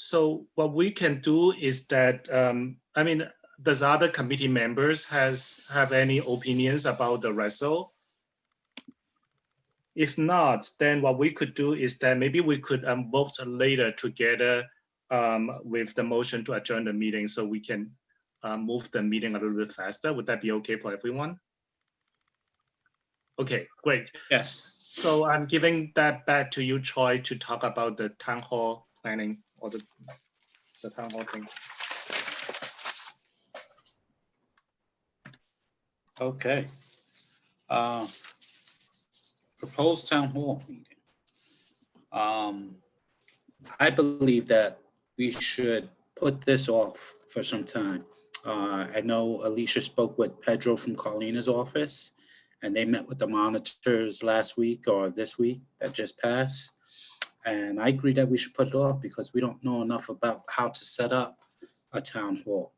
S5: So what we can do is that, I mean, does other committee members have any opinions about the result? If not, then what we could do is that maybe we could vote later together with the motion to adjourn the meeting so we can move the meeting a little bit faster. Would that be okay for everyone? Okay, great.
S2: Yes.
S5: So I'm giving that back to you, Troy, to talk about the town hall planning or the town hall thing.
S2: Okay. Proposed town hall meeting. I believe that we should put this off for some time. I know Alicia spoke with Pedro from Carlina's office, and they met with the monitors last week or this week that just passed. And I agree that we should put it off because we don't know enough about how to set up a town hall.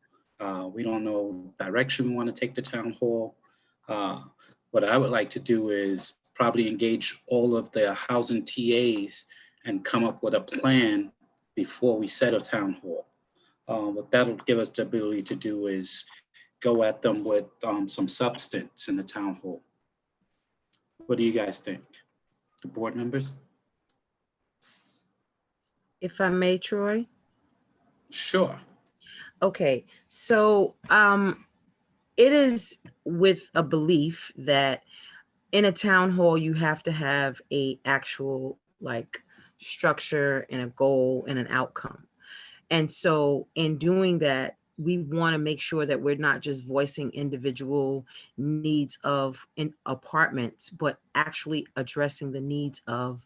S2: We don't know direction we want to take the town hall. What I would like to do is probably engage all of the housing TAs and come up with a plan before we set a town hall. What that'll give us the ability to do is go at them with some substance in the town hall. What do you guys think? The board members?
S4: If I may, Troy?
S2: Sure.
S4: Okay, so it is with a belief that in a town hall, you have to have a actual like structure and a goal and an outcome. And so in doing that, we want to make sure that we're not just voicing individual needs of apartments, but actually addressing the needs of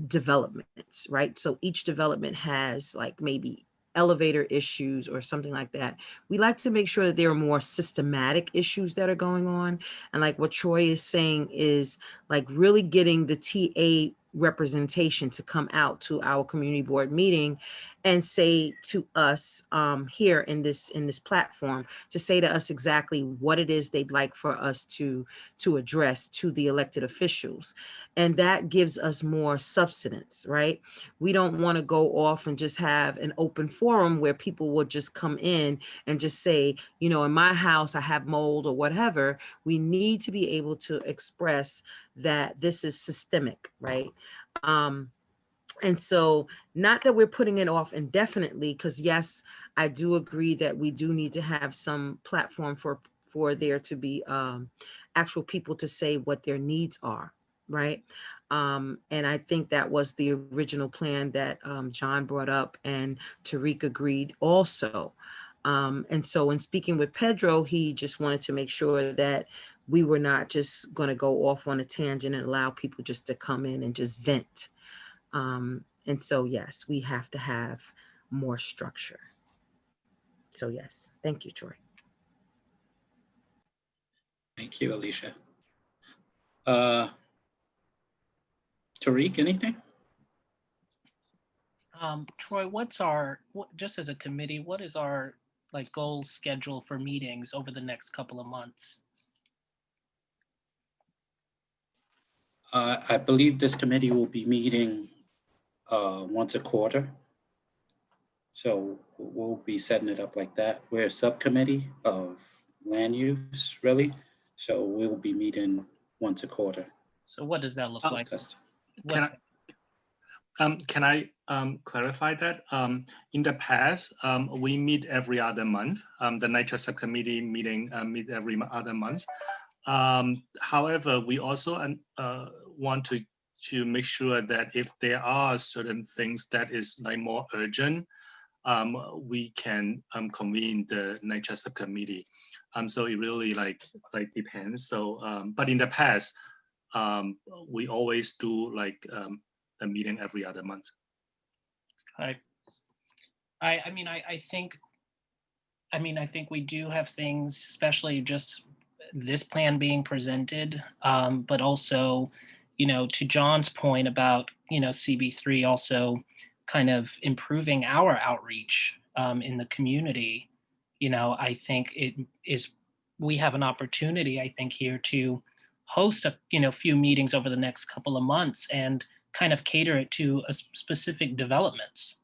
S4: developments, right? So each development has like maybe elevator issues or something like that. We like to make sure that there are more systematic issues that are going on. And like what Troy is saying is like really getting the TA representation to come out to our community board meeting and say to us here in this platform, to say to us exactly what it is they'd like for us to address to the elected officials. And that gives us more substance, right? We don't want to go off and just have an open forum where people would just come in and just say, you know, in my house, I have mold or whatever. We need to be able to express that this is systemic, right? And so not that we're putting it off indefinitely, because yes, I do agree that we do need to have some platform for there to be actual people to say what their needs are, right? And I think that was the original plan that John brought up and Tariq agreed also. And so in speaking with Pedro, he just wanted to make sure that we were not just going to go off on a tangent and allow people just to come in and just vent. And so, yes, we have to have more structure. So, yes, thank you, Troy.
S2: Thank you, Alicia. Tariq, anything?
S3: Troy, just as a committee, what is our like goal schedule for meetings over the next couple of months?
S2: I believe this committee will be meeting once a quarter. So we'll be setting it up like that. We're a subcommittee of land use, really. So we'll be meeting once a quarter.
S3: So what does that look like?
S5: Can I clarify that? In the past, we meet every other month. The NYCHA subcommittee meeting meet every other month. However, we also want to make sure that if there are certain things that is like more urgent, we can convene the NYCHA subcommittee. So it really like depends. So, but in the past, we always do like a meeting every other month.
S3: I think we do have things, especially just this plan being presented, but also, you know, to John's point about, you know, CB3 also kind of improving our outreach in the community. You know, I think we have an opportunity, I think, here to host a few meetings over the next couple of months and kind of cater it to a specific developments.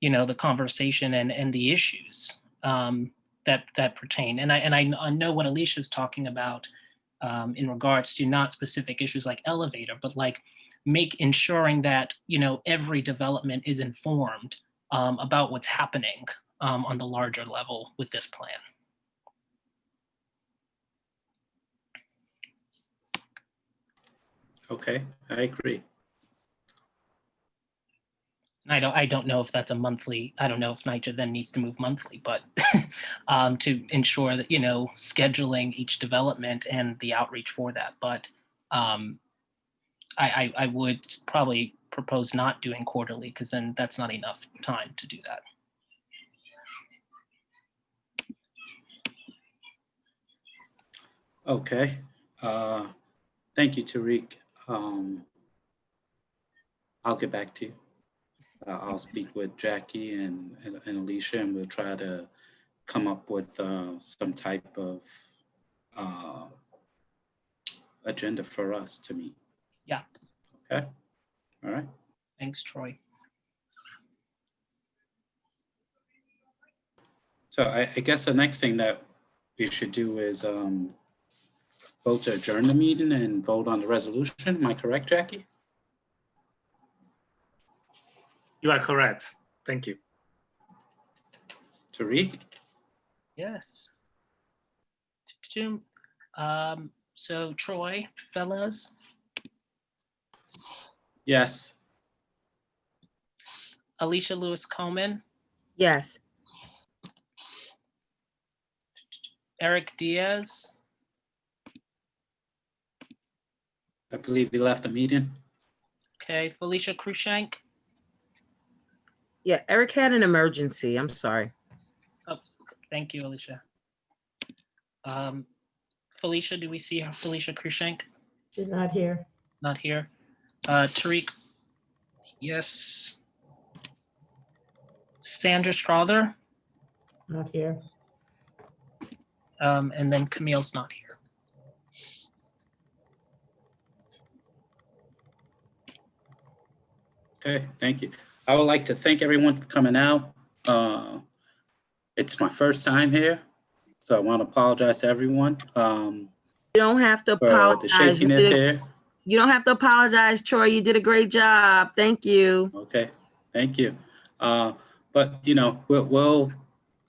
S3: the conversation and the issues that pertain. And I know what Alicia's talking about in regards to not specific issues like elevator, but like ensuring that, every development is informed about what's happening on the larger level with this plan.
S2: Okay, I agree.
S3: And I don't know if that's a monthly, I don't know if NYCHA then needs to move monthly, but to ensure that, scheduling each development and the outreach for that. But I would probably propose not doing quarterly, because then that's not enough time to do that.
S2: Okay. Thank you, Tariq. I'll get back to you. I'll speak with Jackie and Alicia, and we'll try to come up with some type of agenda for us to meet.
S3: Yeah.
S2: Okay. All right.
S3: Thanks, Troy.
S2: So I guess the next thing that we should do is vote to adjourn the meeting and vote on the resolution. Am I correct, Jackie?
S5: You are correct. Thank you.
S2: Tariq?
S3: Yes. So Troy, fellas?
S2: Yes.
S3: Alicia Lewis Coleman?
S4: Yes.
S3: Eric Diaz?
S2: I believe he left the meeting.
S3: Okay, Felicia Cruikshank?
S4: Yeah, Eric had an emergency. I'm sorry.
S3: Oh, thank you, Alicia. Felicia, do we see her? Felicia Cruikshank?
S1: She's not here.
S3: Not here. Tariq? Yes. Sandra Strother?
S1: Not here.
S3: And then Camille's not here.
S2: Okay, thank you. I would like to thank everyone for coming out. It's my first time here, so I want to apologize to everyone.
S4: You don't have to
S2: for
S4: apologize.
S2: the shakiness here.
S4: You don't have to apologize, Troy. You did a great job. Thank you.
S2: Okay, thank you. But we'll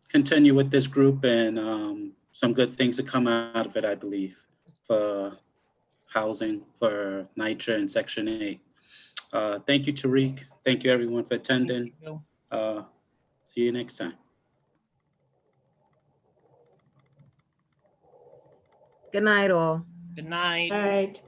S2: continue with this group, and some good things to come out of it, I believe, for housing for NYCHA and Section 8. Thank you, Tariq. Thank you, everyone, for attending. See you next time.
S4: Good night, all.
S3: Good night.
S1: All right.